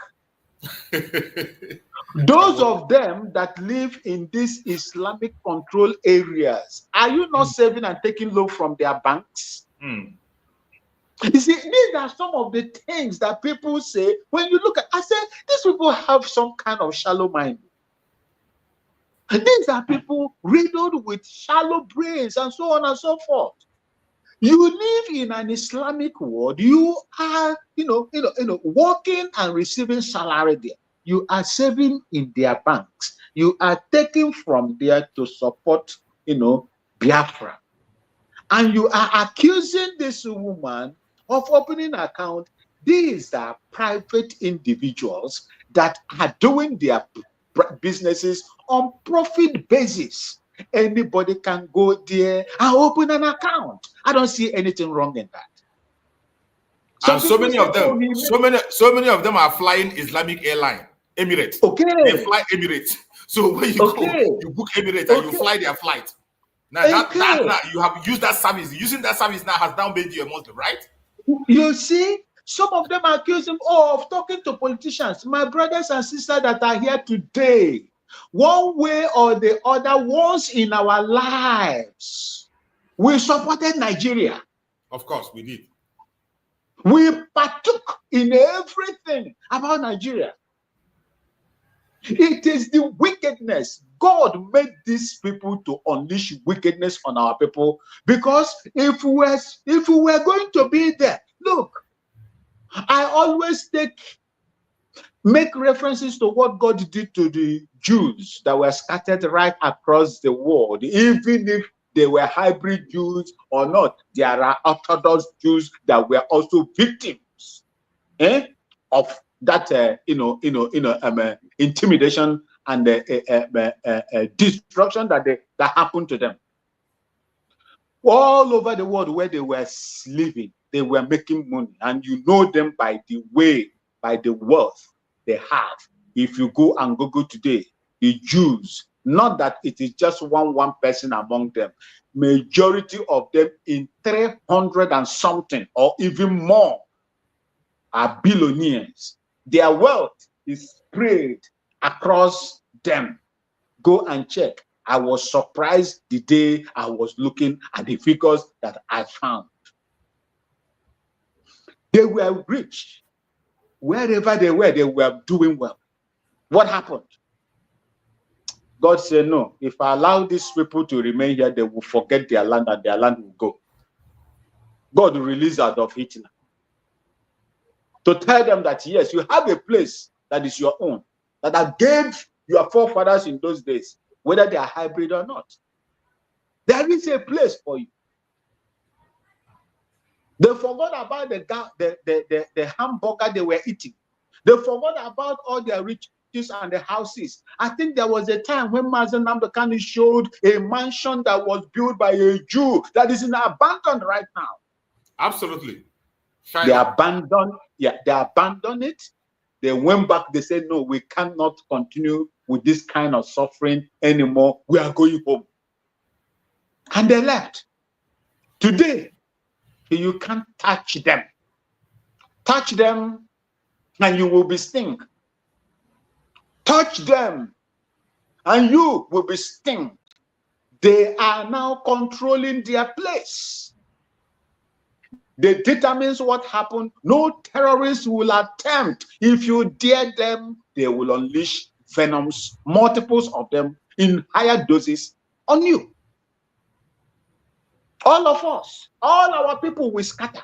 Those of them that live in these Islamic control areas, are you not saving and taking loan from their banks? You see, these are some of the things that people say when you look at. I say these people have some kind of shallow mind. These are people riddled with shallow brains and so on and so forth. You live in an Islamic world. You are, working and receiving salary there. You are saving in their banks. You are taking from there to support, Biafra. And you are accusing this woman of opening an account. These are private individuals that are doing their businesses on profit basis. Anybody can go there and open an account. I don't see anything wrong in that. And so many of them are flying Islamic airline, Emirates. Okay. They fly Emirates. So when you go, you book Emirates and you fly their flight. Now that you have used that service. Using that service now has now made you a Muslim, right? You see, some of them accuse him of talking to politicians. My brothers and sisters that are here today, one way or the other, once in our lives, we supported Nigeria. Of course, we did. We partook in everything about Nigeria. It is the wickedness. God made these people to unleash wickedness on our people, because if we were going to be there, look, I always make references to what God did to the Jews that were scattered right across the world. Even if they were hybrid Jews or not, there are Orthodox Jews that were also victims of that intimidation and destruction that happened to them. All over the world where they were living, they were making money, and you know them by the wealth they have. If you go and Google today, the Jews, not that it is just one person among them, majority of them, in 300 and something or even more, are billionaires. Their wealth is spread across them. Go and check. I was surprised the day I was looking at the figures that I found. They were rich. Wherever they were doing well. What happened? God said, no, if I allow these people to remain here, they will forget their land and their land will go. God released Adolf Hitler to tell them that, yes, you have a place that is your own, that I gave your forefathers in those days, whether they are hybrid or not. There is a place for you. They forgot about the hamburger they were eating. They forgot about all their riches and the houses. I think there was a time when Mazen Namdekani showed a mansion that was built by a Jew that is in abandon right now. Absolutely. They abandoned it. They went back. They said, no, we cannot continue with this kind of suffering anymore. We are going home. And they left. Today, you can't touch them. Touch them and you will be sting. Touch them and you will be sting. They are now controlling their place. They determines what happened. No terrorists will attempt. If you dare them, they will unleash venoms, multiples of them in higher doses on you. All of us, all our people will scatter.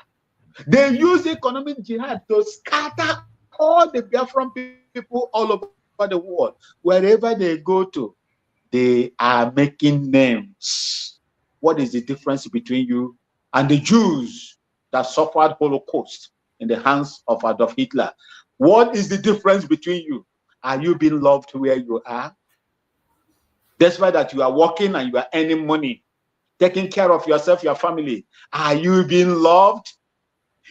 They use economic jihad to scatter all the Biafran people all over the world. Wherever they go to, they are making names. What is the difference between you and the Jews that suffered Holocaust in the hands of Adolf Hitler? What is the difference between you? Are you being loved where you are? Despite that you are working and you are earning money, taking care of yourself, your family, are you being loved?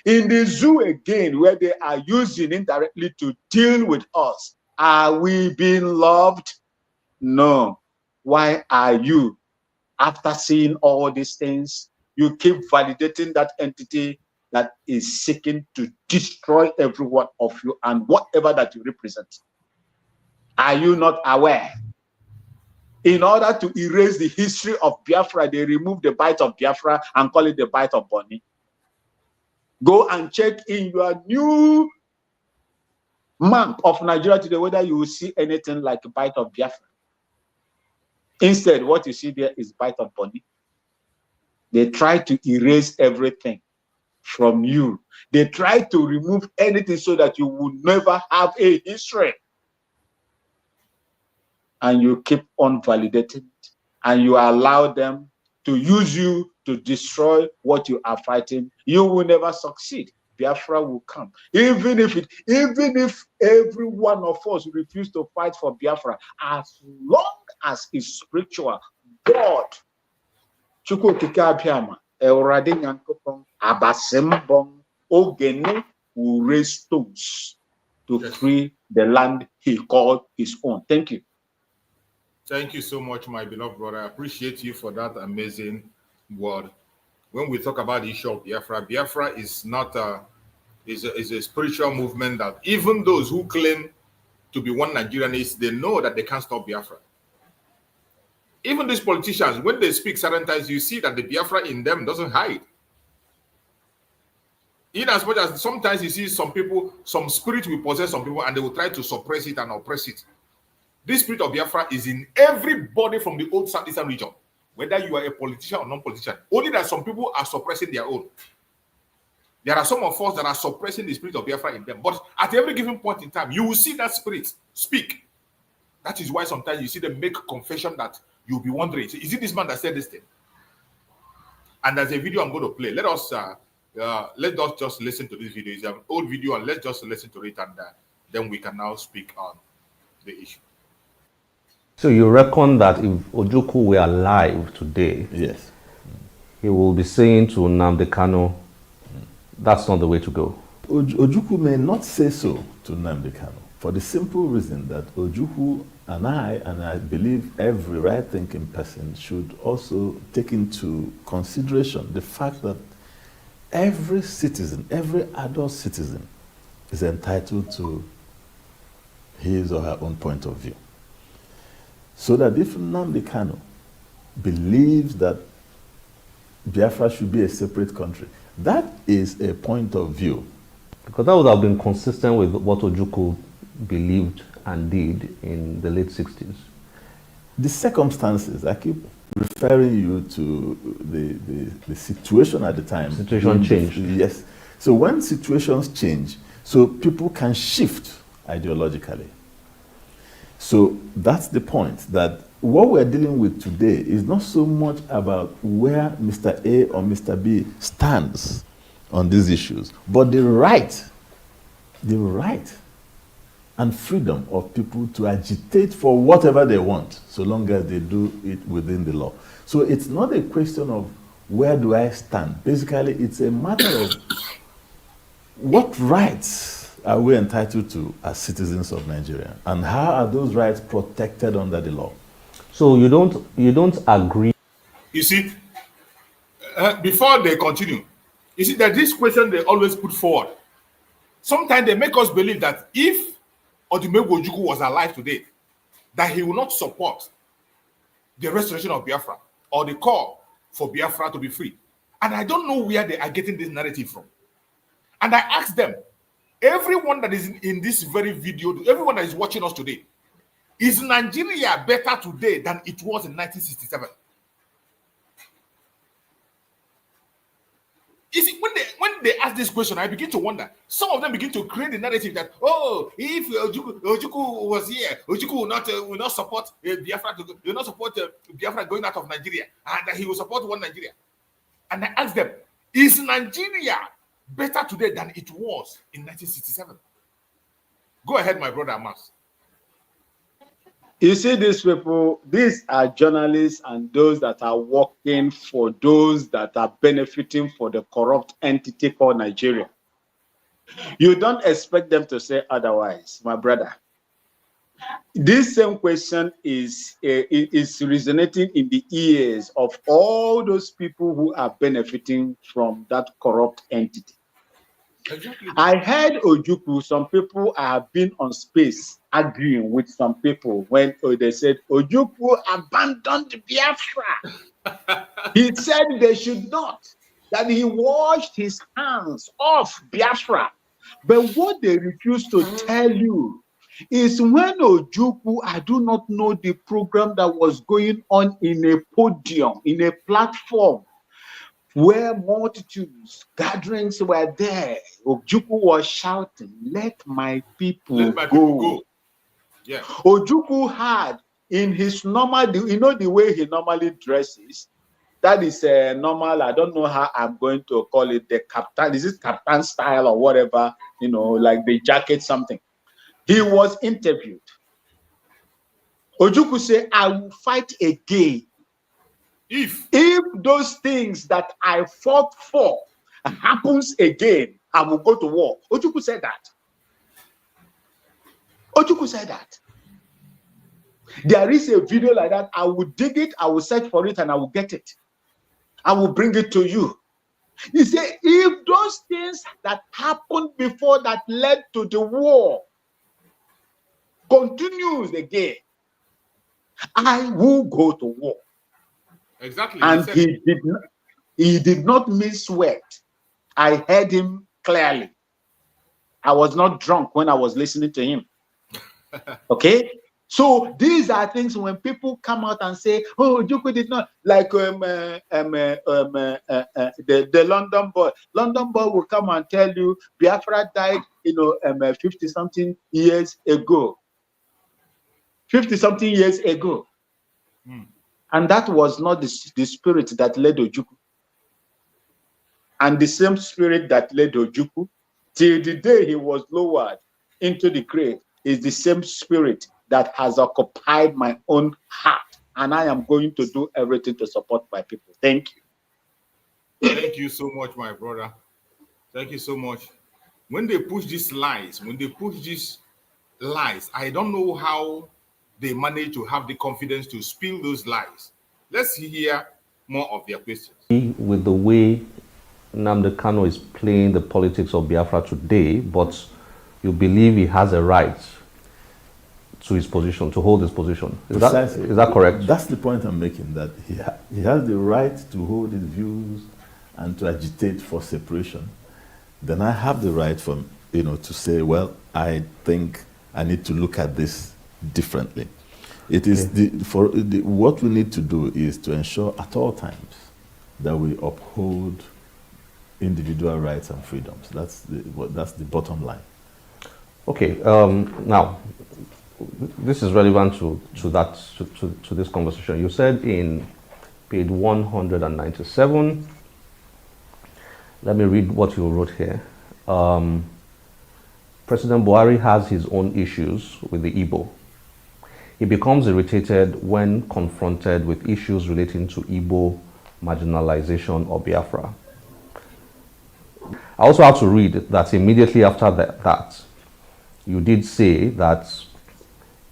In the zoo again, where they are using indirectly to deal with us, are we being loved? No. Why are you, after seeing all these things, you keep validating that entity that is seeking to destroy every one of you and whatever that you represent? Are you not aware? In order to erase the history of Biafra, they removed the bite of Biafra and call it the bite of Bonny. Go and check in your new map of Nigeria today whether you will see anything like a bite of Biafra. Instead, what you see there is bite of Bonny. They try to erase everything from you. They try to remove anything so that you will never have a history. And you keep on validating it. And you allow them to use you to destroy what you are fighting. You will never succeed. Biafra will come. Even if every one of us refuse to fight for Biafra, as long as it's spiritual, God, Ogene will raise stones to free the land he called his own. Thank you. Thank you so much, my beloved brother. I appreciate you for that amazing word. When we talk about the issue of Biafra, Biafra is not is a spiritual movement that even those who claim to be one Nigerianists, they know that they can't stop Biafra. Even these politicians, when they speak certain times, you see that the Biafra in them doesn't hide. In as much as sometimes you see some people, some spirit will possess some people and they will try to suppress it and oppress it. This spirit of Biafra is in everybody from the old Southeastern region, whether you are a politician or non-politician. Only that some people are suppressing their own. There are some of us that are suppressing the spirit of Biafra in them. But at every given point in time, you will see that spirit speak. That is why sometimes you see them make confession that you'll be wondering, is it this man that said this thing? And there's a video I'm going to play. Let us just listen to this video. It's an old video, and let's just listen to it, and then we can now speak on the issue. So you reckon that if Ojukwu were alive today, yes, he will be saying to Nnamdi Kanu, that's not the way to go? Ojukwu may not say so to Nnamdi Kanu for the simple reason that Ojukwu and I believe every right-thinking person should also take into consideration the fact that every citizen, every adult citizen is entitled to his or her own point of view. So that if Nnamdi Kanu believes that Biafra should be a separate country, that is a point of view. Because that would have been consistent with what Ojukwu believed and did in the late 60s. The circumstances, I keep referring you to the situation at the time. Situation changed. Yes. So when situations change, so people can shift ideologically. So that's the point, that what we're dealing with today is not so much about where Mr. A or Mr. B stands on these issues, but the right and freedom of people to agitate for whatever they want, so long as they do it within the law. So it's not a question of where do I stand. Basically, it's a matter of what rights are we entitled to as citizens of Nigeria, and how are those rights protected under the law? So you don't agree? You see, before they continue, you see that this question they always put forward. Sometimes they make us believe that if Odumegwu Ojukwu was alive today, that he will not support the restoration of Biafra or the call for Biafra to be free. And I don't know where they are getting this narrative from. And I asked them, everyone that is in this very video, everyone that is watching us today, is Nigeria better today than it was in 1967? You see, when they ask this question, I begin to wonder. Some of them begin to create the narrative that, oh, if Ojukwu was here, Ojukwu will not support Biafra, will not support Biafra going out of Nigeria, and that he will support one Nigeria. And I ask them, is Nigeria better today than it was in 1967? Go ahead, my brother Amas. You see, these people, these are journalists and those that are working for those that are benefiting for the corrupt entity called Nigeria. You don't expect them to say otherwise, my brother. This same question is resonating in the ears of all those people who are benefiting from that corrupt entity. Exactly. I heard Ojukwu, some people have been on space arguing with some people when they said Ojukwu abandoned Biafra. He said they should not, that he washed his hands off Biafra. But what they refuse to tell you is when Ojukwu, I do not know the program that was going on in a podium, in a platform, where multitudes, gatherings were there. Ojukwu was shouting, let my people go. Yeah. Ojukwu had in his normal, you know the way he normally dresses, that is a normal, I don't know how I'm going to call it, the captain, is it captain style or whatever, you know, like the jacket, something. He was interviewed. Ojukwu said, I will fight again. If those things that I fought for happens again, I will go to war. Ojukwu said that. Ojukwu said that. There is a video like that. I will dig it, I will search for it, and I will get it. I will bring it to you. You say, if those things that happened before that led to the war continues again, I will go to war. Exactly. And he did not miss sweat. I heard him clearly. I was not drunk when I was listening to him. Okay? So these are things when people come out and say, "Oh, Ojukwu did not," like the London boy. London boy will come and tell you Biafra died, 50-something years ago. 50-something years ago. And that was not the spirit that led Ojukwu. And the same spirit that led Ojukwu till the day he was lowered into the grave is the same spirit that has occupied my own heart. And I am going to do everything to support my people. Thank you. Thank you so much, my brother. Thank you so much. When they push these lies, I don't know how they manage to have the confidence to spill those lies. Let's hear more of their questions. With the way Nnamdi Kanu is playing the politics of Biafra today, but you believe he has a right to his position, to hold his position. Is that correct? That's the point I'm making, that he has the right to hold his views and to agitate for separation. Then I have the right to say, well, I think I need to look at this differently. It is what we need to do is to ensure at all times that we uphold individual rights and freedoms. That's the bottom line. Okay. Now, this is relevant to this conversation. You said in page 197. Let me read what you wrote here. President Buhari has his own issues with the Igbo. He becomes irritated when confronted with issues relating to Igbo marginalization or Biafra. I also have to read that immediately after that you did say that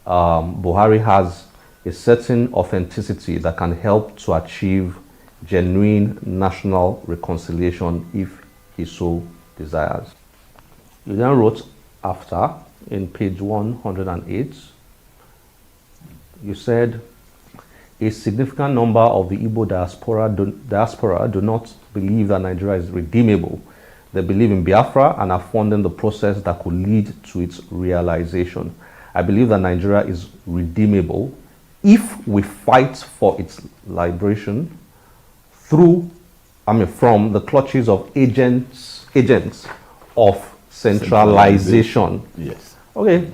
Buhari has a certain authenticity that can help to achieve genuine national reconciliation if he so desires. You then wrote after, in page 108, you said, a significant number of the Igbo diaspora do not believe that Nigeria is redeemable. They believe in Biafra and are funding the process that could lead to its realization. I believe that Nigeria is redeemable if we fight for its liberation from the clutches of agents of centralization. Yes. Okay,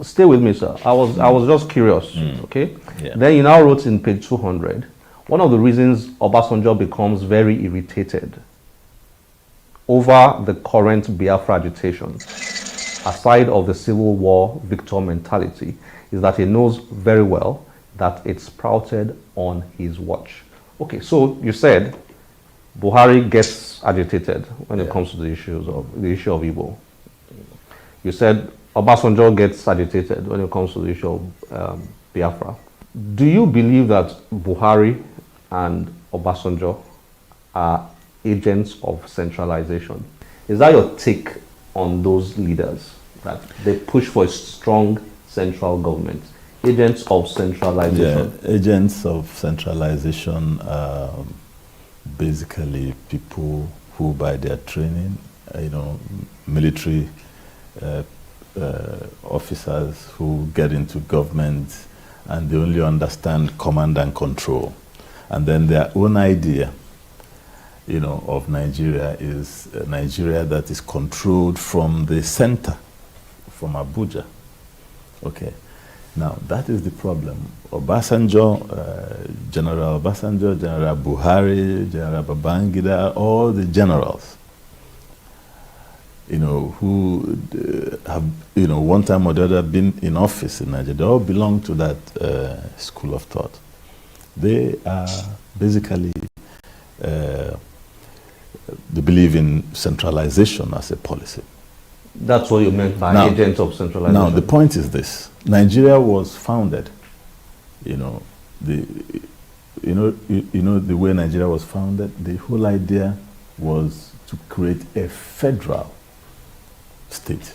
stay with me, sir. I was just curious. Okay. Yeah. Then you now wrote in page 200, one of the reasons Obasanjo becomes very irritated over the current Biafra agitation, aside of the Civil War victor mentality, is that he knows very well that it sprouted on his watch. Okay, so you said Buhari gets agitated when it comes to the issue of Igbo. You said Obasanjo gets agitated when it comes to the issue of Biafra. Do you believe that Buhari and Obasanjo are agents of centralization? Is that your take on those leaders, that they push for a strong central government? Agents of centralization. Yeah, agents of centralization are basically people who, by their training, military officers who get into government and they only understand command and control. And then their own idea, of Nigeria is a Nigeria that is controlled from the center, from Abuja. Okay. Now, that is the problem. Obasanjo, General Obasanjo, General Buhari, General Babangida, all the generals, who have, one time or the other been in office in Nigeria, they all belong to that school of thought. They are basically, they believe in centralization as a policy. That's what you meant by agents of centralization. Now, the point is this. Nigeria was founded you know, the way Nigeria was founded, the whole idea was to create a federal state.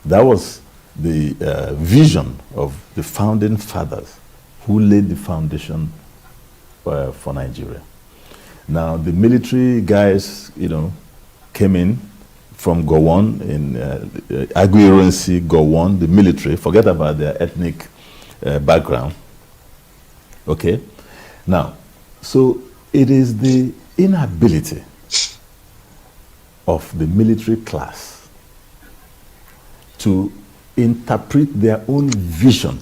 That was the vision of the founding fathers who laid the foundation for Nigeria. Now, the military guys, came in from Gowon, in Aguiyi-Ironsi, Gowon, the military, forget about their ethnic background. Okay? Now, so it is the inability of the military class to interpret their own vision,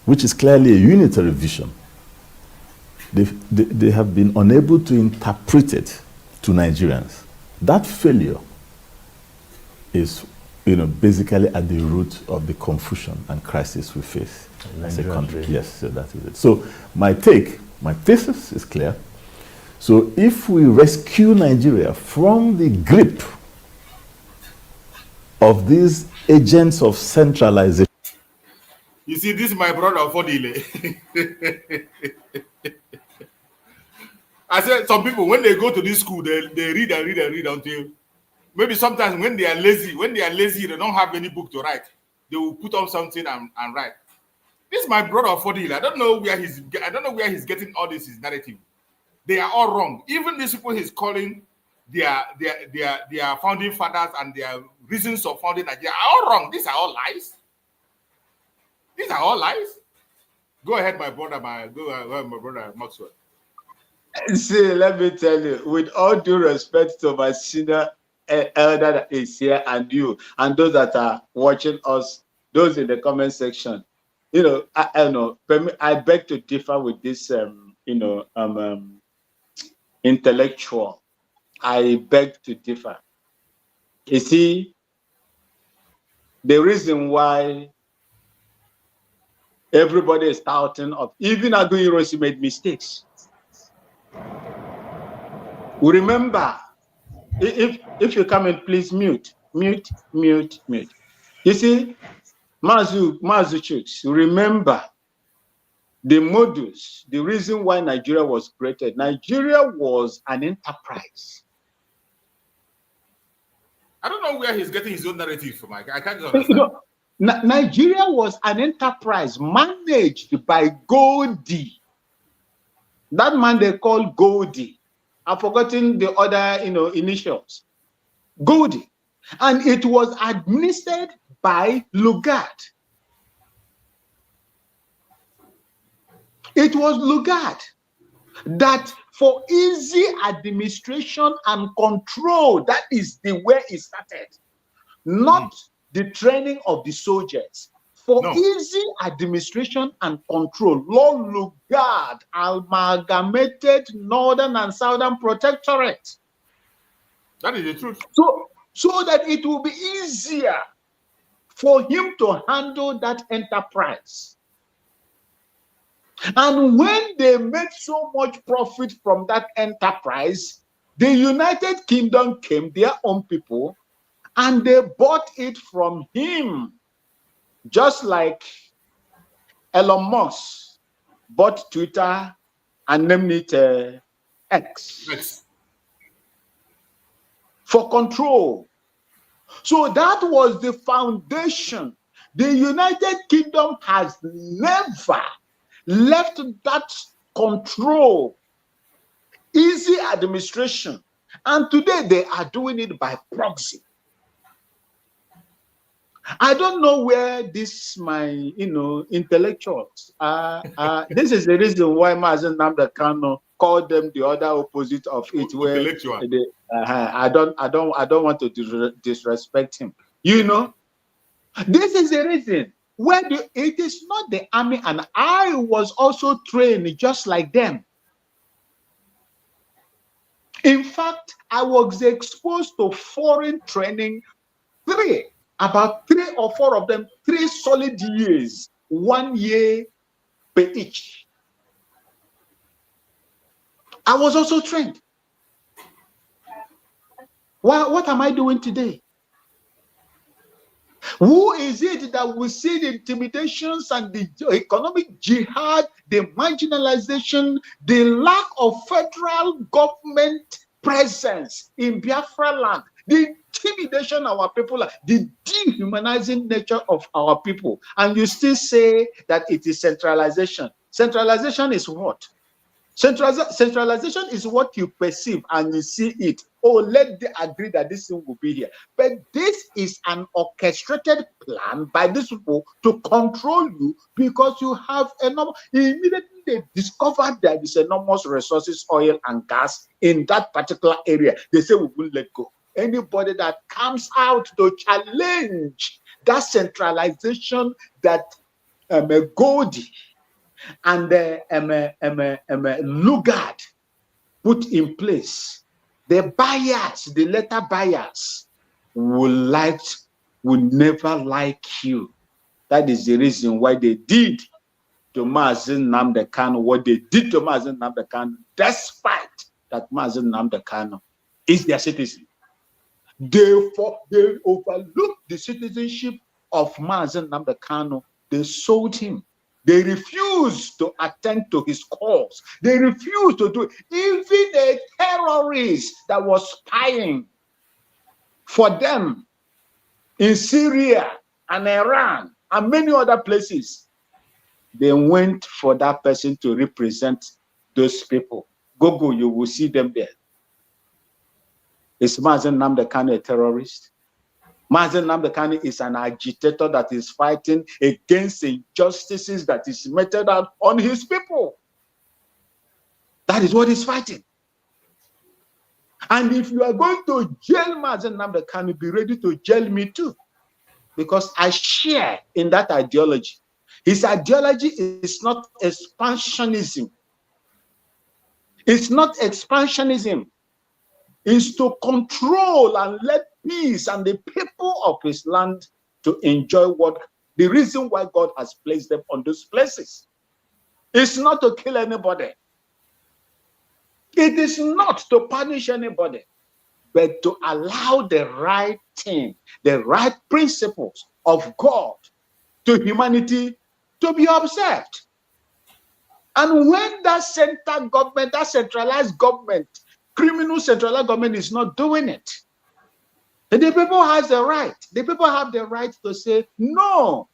which is clearly a unitary vision. They have been unable to interpret it to Nigerians. That failure is, basically at the root of the confusion and crisis we face as a country. Yes, so that is it. So my thesis is clear. So if we rescue Nigeria from the grip of these agents of centralization. You see, this is my brother Fodile. I said some people, when they go to this school, they read and read and read until maybe sometimes when they are lazy, they don't have any book to write. They will put on something and write. This is my brother Fodile. I don't know where he's getting all this his narrative. They are all wrong. Even these people he's calling their founding fathers and their reasons of founding Nigeria are all wrong. These are all lies. These are all lies. Go ahead, my brother, Maxwell. See, let me tell you, with all due respect to my senior elder that is here and you, and those that are watching us, those in the comment section, I beg to differ with this, intellectual. I beg to differ. You see, the reason why everybody is doubting of, even Aguiyi-Ironsi made mistakes. Remember, if you come in, please mute. You see, Mazuchuk, remember the modus, the reason why Nigeria was created. Nigeria was an enterprise. I don't know where he's getting his own narrative from. I can't understand. Nigeria was an enterprise managed by Goldie. That man they call Goldie. I've forgotten the other, initials. Goldie. And it was administered by Lugard. It was Lugard that for easy administration and control, that is the way it started. Not the training of the soldiers. For easy administration and control, Lord Lugard amalgamated Northern and Southern Protectorate. That is the truth. So that it will be easier for him to handle that enterprise. And when they made so much profit from that enterprise, the United Kingdom came, their own people, and they bought it from him. Just like Elon Musk bought Twitter and named it X. For control. So that was the foundation. The United Kingdom has never left that control, easy administration. And today they are doing it by proxy. I don't know where my, intellectuals this is the reason why Mazen Nnamdi Kanu called them the other opposite of it. Where I don't want to disrespect him. This is the reason where it is not the army, and I was also trained just like them. In fact, I was exposed to foreign training, about 3 or 4 of them, 3 solid years, 1 year per each. I was also trained. What am I doing today? Who is it that will see the intimidations and the economic jihad, the marginalization, the lack of federal government presence in Biafra land, the intimidation of our people, the dehumanizing nature of our people, and you still say that it is centralization? Centralization is what? Centralization is what you perceive and you see it. Oh, let them agree that this thing will be here. But this is an orchestrated plan by these people to control you, because you have enormous. Immediately they discovered there is enormous resources, oil and gas in that particular area. They say we will let go. Anybody that comes out to challenge that centralization that Ngozi and Lugard put in place, the buyers, the letter buyers, will never like you. That is the reason why they did to Mazen Nnamdi Kanu what they did to Mazen Nnamdi Kanu, despite that Mazen Nnamdi Kanu is their citizen. They overlooked the citizenship of Mazen Nnamdi Kanu. They sold him. They refused to attend to his cause. They refused to do it. Even a terrorist that was spying for them in Syria and Iran and many other places, they went for that person to represent those people. Go, you will see them there. Is Mazen Nnamdi Kanu a terrorist? Mazen Nnamdi Kanu is an agitator that is fighting against injustices that is meted out on his people. That is what he's fighting. And if you are going to jail Mazen Nnamdi Kanu, be ready to jail me too, because I share in that ideology. His ideology is not expansionism. It's not expansionism. It's to control and let peace and the people of his land to enjoy what the reason why God has placed them on those places. It's not to kill anybody. It is not to punish anybody, but to allow the right thing, the right principles of God to humanity to be observed. And when that central government, that centralized government, criminal centralized government is not doing it, the people have the right. The people have the right to say no.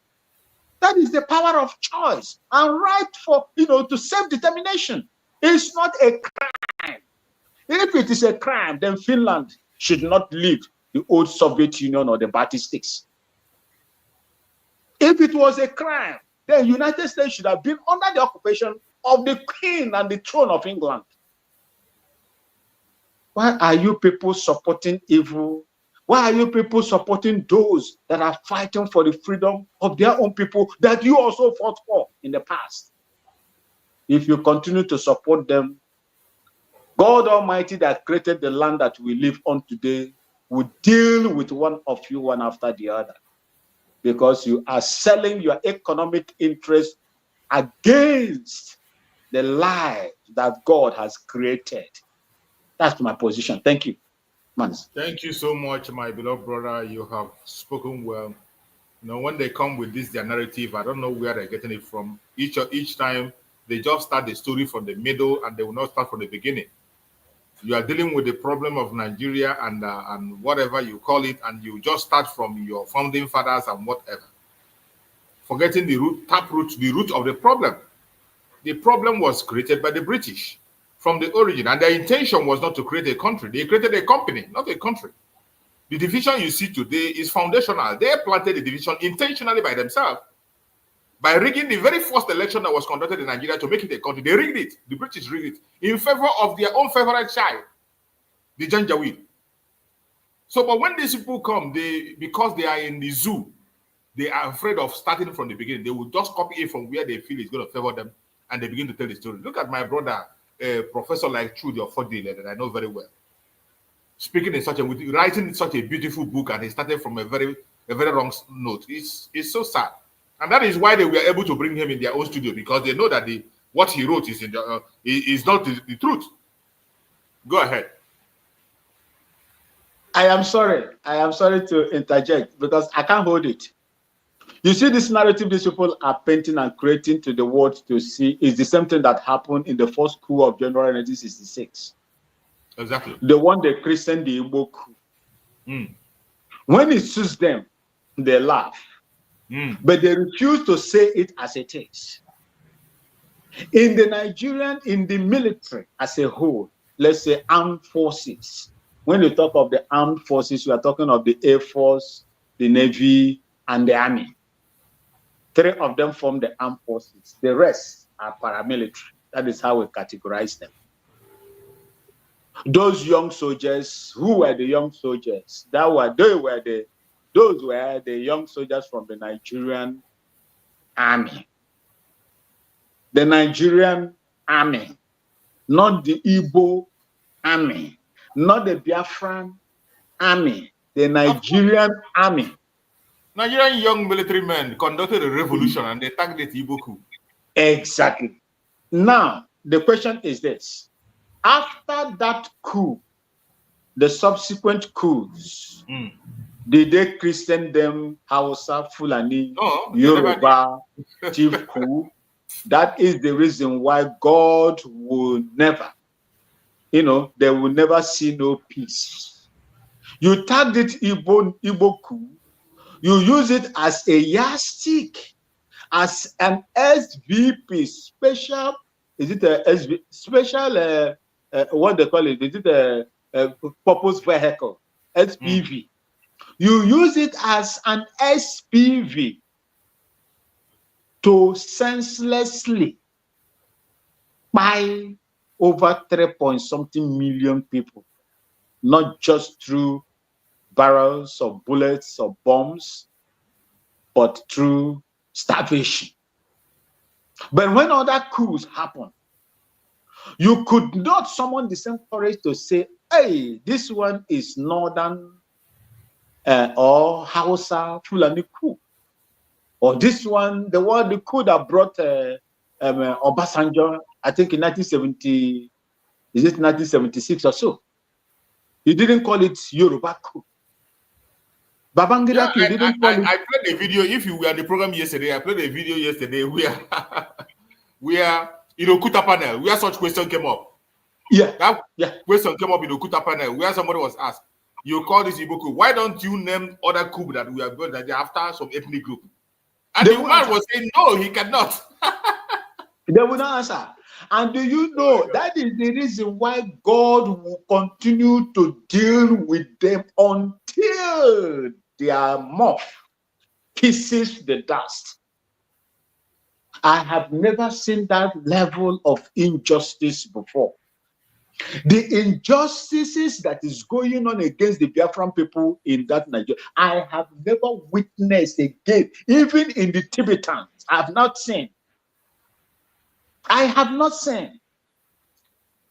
That is the power of choice and right for, to self-determination. It's not a crime. If it is a crime, then Finland should not leave the old Soviet Union or the Baltic states. If it was a crime, then the United States should have been under the occupation of the Queen and the throne of England. Why are you people supporting evil? Why are you people supporting those that are fighting for the freedom of their own people that you also fought for in the past? If you continue to support them, God Almighty that created the land that we live on today will deal with one of you one after the other, because you are selling your economic interest against the life that God has created. That's my position. Thank you. Mans. Thank you so much, my beloved brother. You have spoken well. When they come with this, their narrative, I don't know where they're getting it from. Each time they just start the story from the middle and they will not start from the beginning. You are dealing with the problem of Nigeria and whatever you call it, and you just start from your founding fathers and whatever, forgetting the root of the problem. The problem was created by the British from the origin, and their intention was not to create a country. They created a company, not a country. The division you see today is foundational. They planted the division intentionally by themselves by rigging the very first election that was conducted in Nigeria to make it a country. They rigged it. The British rigged it in favor of their own favorite child, the Janjaweed. So, but when these people come, because they are in the zoo, they are afraid of starting from the beginning. They will just copy it from where they feel it's going to favor them, and they begin to tell the story. Look at my brother, a professor like Trudy of Fordile that I know very well, speaking in writing such a beautiful book, and he started from a very wrong note. It's so sad, and that is why they were able to bring him in their own studio, because they know that what he wrote is not the truth. Go ahead. I am sorry to interject because I can't hold it. You see, this narrative these people are painting and creating to the world to see is the same thing that happened in the first coup of January 1966. Exactly. The one they christened the Igbo coup. When it suits them, they laugh. But they refuse to say it as it is. In the military as a whole, let's say armed forces. When you talk of the armed forces, you are talking of the Air Force, the Navy, and the Army. 3 of them form the armed forces. The rest are paramilitary. That is how we categorize them. Those young soldiers, who were the young soldiers? Those were the young soldiers from the Nigerian army. The Nigerian army, not the Igbo army, not the Biafran army, the Nigerian army. Nigerian young military men conducted a revolution and they targeted Igbo coup. Exactly. Now, the question is this. After that coup, the subsequent coups, did they christen them Hausa, Fulani, Yoruba, Chief coup? That is the reason why God will never, they will never see no peace. You target Igbo coup, you use it as a yardstick, as an SVP, special, is it a SV, special, what they call it? Is it a purpose vehicle, SPV? You use it as an SPV to senselessly buy over 3-point-something million people, not just through barrels of bullets or bombs, but through starvation. But when other coups happen, you could not summon the same courage to say, hey, this one is Northern or Hausa Fulani coup. Or this one, the coup that brought Obasanjo, I think in 1970, is it 1976 or so? He didn't call it Yoruba coup. Babangida didn't call it. I played a video. If you were on the program yesterday, I played a video yesterday where in Okuta panel, where such question came up. That question came up in Okuta panel where somebody was asked, you call this Igbo coup. Why don't you name other coup that we have got that after some ethnic group? And the man was saying, no, he cannot. They will not answer. And do you know that is the reason why God will continue to deal with them until their mouth kisses the dust? I have never seen that level of injustice before. The injustices that is going on against the Biafran people in that Nigeria, I have never witnessed again, even in the Tibetans. I have not seen. I have not seen.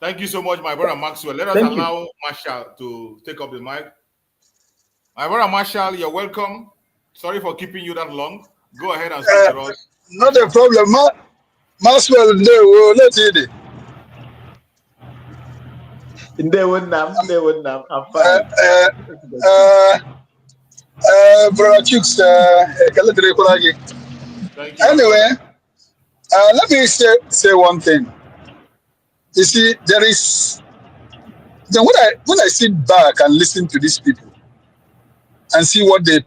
Thank you so much, my brother Maxwell. Let us allow Marshall to take up the mic. My brother Marshall, you're welcome. Sorry for keeping you that long. Go ahead and speak to us. Not a problem. Maxwell, let's hear it. They wouldn't have. I'm fine. Brother Chooks, anyway, let me say one thing. You see, there is when I sit back and listen to these people and see what they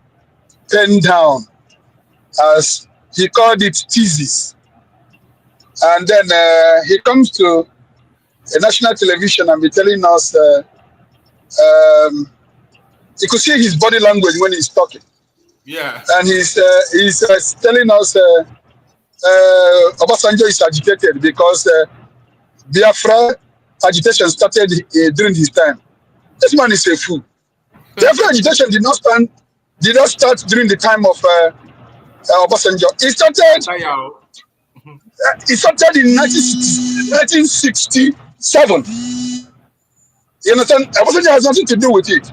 pen down as he called it thesis, and then he comes to a national television and be telling us, you could see his body language when he's talking. Yeah. And he's telling us Obasanjo is agitated because Biafra agitation started during his time. This man is a fool. Biafra agitation did not start during the time of Obasanjo. It started in 1967. You understand? Obasanjo has nothing to do with it.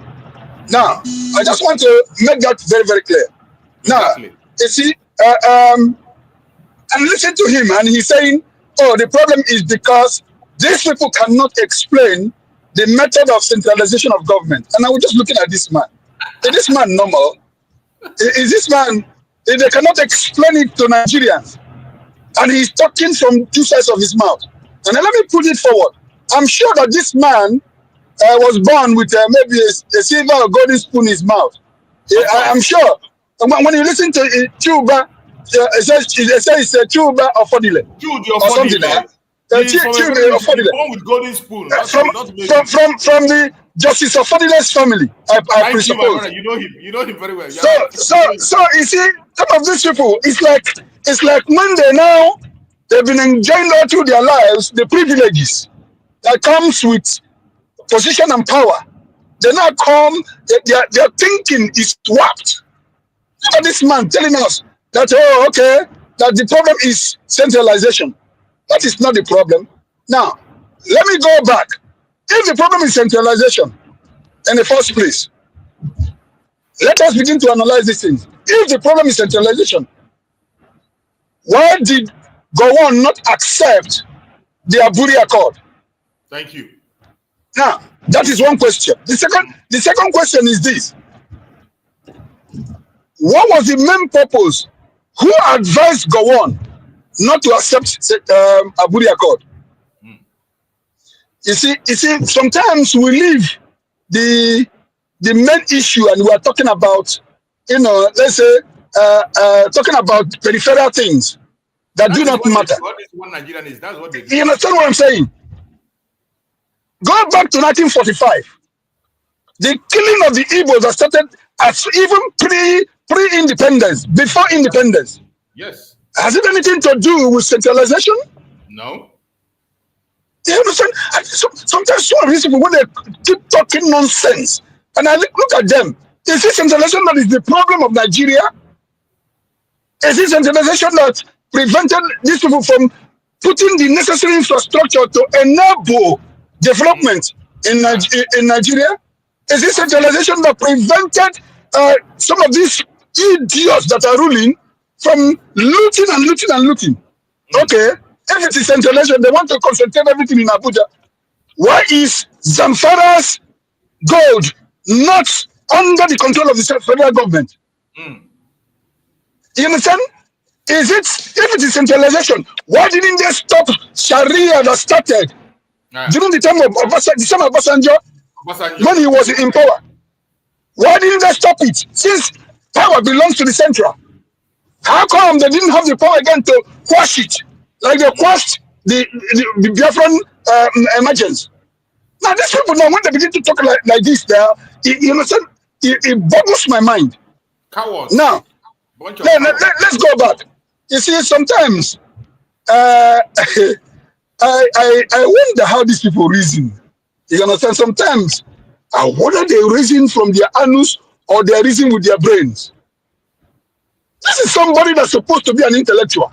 Now, I just want to make that very, very clear. Now, you see, and listen to him, and he's saying, oh, the problem is because these people cannot explain the method of centralization of government. And I was just looking at this man. Is this man normal? Is this man, they cannot explain it to Nigerians. And he's talking from two sides of his mouth. And then let me put it forward. I'm sure that this man was born with maybe a silver or golden spoon in his mouth. I'm sure. When you listen to Chuba, it says it's Chuba or Fodile. Or something like that. Born with golden spoon. From the Justice of Fodile's family, I presuppose. You know him. You know him very well. So you see, some of these people, it's like when they've been enjoying all through their lives the privileges that comes with position and power. They now come, their thinking is warped. Look at this man telling us that, that the problem is centralization. That is not the problem. Now, let me go back. If the problem is centralization in the first place, let us begin to analyze these things. If the problem is centralization, why did Gowon not accept the Aburi Accord? Thank you. Now, that is one question. The second question is this. What was the main purpose? Who advised Gowon not to accept Aburi Accord? You see, sometimes we leave the main issue and we are talking about, let's say, talking about peripheral things that do not matter. What is one Nigerian is, that's what they do. You understand what I'm saying? Go back to 1945. The killing of the Igbos that started as even pre-independence, before independence. Yes. Has it anything to do with centralization? No. You understand? Sometimes some of these people, when they keep talking nonsense, and I look at them, is it centralization that is the problem of Nigeria? Is it centralization that prevented these people from putting the necessary infrastructure to enable development in Nigeria? Is it centralization that prevented some of these idiots that are ruling from looting and looting and looting? Okay, if it is centralization, they want to concentrate everything in Abuja. Why is Zamfara's gold not under the control of the federal government? You understand? If it is centralization, why didn't they stop Sharia that started during the time of Obasanjo, when he was in power? Why didn't they stop it? Since power belongs to the central, how come they didn't have the power again to quash it, like they quashed the Biafran emergence? Now these people, now when they begin to talk like this, you understand? It boggles my mind. Cowards. Now, let's go back. You see, sometimes I wonder how these people reason. You understand? Sometimes I wonder they reason from their anus or they reason with their brains. This is somebody that's supposed to be an intellectual.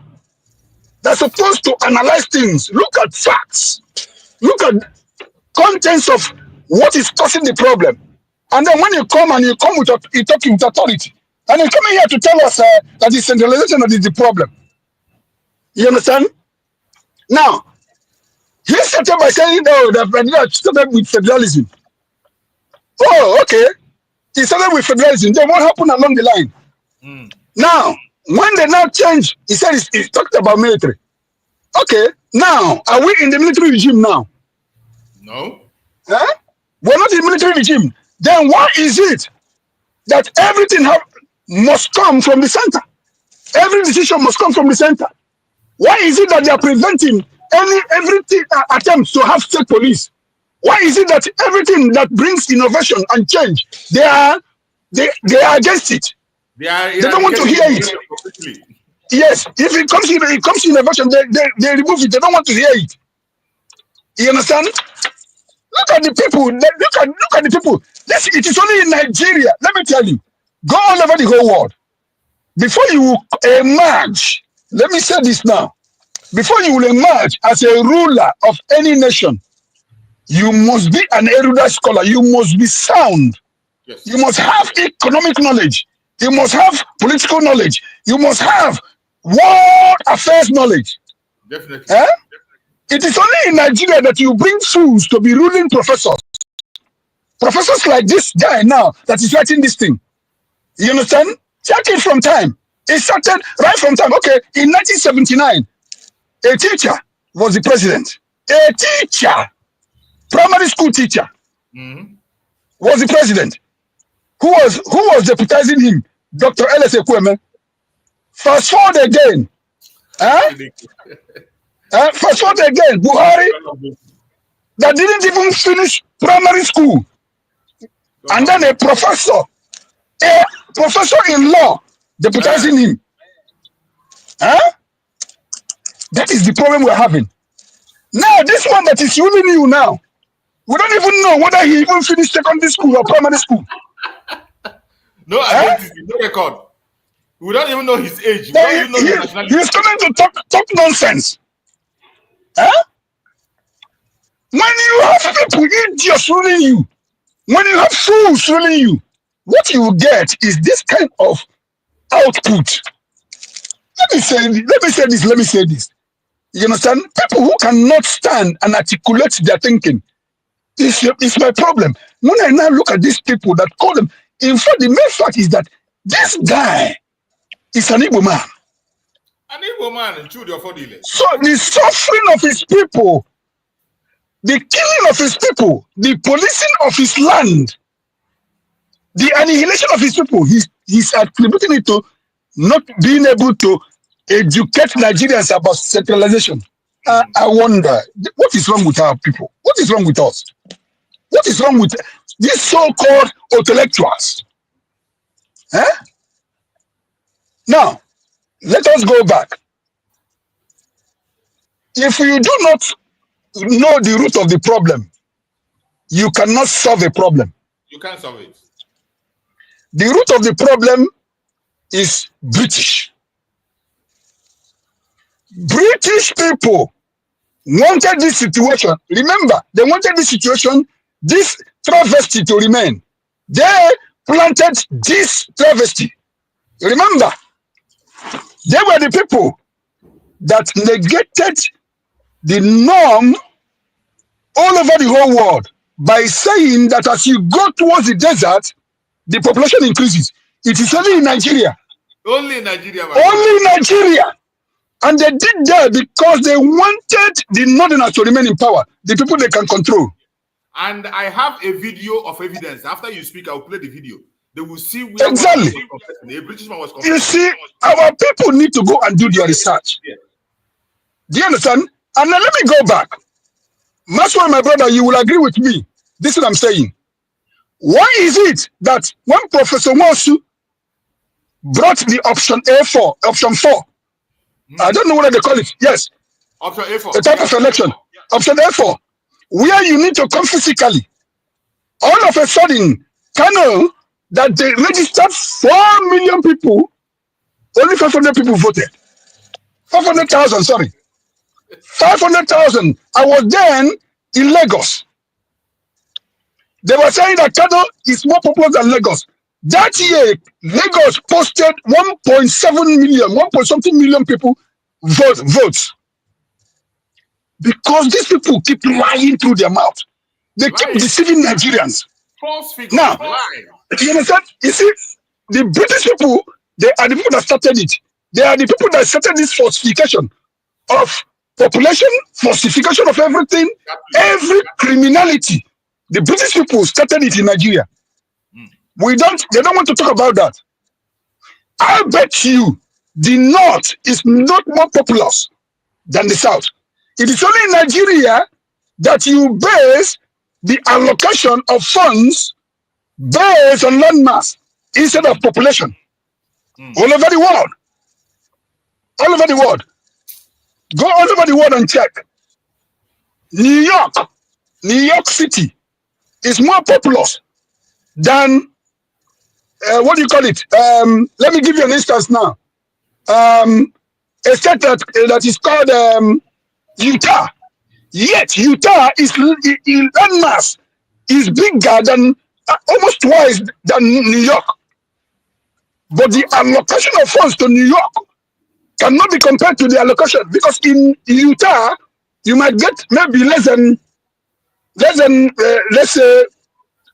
That's supposed to analyze things, look at facts, look at contents of what is causing the problem. And then when you come with talking with authority, and you're coming here to tell us that it's centralization that is the problem. You understand? Now, he started by saying, that started with federalism. Oh, okay. He started with federalism. Then what happened along the line? Now, when they now change, he said he talked about military. Okay, now, are we in the military regime now? No. Huh? We're not in the military regime. Then why is it that everything must come from the center? Every decision must come from the center. Why is it that they are preventing everything attempts to have state police? Why is it that everything that brings innovation and change, they are against it? They don't want to hear it. Yes, if it comes innovation, they remove it. They don't want to hear it. You understand? Look at the people. Look at the people. It is only in Nigeria. Let me tell you. Go all over the whole world. Before you emerge, let me say this now. Before you will emerge as a ruler of any nation, you must be an erudite scholar. You must be sound. Yes. You must have economic knowledge. You must have political knowledge. You must have world affairs knowledge. Definitely. It is only in Nigeria that you bring fools to be ruling professors. Professors like this guy now that is writing this thing. You understand? Check it from time. It started right from time. Okay, in 1979, a teacher was the president. A teacher, primary school teacher, was the president. Who was deputizing him? Dr. L.S. Ekweme. Fast forward again. Fast forward again. Buhari, that didn't even finish primary school. And then a professor in law, deputizing him. That is the problem we're having. Now, this one that is ruling you now, we don't even know whether he even finished secondary school or primary school. No identity, no record. We don't even know his age. We don't even know his nationality. He's coming to talk nonsense. When you have people, idiots ruling you, when you have fools ruling you, what you will get is this kind of output. Let me say this. You understand? People who cannot stand and articulate their thinking is my problem. When I now look at these people that call them, in fact, the main fact is that this guy is an Igbo man. An Igbo man, so the suffering of his people, the killing of his people, the policing of his land, the annihilation of his people, he's attributing it to not being able to educate Nigerians about centralization. I wonder, what is wrong with our people? What is wrong with us? What is wrong with these so-called intellectuals? Now, let us go back. If you do not know the root of the problem, you cannot solve a problem. You can't solve it. The root of the problem is British. British people wanted this situation. Remember, they wanted this situation, this travesty to remain. They planted this travesty. Remember, they were the people that negated the norm all over the whole world by saying that as you go towards the desert, the population increases. It is only in Nigeria. Only in Nigeria. Only in Nigeria. And they did that because they wanted the northerners to remain in power, the people they can control. And I have a video of evidence. After you speak, I'll play the video. They will see where exactly. A British man was you see, our people need to go and do their research. Yeah. Do you understand? And now let me go back. Maxwell, my brother, you will agree with me. This is what I'm saying. Why is it that when Professor Ngozi brought the option A4, option 4, I don't know what they call it. Yes. Option A4. The type of election. Yeah. Option A4. Where you need to come physically. All of a sudden, Kano, that they registered 4 million people, only 500 people voted. 500,000, sorry. 500,000. I was then in Lagos. They were saying that Kano is more popular than Lagos. That year, Lagos posted 1.7 million, 1.something million people votes. Because these people keep lying through their mouth. They keep deceiving Nigerians. False figures. Now, you understand? You see, the British people, they are the people that started it. They are the people that started this falsification of population, falsification of everything, every criminality. The British people started it in Nigeria. They don't want to talk about that. I bet you the North is not more populous than the South. It is only in Nigeria that you base the allocation of funds based on landmass instead of population. All over the world. All over the world. Go all over the world and check. New York City is more populous than what do you call it? Let me give you an instance now. A state that is called Utah. Yet Utah is in landmass is bigger than almost twice than New York. But the allocation of funds to New York cannot be compared to the allocation, because in Utah you might get maybe less than let's say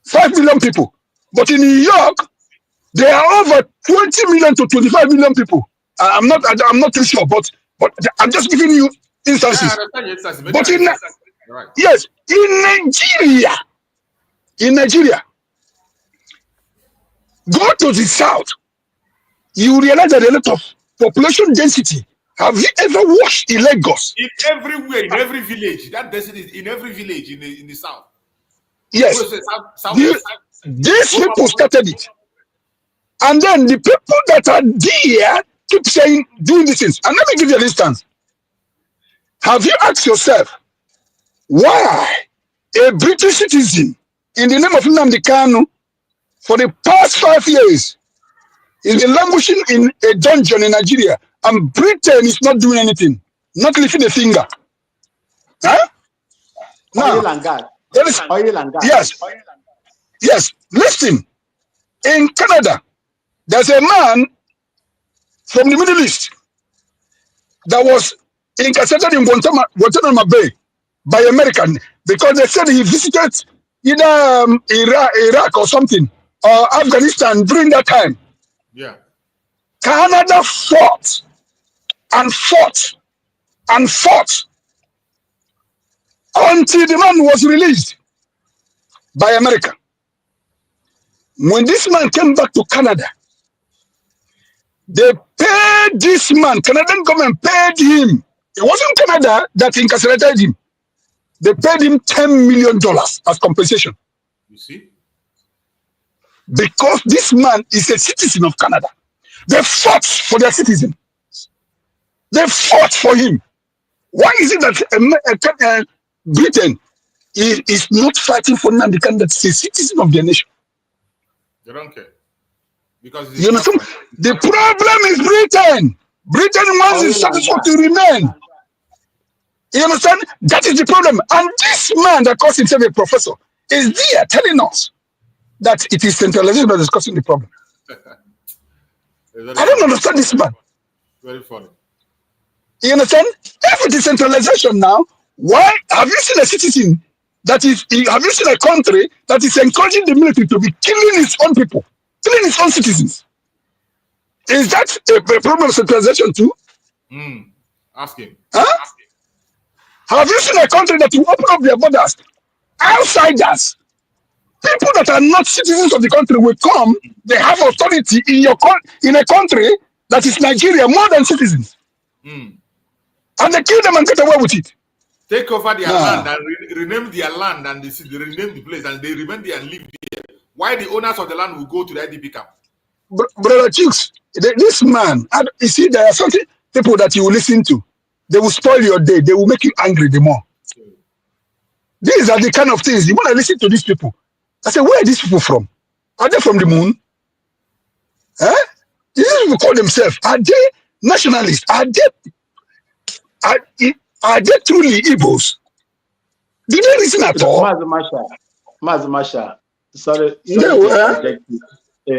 5 million people. But in New York, there are over 20 million to 25 million people. I'm not too sure, but I'm just giving you instances. But right. Yes, in Nigeria, go to the south, you realize that a lot of population density. Have you ever watched in Lagos? Everywhere, in every village, that density is in every village in the south. Yes, these people started it, and then the people that are there keep saying, doing these things. And let me give you an instance. Have you asked yourself why a British citizen in the name of Nnamdi Kanu for the past 5 years is been languishing in a dungeon in Nigeria, and Britain is not doing anything, not lifting a finger? Huh? Oil and gas. Oil and gas. Yes. Listen, in Canada, there's a man from the Middle East that was incarcerated in Guantanamo Bay by American because they said he visited either Iraq or something, or Afghanistan during that time. Yeah. Canada fought and fought and fought until the man was released by America. When this man came back to Canada, they paid this man, Canadian government paid him. It wasn't Canada that incarcerated him. They paid him $10 million as compensation. You see? Because this man is a citizen of Canada. They fought for their citizen. They fought for him. Why is it that Britain is not fighting for Nnamdi Kanu that's a citizen of their nation? They don't care. Because you understand? The problem is Britain. Britain wants the status quo to remain. You understand? That is the problem. And this man that calls himself a professor is there telling us that it is centralization that is causing the problem. I don't understand this man. Very funny. You understand? If it is centralization now, why have you seen a citizen that is, have you seen a country that is encouraging the military to be killing its own people, killing its own citizens? Is that a problem of centralization too? Ask him. Huh? Ask him. Have you seen a country that will open up their borders? Outsiders, people that are not citizens of the country will come. They have authority in a country that is Nigeria more than citizens. And they kill them and get away with it. Take over their land and rename their land, and they rename the place, and they remain there and live there. Why the owners of the land will go to the IDP camp? Brother Chicks, this man, you see, there are certain people that you will listen to. They will spoil your day. They will make you angry the more. These are the kind of things. You want to listen to these people. I say, where are these people from? Are they from the moon? Huh? These people call themselves. Are they nationalists? Are they truly Igbos? Do they listen at all? Mazmasha. Sorry. Sorry to interject. Go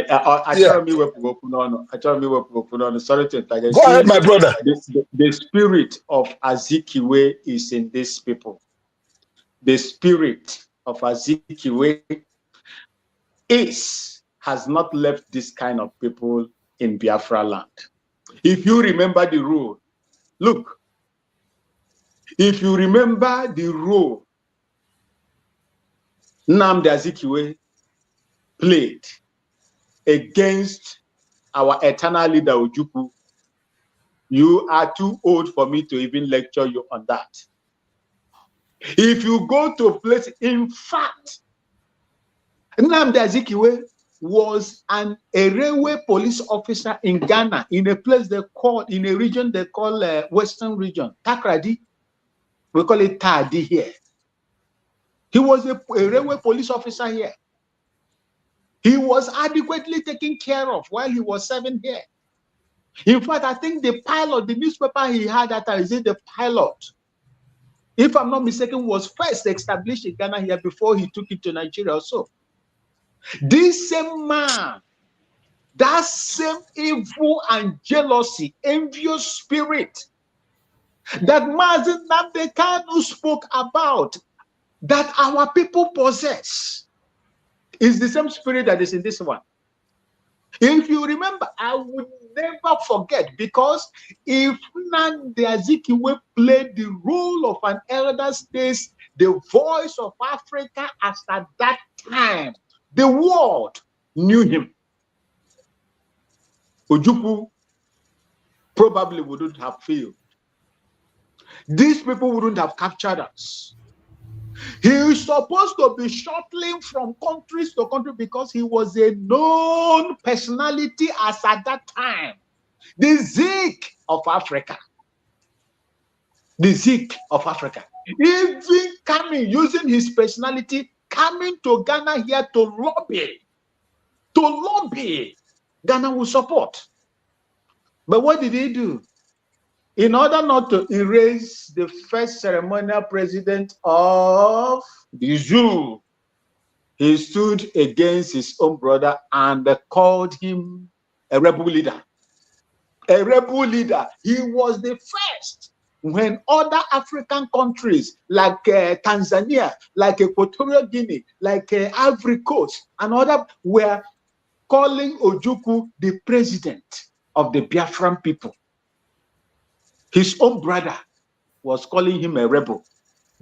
ahead, my brother. The spirit of Azikiwe is in these people. The spirit of Azikiwe has not left this kind of people in Biafra land. If you remember the rule, look, if you remember the role Nnamdi Azikiwe played against our eternal leader Ojukwu, you are too old for me to even lecture you on that. If you go to a place, in fact, Nnamdi Azikiwe was a railway police officer in Ghana, in a place they call, in a region they call Western region, Takrady. We call it Tadi here. He was a railway police officer here. He was adequately taken care of while he was serving here. In fact, I think the pilot, the newspaper he had at time, is it the pilot, if I'm not mistaken, was first established in Ghana here before he took it to Nigeria also. This same man, that same evil and jealousy, envious spirit that Mazi Nnamdi Kanu spoke about, that our people possess, It's the same spirit that is in this one. If you remember, I would never forget, because if Nnamdi Azikiwe played the role of an elder states, the voice of Africa, as at that time, the world knew him, Ojukwu probably wouldn't have failed. These people wouldn't have captured us. He is supposed to be shuttling from countries to country because he was a known personality as at that time. The Zeke of Africa. The Zeke of Africa. Even coming, using his personality, coming to Ghana here to lobby. Ghana will support. But what did he do? In order not to erase the first ceremonial president of the zoo, he stood against his own brother and called him a rebel leader. A rebel leader. He was the first when other African countries like Tanzania, like Equatorial Guinea, like Ivory Coast, and other were calling Ojukwu the president of the Biafran people. His own brother was calling him a rebel.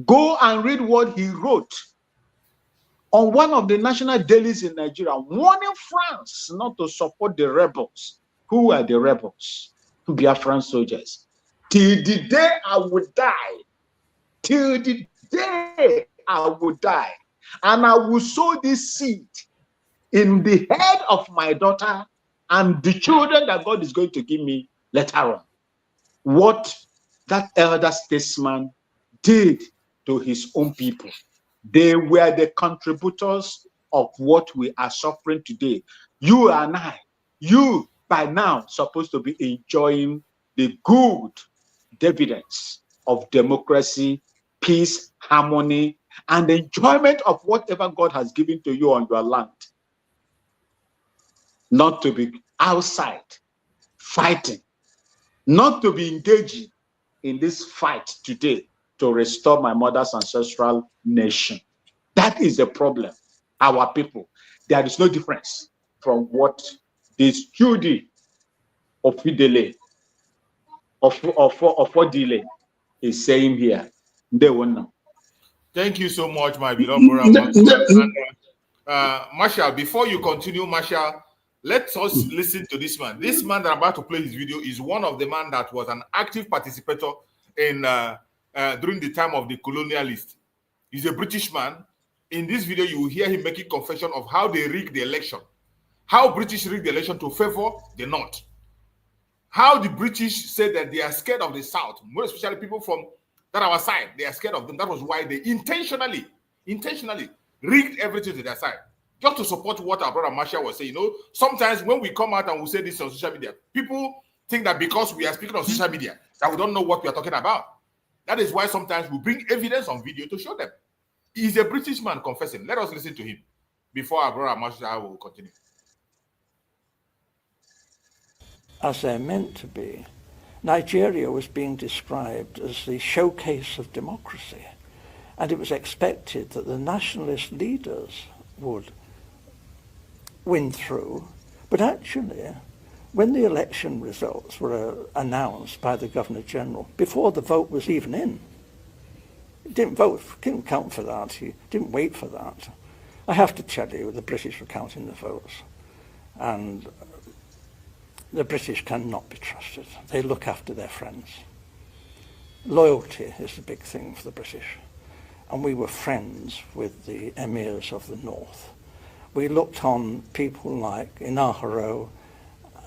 Go and read what he wrote on one of the national dailies in Nigeria, warning France not to support the rebels. Who are the rebels? Biafran soldiers. Till the day I would die, till the day I would die, and I will sow this seed in the head of my daughter and the children that God is going to give me later on. What that elder statesman did to his own people. They were the contributors of what we are suffering today. You and I, you by now supposed to be enjoying the good dividends of democracy, peace, harmony, and enjoyment of whatever God has given to you on your land. Not to be outside fighting, not to be engaging in this fight today to restore my mother's ancestral nation. That is the problem. Our people. There is no difference from what this Judy of Fidele of delay is saying here. They will know. Thank you so much, my beloved brother. Marshall, before you continue, Marshall, let us listen to this man. This man that I'm about to play his video is one of the men that was an active participator in during the time of the colonialists. He's a British man. In this video, you will hear him making confession of how they rigged the election, how British rigged the election to favor the North, how the British said that they are scared of the South, more especially people from that our side. They are scared of them. That was why they intentionally rigged everything to their side, just to support what our brother Marshall was saying. You know, sometimes when we come out and we say this on social media, people think that because we are speaking on social media, that we don't know what we are talking about. That is why sometimes we bring evidence on video to show them. He's a British man confessing. Let us listen to him before our brother Marshall will continue. As they're meant to be, Nigeria was being described as the showcase of democracy, and it was expected that the nationalist leaders would win through. But actually, when the election results were announced by the Governor-General, before the vote was even in, he didn't vote, didn't count for that, he didn't wait for that. I have to tell you, the British were counting the votes, and the British cannot be trusted. They look after their friends. Loyalty is the big thing for the British. And we were friends with the emirs of the North. We looked on people like Inaharo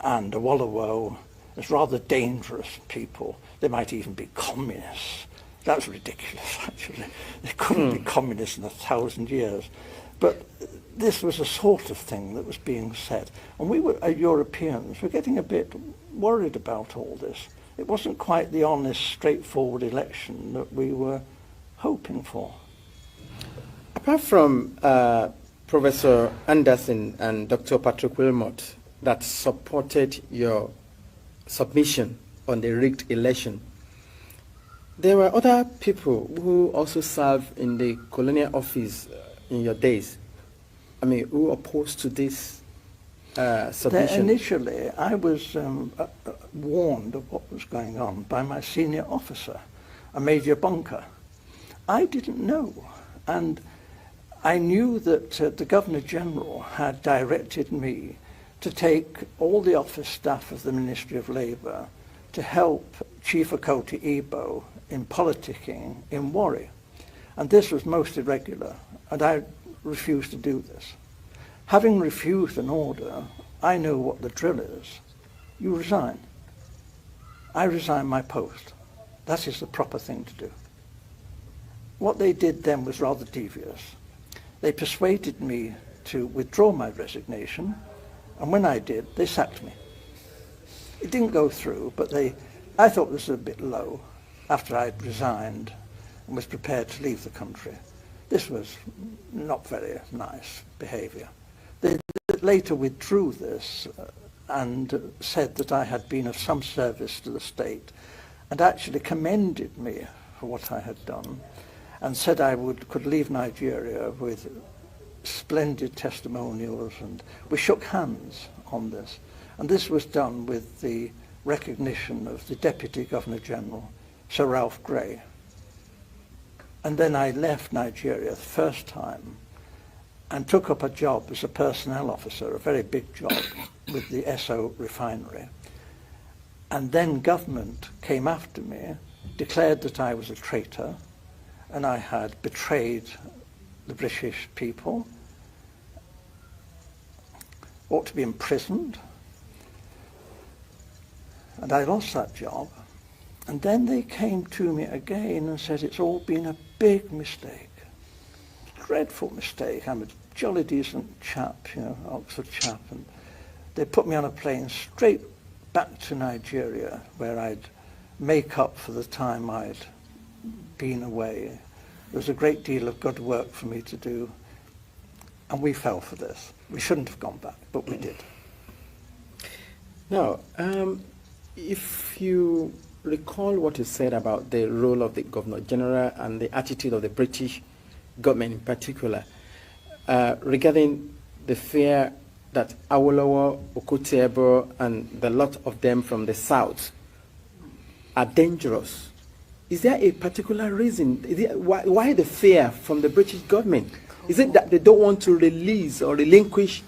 and Awolowo as rather dangerous people. They might even be communists. That's ridiculous, actually. They couldn't be communists in 1,000 years. But this was a sort of thing that was being said. And we were, Europeans, were getting a bit worried about all this. It wasn't quite the honest, straightforward election that we were hoping for. Apart from Professor Anderson and Dr. Patrick Wilmot that supported your submission on the rigged election, there were other people who also served in the colonial office in your days. I mean, who opposed to this submission? Initially, I was warned of what was going on by my senior officer, a Major Bunker. I didn't know, and I knew that the Governor-General had directed me to take all the office staff of the Ministry of Labour to help Chief Okoti Igbo in politicking in Warri. And this was most irregular, and I refused to do this. Having refused an order, I know what the drill is. You resign. I resign my post. That is the proper thing to do. What they did then was rather devious. They persuaded me to withdraw my resignation, and when I did, they sacked me. It didn't go through, but I thought this was a bit low after I'd resigned and was prepared to leave the country. This was not very nice behaviour. They later withdrew this and said that I had been of some service to the state, and actually commended me for what I had done, and said I could leave Nigeria with splendid testimonials, and we shook hands on this. And this was done with the recognition of the Deputy Governor-General, Sir Ralph Grey. And then I left Nigeria the first time and took up a job as a personnel officer, a very big job, with the Esso refinery. And then government came after me, declared that I was a traitor, and I had betrayed the British people, ought to be imprisoned, and I lost that job. And then they came to me again and said it's all been a big mistake, dreadful mistake. I'm a jolly decent chap, you know, Oxford chap, and they put me on a plane straight back to Nigeria, where I'd make up for the time I'd been away. There was a great deal of good work for me to do, and we fell for this. We shouldn't have gone back, but we did. Now, if you recall what you said about the role of the Governor-General and the attitude of the British government in particular, regarding the fear that Awolowo, Okoti Igbo, and the lot of them from the south are dangerous. Is there a particular reason? Why the fear from the British government? Is it that they don't want to release or relinquish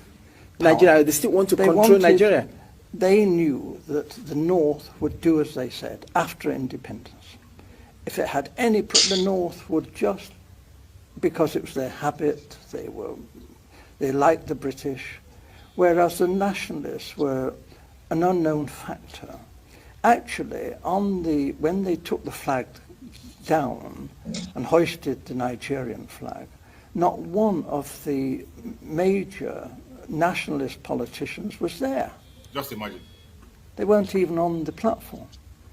Nigeria? They still want to control Nigeria? They knew that the North would do as they said after independence. If it had any, the North would just, because it was their habit, they liked the British, whereas the nationalists were an unknown factor. Actually, when they took the flag down and hoisted the Nigerian flag, not one of the major nationalist politicians was there. Just imagine. They weren't even on the platform.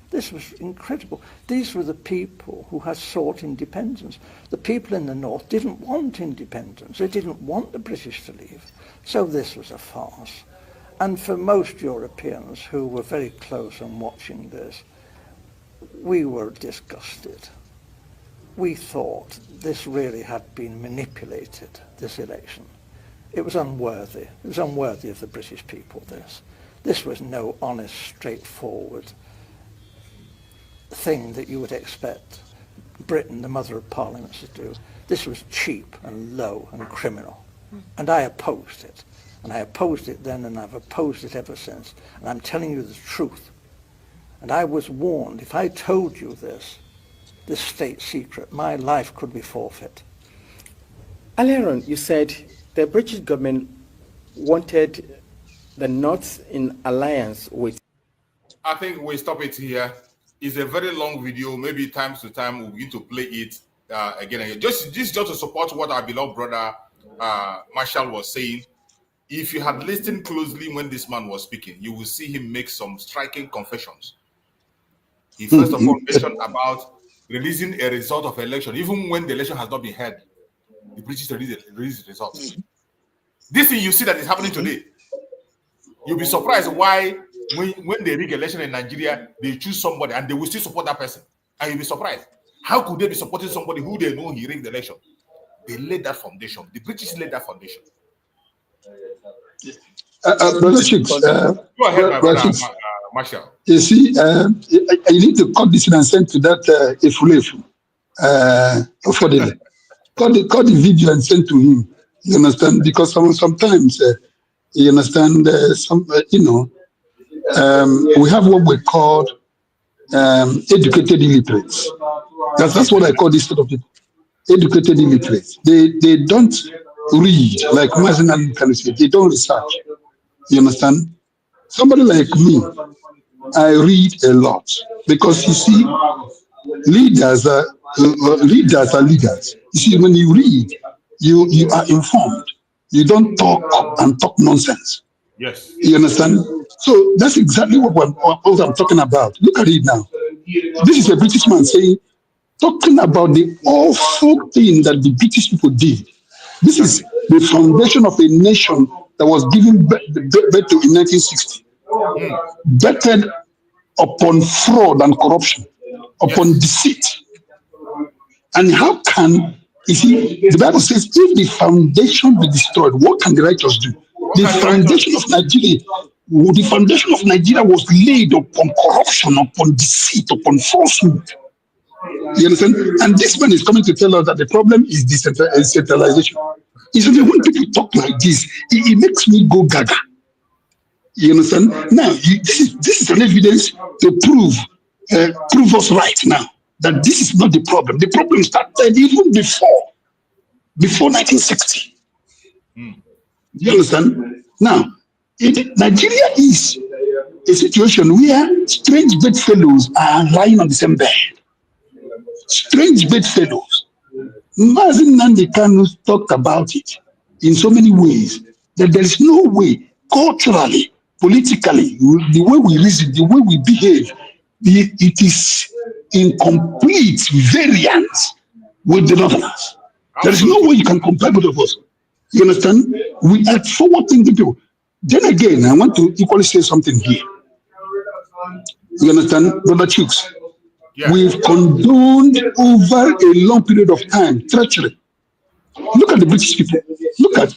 This was incredible. These were the people who had sought independence. The people in the North didn't want independence. They didn't want the British to leave. So this was a farce. And for most Europeans who were very close and watching this, we were disgusted. We thought this really had been manipulated, this election. It was unworthy. It was unworthy of the British people, this. This was no honest, straightforward thing that you would expect Britain, the mother of parliaments, to do. This was cheap and low and criminal. And I opposed it. And I opposed it then, and I've opposed it ever since. And I'm telling you the truth. And I was warned, if I told you this state secret, my life could be forfeit. Earlier on, you said the British government wanted the North in alliance with... I think we stop it here. It's a very long video. Maybe time to time we'll begin to play it again and again. Just to support what our beloved brother Marshall was saying. If you had listened closely when this man was speaking, you will see him make some striking confessions. He first of all mentioned about releasing a result of election, even when the election has not been held. The British release the results. This thing you see that is happening today. You'll be surprised why when they rig election in Nigeria, they choose somebody and they will still support that person. And you'll be surprised. How could they be supporting somebody who they know he rigged the election? They laid that foundation. The British laid that foundation. Brother Chicks, Go ahead, my brother, Marshall. You see, you need to cut this and send to that Efulefu. Affordable. Cut the video and send to him. You understand? Because sometimes, you understand, we have what we call educated illiterates. That's what I call this sort of people. Educated illiterates. They don't read, like Mazinal can say, they don't research. You understand? Somebody like me, I read a lot because you see, leaders are leaders. You see, when you read, you are informed. You don't talk and talk nonsense. Yes. You understand? So that's exactly what I'm talking about. Look at it now. This is a British man talking about the awful thing that the British people did. This is the foundation of a nation that was given birth to in 1960. Bettered upon fraud and corruption, upon deceit. And how can, you see, the Bible says, if the foundation be destroyed, what can the righteous do? The foundation of Nigeria was laid upon corruption, upon deceit, upon falsehood. You understand? And this man is coming to tell us that the problem is decentralization. It's only when people talk like this, it makes me go gaga. You understand? Now, this is an evidence to prove us right now that this is not the problem. The problem started even before 1960. You understand? Now, Nigeria is a situation where strange bedfellows are lying on the same bed. Strange bedfellows. Mazin Nnamdi Kanu talked about it in so many ways that there is no way, culturally, politically, the way we reason, the way we behave, it is in complete variance with the Northerners. There is no way you can compare both of us. You understand? We are forward-thinking people. Then again, I want to equally say something here. You understand, Brother Chicks? Yeah. We've condoned over a long period of time treachery. Look at the British people. Look at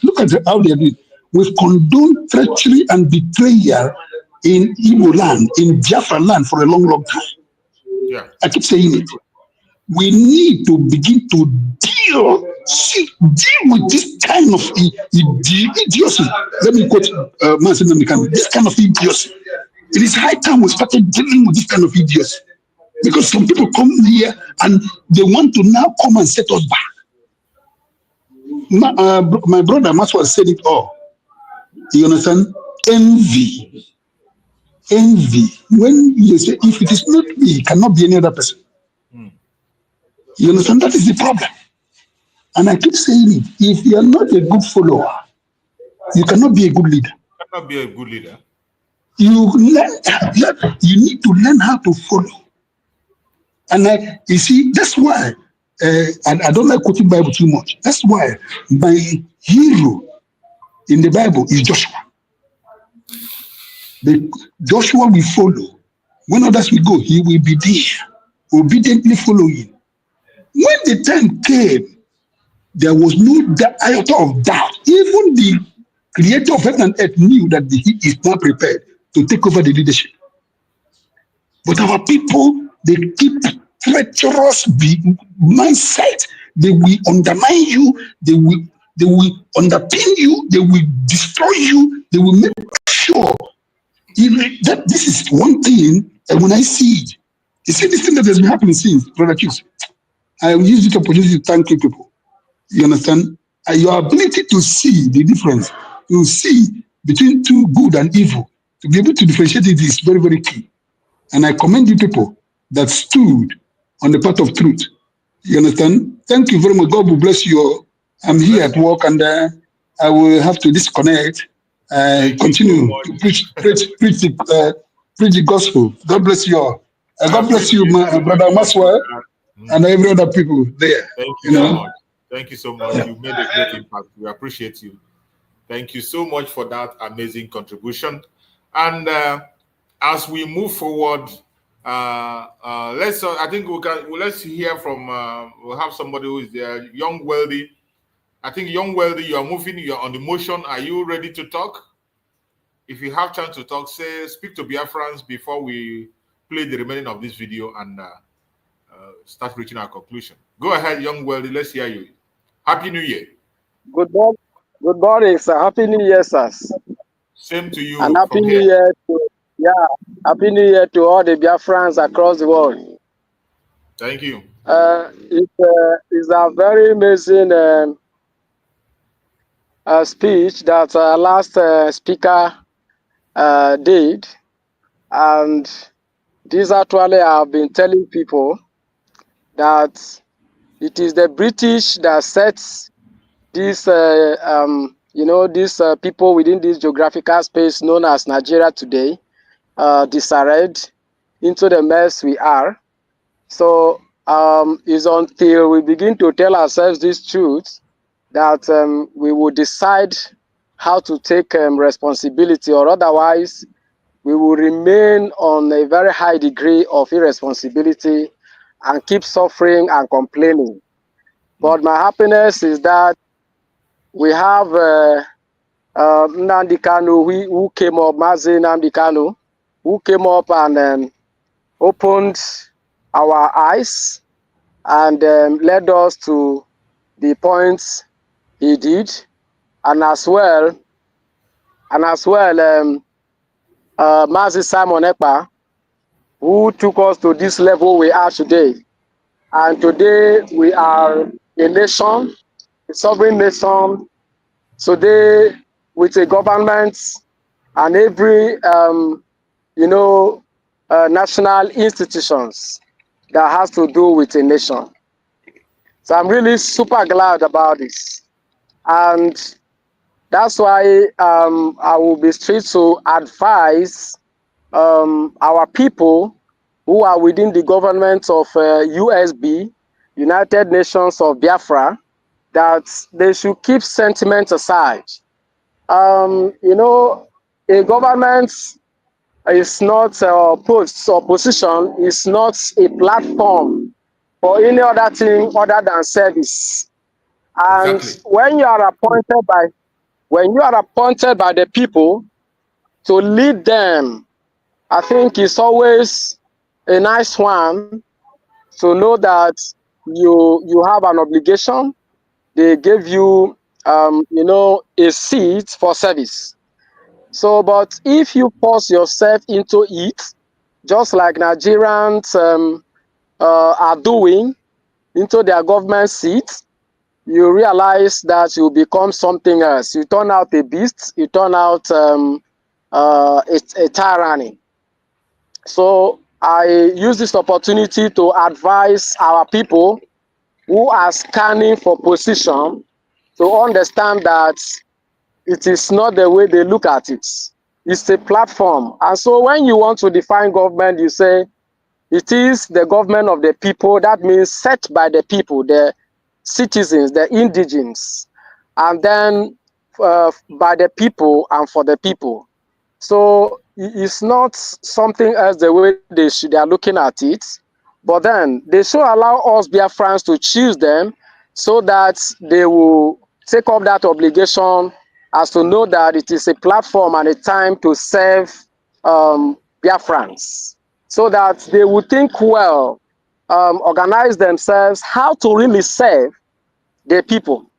how they did. We've condoned treachery and betrayal in Igbo land, in Biafra land for a long, long time. Yeah. I keep saying it. We need to begin to deal with this kind of idiocy. Let me quote Master Namdekan. This kind of idiocy. It is high time we started dealing with this kind of idiocy. Because some people come here and they want to now come and set us back. My brother Maswell said it all. You understand? Envy. When you say, if it is not me, it cannot be any other person. You understand? That is the problem. And I keep saying it. If you are not a good follower, you cannot be a good leader. You cannot be a good leader. You need to learn how to follow. And you see, that's why, and I don't like quoting Bible too much. That's why my hero in the Bible is Joshua. Joshua will follow. When others will go, he will be there, obediently following. When the time came, there was no iota of doubt. Even the creator of heaven and earth knew that he is now prepared to take over the leadership. But our people, they keep treacherous mindset. They will undermine you. They will underpin you. They will destroy you. They will make sure that this is one thing. And when I see it, you see this thing that has been happening since, Brother Hughes, I will use this opportunity to thank you people. You understand? Your ability to see the difference, to see between two good and evil, to be able to differentiate it is very, very key. And I commend you people that stood on the path of truth. You understand? Thank you very much. God will bless you all. I'm here at work and I will have to disconnect. Continue to preach the gospel. God bless you all. God bless you, my brother Maswa, and every other people there. Thank you so much. Thank you so much. You made a great impact. We appreciate you. Thank you so much for that amazing contribution. And as we move forward, let's hear from we'll have somebody who is there, young, wealthy, I think Young Wealthy, you are moving, you are on the motion. Are you ready to talk? If you have chance to talk, speak to Biafrans before we play the remaining of this video and start reaching our conclusion. Go ahead, Young Wealthy. Let's hear you. Happy New Year. Good morning. Good morning, sir. Happy New Year, sir. Same to you. And Happy from New here. Year Happy New Year to all the Biafrans across the world. Thank you. It's a very amazing speech that last speaker did, and this actually I've been telling people that it is the British that sets these these people within this geographical space known as Nigeria today disarrayed into the mess we are. So it's until we begin to tell ourselves this truth that we will decide how to take responsibility, or otherwise we will remain on a very high degree of irresponsibility and keep suffering and complaining. But my happiness is that we have Nnamdi Kanu, who came up, Mazi Nnamdi Kanu, who came up and opened our eyes and led us to the points he did, and as well, Mazi Simon Ekpa, who took us to this level we are today. And today we are a nation, a sovereign nation, today with a government and every national institutions that has to do with a nation. So I'm really super glad about this, and that's why I will be straight to advise our people who are within the government of USB, United Nations of Biafra, that they should keep sentiment aside. A government is not opposition is not a platform for any other thing other than service. And exactly. when you are appointed by the people to lead them, I think it's always a nice one to know that you have an obligation. They gave you a seat for service. So, but if you force yourself into it, just like Nigerians are doing, into their government seats, you realize that you become something else. You turn out a beast, you turn out a tyranny. So I use this opportunity to advise our people who are scanning for position to understand that it is not the way they look at it. It's a platform. And so when you want to define government, you say it is the government of the people. That means set by the people, the citizens, the indigenes, and then by the people and for the people. So it's not something else the way they are looking at it, but then they should allow us Biafrans to choose them so that they will take up that obligation as to know that it is a platform and a time to serve Biafrans, so that they will think well, organize themselves how to really serve the people,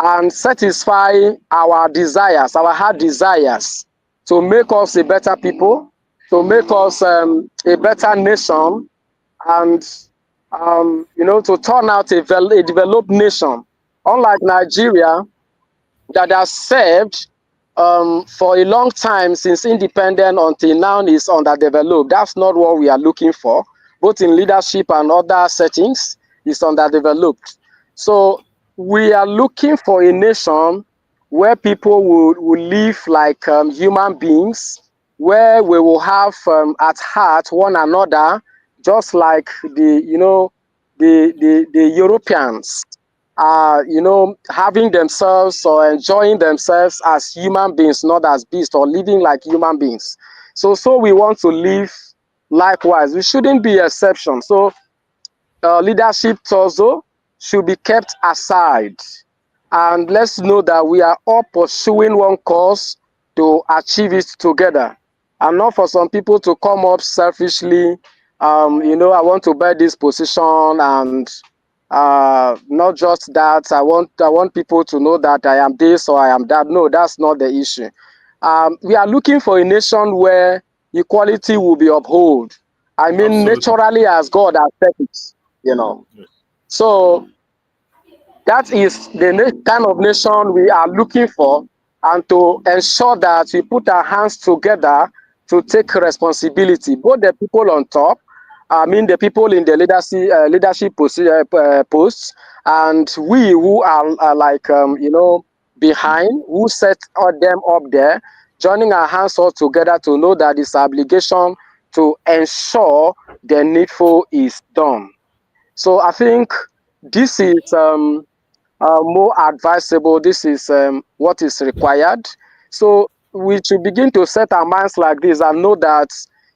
and satisfy our desires, our heart desires, to make us a better people, to make us a better nation, and to turn out a developed nation, unlike Nigeria that has served for a long time since independence until now is underdeveloped. That's not what we are looking for, both in leadership and other settings. It's underdeveloped. So we are looking for a nation where people will live like human beings, where we will have at heart one another, just like the Europeans are, having themselves or enjoying themselves as human beings, not as beasts, or living like human beings. So we want to live likewise. We shouldn't be exception. So leadership also should be kept aside. And let's know that we are all pursuing one cause to achieve it together. And not for some people to come up selfishly, you know, I want to buy this position, and not just that, I want people to know that I am this or I am that. No, that's not the issue. We are looking for a nation where equality will be upheld. I mean, Absolutely. naturally as God has said it, you know. Yes. So that is the kind of nation we are looking for, and to ensure that we put our hands together to take responsibility, both the people on top, I mean the people in the leadership posts, and we who are like, you know, behind, who set them up there, joining our hands all together to know that it's obligation to ensure the needful is done. So I think this is more advisable. This is what is required. So we should begin to set our minds like this and know that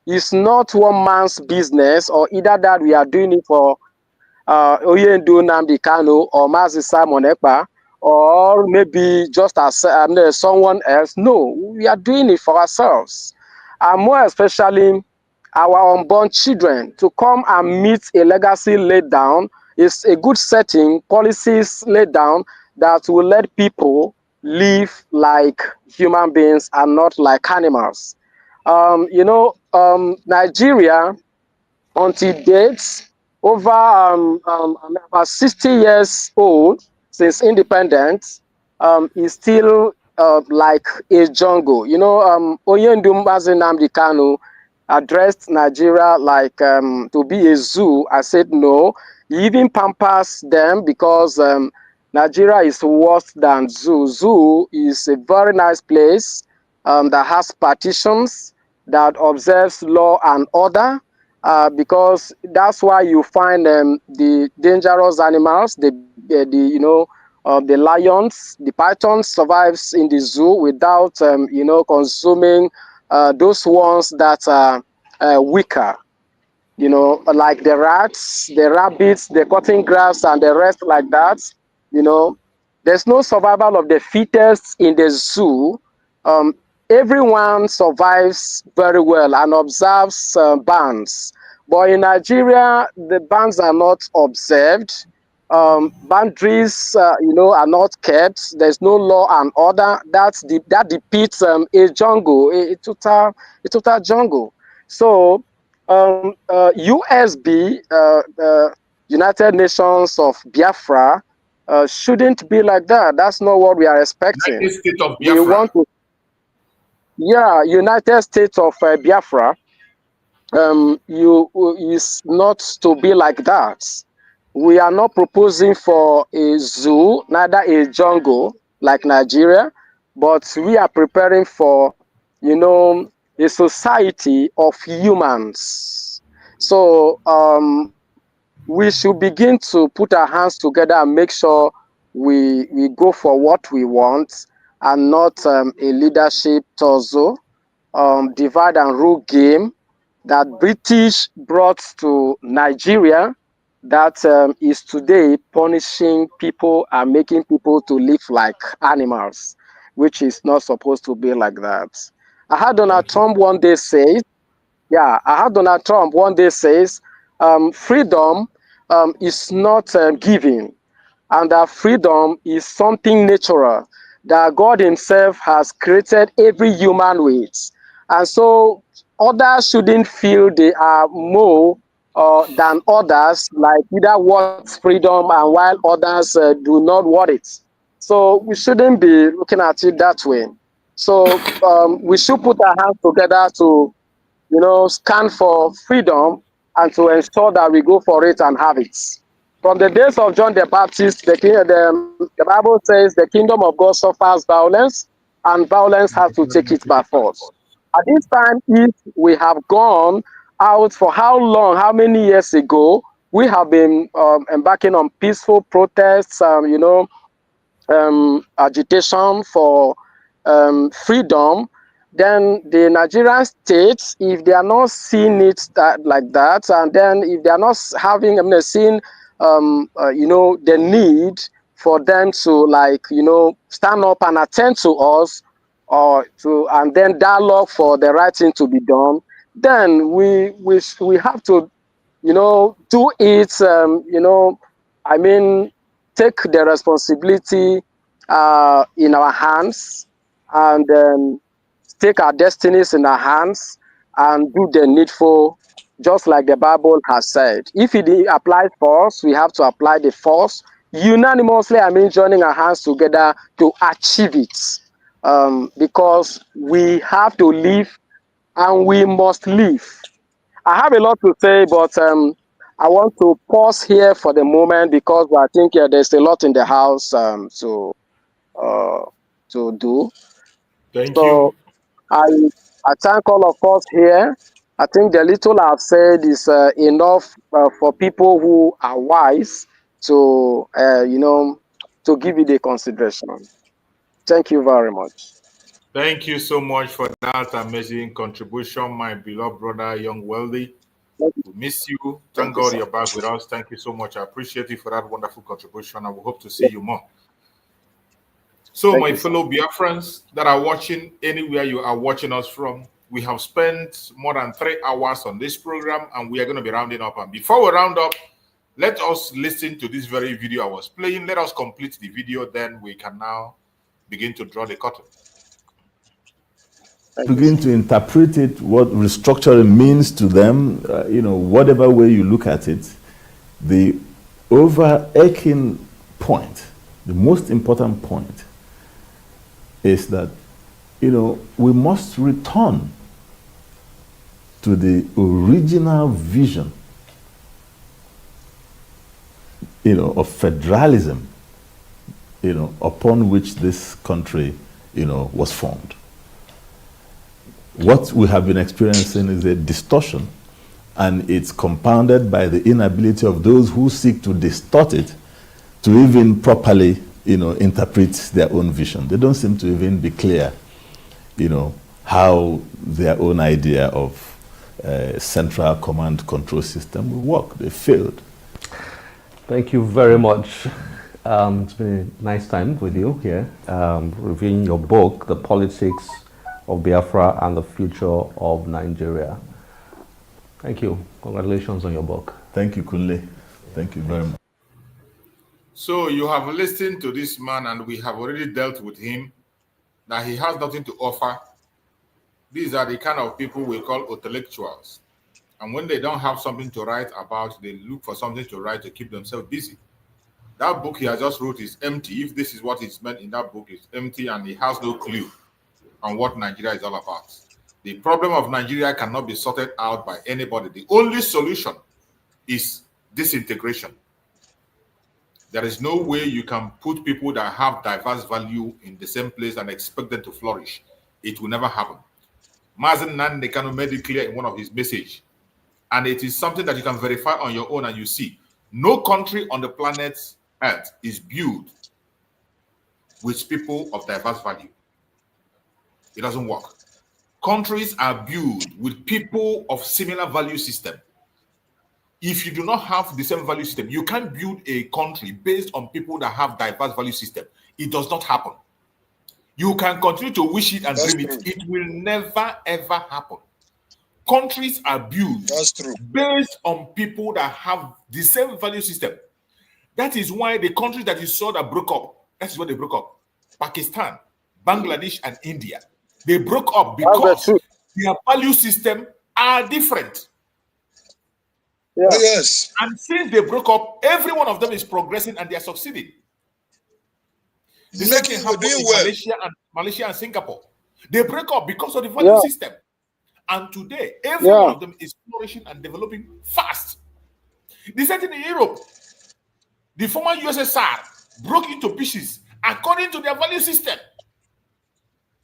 it's not one man's business, or either that we are doing it for Oyendu Nnamdi Kanu or Mazi Simon Ekpa, or maybe just as someone else. No, we are doing it for ourselves, and more especially our unborn children, to come and meet a legacy laid down. Is a good setting, policies laid down that will let people live like human beings and not like animals. You know, Nigeria, until date, over about 60 years old since independence, is still like a jungle. You know, Oyendu Nnamdi Kanu addressed Nigeria like to be a zoo. I said no. He even pampers them because Nigeria is worse than zoo. Zoo is a very nice place that has partitions, that observes law and order. Because that's why you find the dangerous animals, the you know, the lions, the pythons survives in the zoo without you know, consuming those ones that are weaker. You know, like the rats, the rabbits, the cutting grass, and the rest like that. You know, there's no survival of the fittest in the zoo. Um, Everyone survives very well and observes bans. But in Nigeria, the bans are not observed. Boundaries, you know, are not kept. There's no law and order. That depicts a jungle, a total jungle. So USB, United Nations of Biafra, shouldn't be like that. That's not what we are expecting. United States of We Biafra. want to, yeah, United States of Biafra. Is not to be like that. We are not proposing for a zoo, neither a jungle like Nigeria, but we are preparing for, you know, a society of humans. So we should begin to put our hands together and make sure we go for what we want, and not a leadership torso, divide and rule game that British brought to Nigeria, that is today punishing people and making people to live like animals, which is not supposed to be like that. I had Donald Trump one day say, yeah, I had Donald Trump one day says, freedom is not given, and that freedom is something natural that God himself has created every human with. And so others shouldn't feel they are more than others, like either want freedom and while others do not want it. So we shouldn't be looking at it that way. So we should put our hands together to, you know, stand for freedom and to ensure that we go for it and have it. From the days of John the Baptist, the Bible says the kingdom of God suffers violence, and violence has to take it by force. At this time, if we have gone out for how long, how many years ago, we have been embarking on peaceful protests, you know, agitation for freedom, then the Nigerian states, if they are not seeing it like that, and then if they are not having, seeing the need for them to stand up and attend to us, and then dialogue for the right thing to be done, then we have to do it, take the responsibility in our hands, and take our destinies in our hands and do the needful, just like the Bible has said. If it applies for us, we have to apply the force unanimously, joining our hands together to achieve it, because we have to live and we must live. I have a lot to say, but I want to pause here for the moment because I think there's a lot in the house to do. Thank So you. I thank all of us here. I think the little I've said is enough for people who are wise to to give it a consideration. Thank you very much. Thank you so much for that amazing contribution, my beloved brother, Young Wealthy. We miss you. Thank God you're back with us. Thank you so much. I appreciate you for that wonderful contribution. I will hope to see you more. So, my fellow Biafrans that are watching anywhere you are watching us from, we have spent more than 3 hours on this program and we are going to be rounding up. And before we round up, let us listen to this very video I was playing. Let us complete the video, then we can now begin to draw the curtain. Begin to interpret it, what restructuring means to them, whatever way you look at it. The overarching point, the most important point, is that, we must return to the original vision, of federalism, upon which this country, was formed. What we have been experiencing is a distortion, and it's compounded by the inability of those who seek to distort it to even properly, interpret their own vision. They don't seem to even be clear, how their own idea of central command control system will work. They failed. Thank you very much. It's been a nice time with you here, reviewing your book, The Politics of Biafra and the Future of Nigeria. Thank you. Congratulations on your book. Thank you, Kunle. Thank you very much. So you have listened to this man and we have already dealt with him, that he has nothing to offer. These are the kind of people we call intellectuals. And when they don't have something to write about, they look for something to write to keep themselves busy. That book he has just wrote is empty. If this is what is meant in that book, it's empty and he has no clue on what Nigeria is all about. The problem of Nigeria cannot be sorted out by anybody. The only solution is disintegration. There is no way you can put people that have diverse value in the same place and expect them to flourish. It will never happen. Mazen Nnamdi Kanu made it clear in one of his messages, and it is something that you can verify on your own and you see. No country on the planet Earth is built with people of diverse value. It doesn't work. Countries are built with people of similar value system. If you do not have the same value system, you can't build a country based on people that have diverse value system. It does not happen. You can continue to wish it and dream it. It will never, ever happen. Countries are built based on people that have the same value system. That is why the countries that you saw that broke up, that's what they broke up. Pakistan, Bangladesh, and India. They broke up because their value system are different. Yeah. Yes. And since they broke up, every one of them is progressing and they are succeeding. The same thing happened in Malaysia and Singapore. They break up because of the value system. And today, every one of them is flourishing and developing fast. The same thing in Europe. The former USSR broke into pieces according to their value system.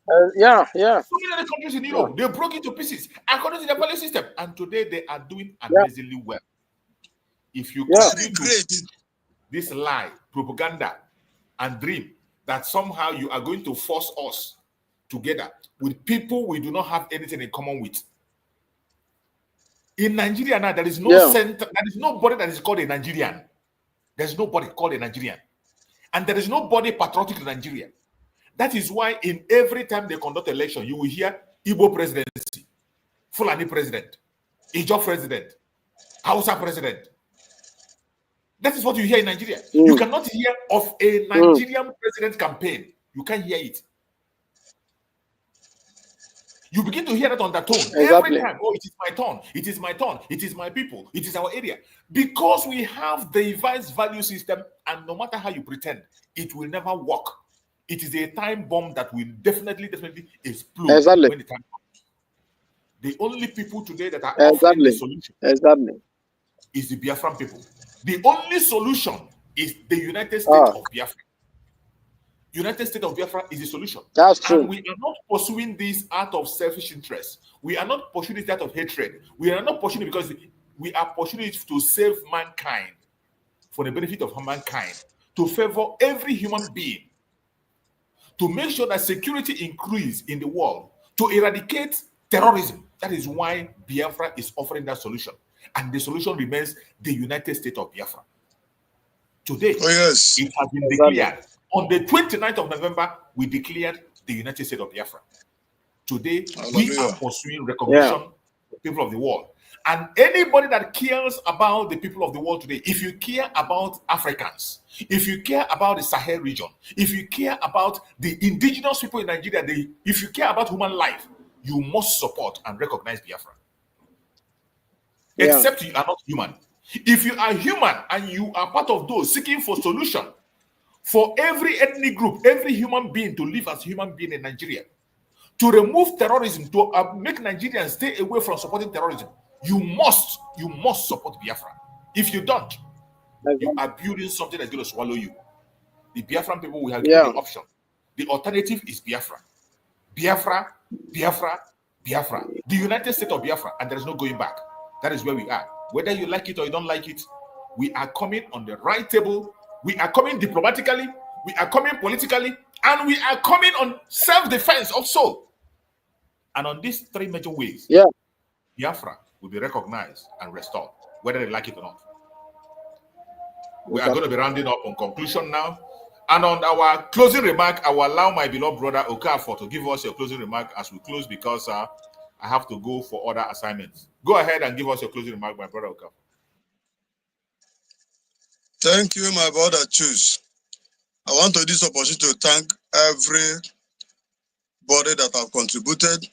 So many other countries in Europe, they broke into pieces according to their value system. And today they are doing amazingly well. If you continue to teach this lie, propaganda, and dream that somehow you are going to force us together with people we do not have anything in common with. In Nigeria now, there is no center, there is nobody that is called a Nigerian. There's nobody called a Nigerian. And there is nobody patriotic in Nigeria. That is why in every time they conduct election, you will hear Igbo presidency, Fulani president, Ijaw president, Hausa president. That is what you hear in Nigeria. You cannot hear of a Nigerian president campaign. You can't hear it. You begin to hear that undertone every time. Oh, it is my turn. It is my turn. It is my people. It is our area. Because we have the revised value system, and no matter how you pretend, it will never work. It is a time bomb that will definitely explode when the time comes. The only people today that are offering the solution is the Biafran people. The only solution is the United States of Biafra. United States of Biafra is the solution. That's true. And we are not pursuing this out of selfish interest. We are not pursuing it out of hatred. We are not pursuing it because we are pursuing it to save mankind, for the benefit of mankind, to favor every human being, to make sure that security increase in the world, to eradicate terrorism. That is why Biafra is offering that solution. And the solution remains the United States of Biafra. Today, it has been declared. On the 29th of November, we declared the United States of Biafra. Today, we are pursuing recognition of the people of the world. And anybody that cares about the people of the world today, if you care about Africans, if you care about the Sahel region, if you care about the indigenous people in Nigeria, if you care about human life, you must support and recognize Biafra. Except you are not human. If you are human and you are part of those seeking for solution for every ethnic group, every human being to live as human being in Nigeria, to remove terrorism, to make Nigerians stay away from supporting terrorism, you must support Biafra. If you don't, you are building something that's going to swallow you. The Biafran people will have the option. The alternative is Biafra. Biafra, Biafra, Biafra. The United States of Biafra, and there is no going back. That is where we are. Whether you like it or you don't like it, we are coming on the right table. We are coming diplomatically, we are coming politically, and we are coming on self-defense also. And on these three major ways, Biafra will be recognized and restored, whether they like it or not. We are going to be rounding up on conclusion now. And on our closing remark, I will allow my beloved brother Okafor to give us your closing remark as we close, because I have to go for other assignments. Go ahead and give us your closing remark, my brother Okafor. Thank you, my brother Choose. I want to use this opportunity to thank everybody that have contributed.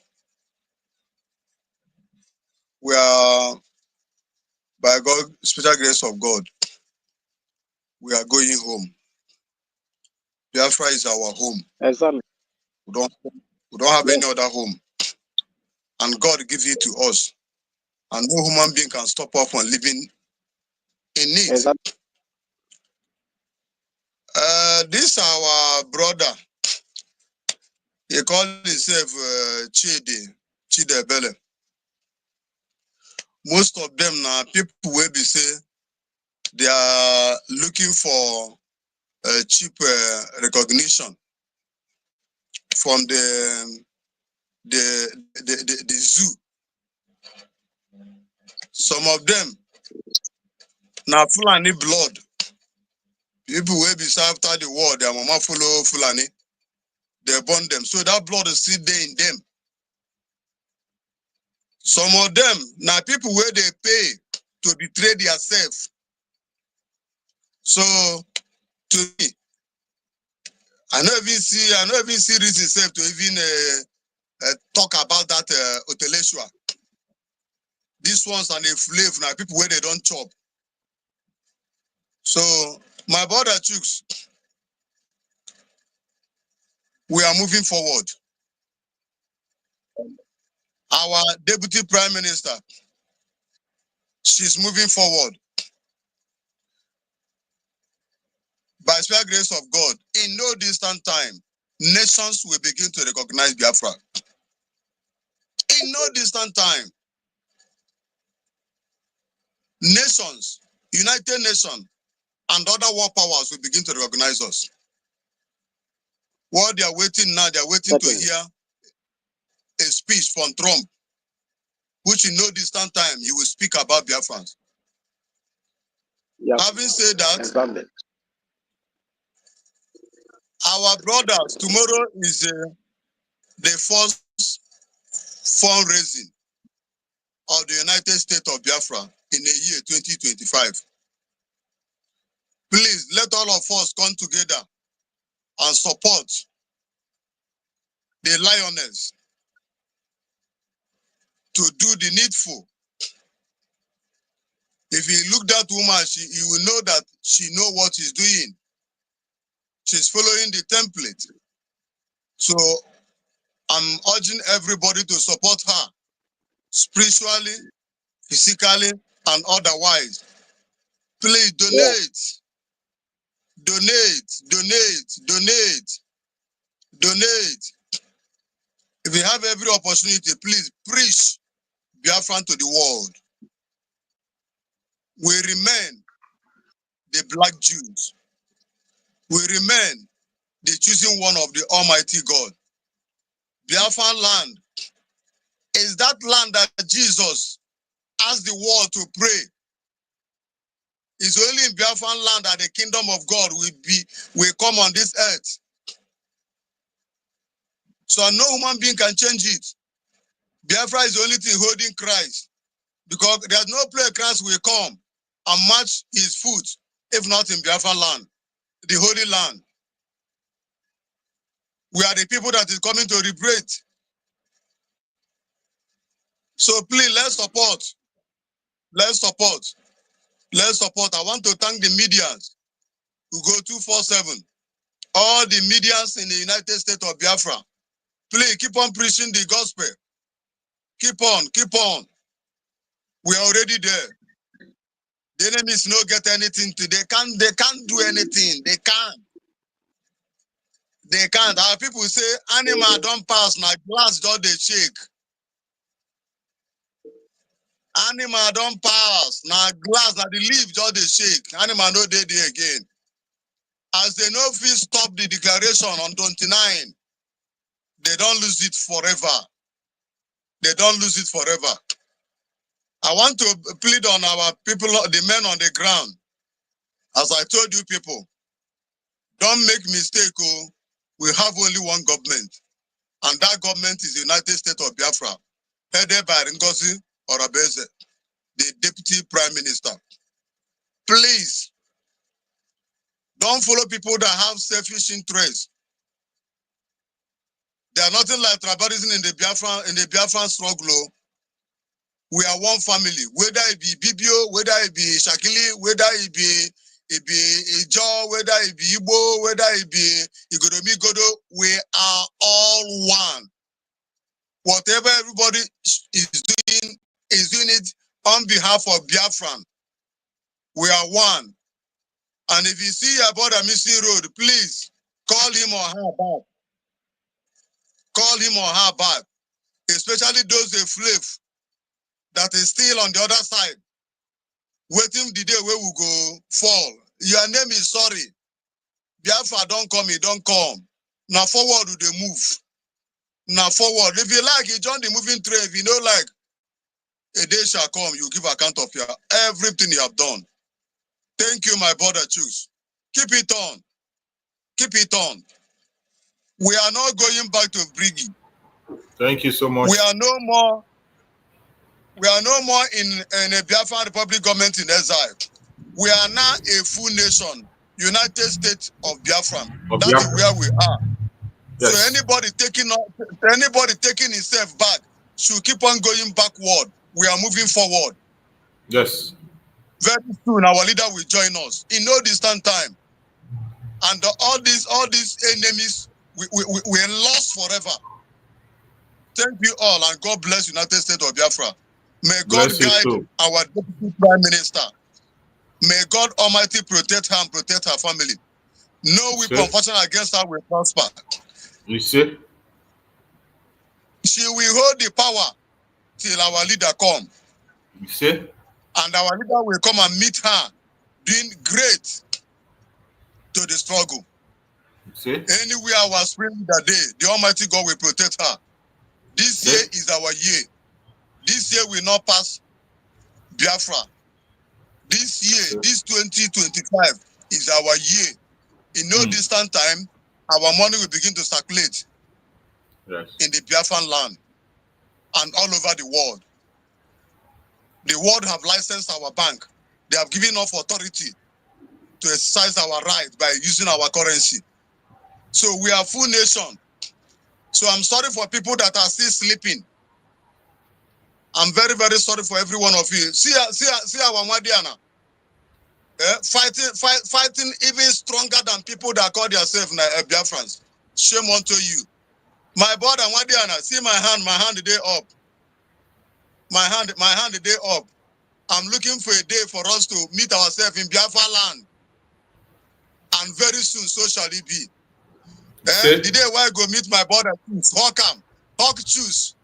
We are, by God, special grace of God, we are going home. Biafra is our home. Exactly. We don't have any other home. And God gives it to us. And no human being can stop us from living in it. Exactly. This our brother. He called himself Chidebele. Most of them now people will be say they are looking for cheap recognition from the zoo. Some of them now Fulani blood. People will be after the war, their mama follow Fulani. They burn them. So that blood is still there in them. Some of them, now people where they pay to betray themselves. So to me, I don't even see reason self to even talk about that Oteleshua. These ones are the slave now, people where they don't chop. So my brother Chooks, we are moving forward. Our Deputy Prime Minister, she's moving forward. By special grace of God, in no distant time, nations will begin to recognize Biafra. In no distant time, nations, United Nations, and other world powers will begin to recognize us. What they are waiting now, they are waiting to hear a speech from Trump, which in no distant time he will speak about Biafrans. Having said that, our brothers, tomorrow is the first fundraising of the United States of Biafra in the year 2025. Please let all of us come together and support the lioness to do the needful. If you look that woman, you will know that she know what she's doing. She's following the template. So I'm urging everybody to support her spiritually, physically, and otherwise. Please donate, donate, donate, donate, donate. If you have every opportunity, please preach Biafran to the world. We remain the black Jews. We remain the choosing one of the Almighty God. Biafran land is that land that Jesus asked the world to pray. It's only in Biafran land that the kingdom of God will come on this earth. So no human being can change it. Biafra is the only thing holding Christ. Because there's no place Christ will come and match his foot, if not in Biafra land, the holy land. We are the people that is coming to liberate. So please, let's support. Let's support. Let's support. I want to thank the medias who go 247. All the medias in the United States of Biafra. Please keep on preaching the gospel. Keep on, keep on. We are already there. The enemies no get anything to. They can't do anything. They can't. They can't. Our people say animal don't pass, now glass don't they shake. Animal don't pass, now glass, now the leaf just they shake. Animal no they there again. As they no fit stop the declaration on 29, they don't lose it forever. They don't lose it forever. I want to plead on our people, the men on the ground. As I told you people, don't make mistake. Oh, we have only one government. And that government is the United States of Biafra, headed by Ngozi Orabueze, the Deputy Prime Minister. Please, don't follow people that have selfish interests. They are nothing like tribalism in the Biafran struggle. We are one family, whether it be Bibio, whether it be Shakili, whether it be Ijo, whether it be Igbo, whether it be Igodomi Godo, we are all one. Whatever everybody is doing it on behalf of Biafran. We are one. And if you see about a missing road, please call him or her back. Call him or her back. Especially those slave that is still on the other side, waiting the day where we go fall. Your name is sorry. Biafra don't come, he don't come. Now forward do they move. Now forward. If you like, you join the moving train. If you know like a day shall come, you give account of your everything you have done. Thank you, my brother. Choose. Keep it on. Keep it on. We are not going back to Brigi. Thank you so much. We are no more in a Biafran Republic government in exile. We are now a full nation, United States of Biafran. That is where we are. Yes. So anybody taking himself back should keep on going backward. We are moving forward. Yes. Very soon our leader will join us in no distant time. And all these enemies we're lost forever. Thank you all, and God bless United States of Biafra. May God guide our Deputy Prime Minister. May God Almighty protect her and protect her family. No weapon fashioned against her will prosper. You see? She will hold the power till our leader come. You see? And our leader will come and meet her, doing great to the struggle. You see? Anywhere our spirit that day, the Almighty God will protect her. This year is our year. This year will not pass Biafra. This year, this 2025 is our year. In no distant time, our money will begin to circulate in the Biafran land and all over the world. The world have licensed our bank. They have given us authority to exercise our right by using our currency. So we are full nation. So I'm sorry for people that are still sleeping. I'm very, very sorry for every one of you. See our Madiana. Fighting even stronger than people that call themselves Biafrans. Shame unto you. My brother Madiana, see my hand day up. My hand day up. I'm looking for a day for us to meet ourselves in Biafra land. And very soon, so shall it be. The day where I go meet my brother, Hawk him. Hawk choose.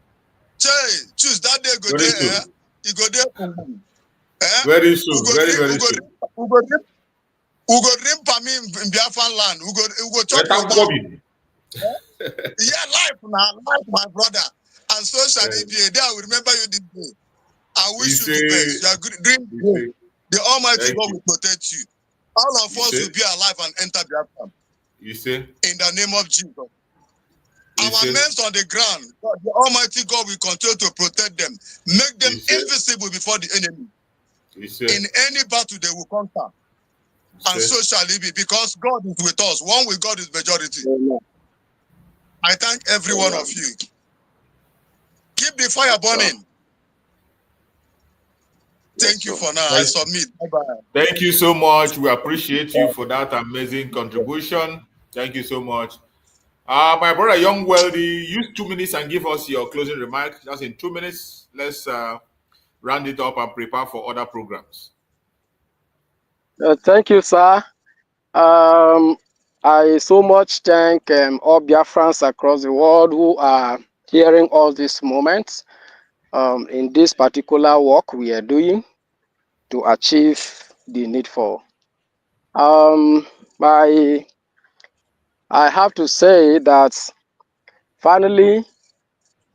Choose that day go there. You go there. Very soon, very soon. We go dream for me in Biafra land. We go chop your yeah, life now, life, my brother. And so shall it be. A day I will remember you this day. I wish you the best. You are good. Dream great. The Almighty God will protect you. All of us will be alive and enter Biafra. You see? In the name of Jesus. Our men on the ground, the Almighty God will continue to protect them. Make them invisible before the enemy. In any battle they will conquer. And so shall it be, because God is with us. One with God is majority. I thank every one of you. Keep the fire burning. Thank you for now. I submit. Bye-bye. Thank you so much. We appreciate you for that amazing contribution. Thank you so much. My brother Young Wealthy, use 2 minutes and give us your closing remarks. Just in 2 minutes. Let's round it up and prepare for other programs. Thank you, sir. I so much thank all Biafrans across the world who are hearing all these moments in this particular work we are doing to achieve the needful. I have to say that finally,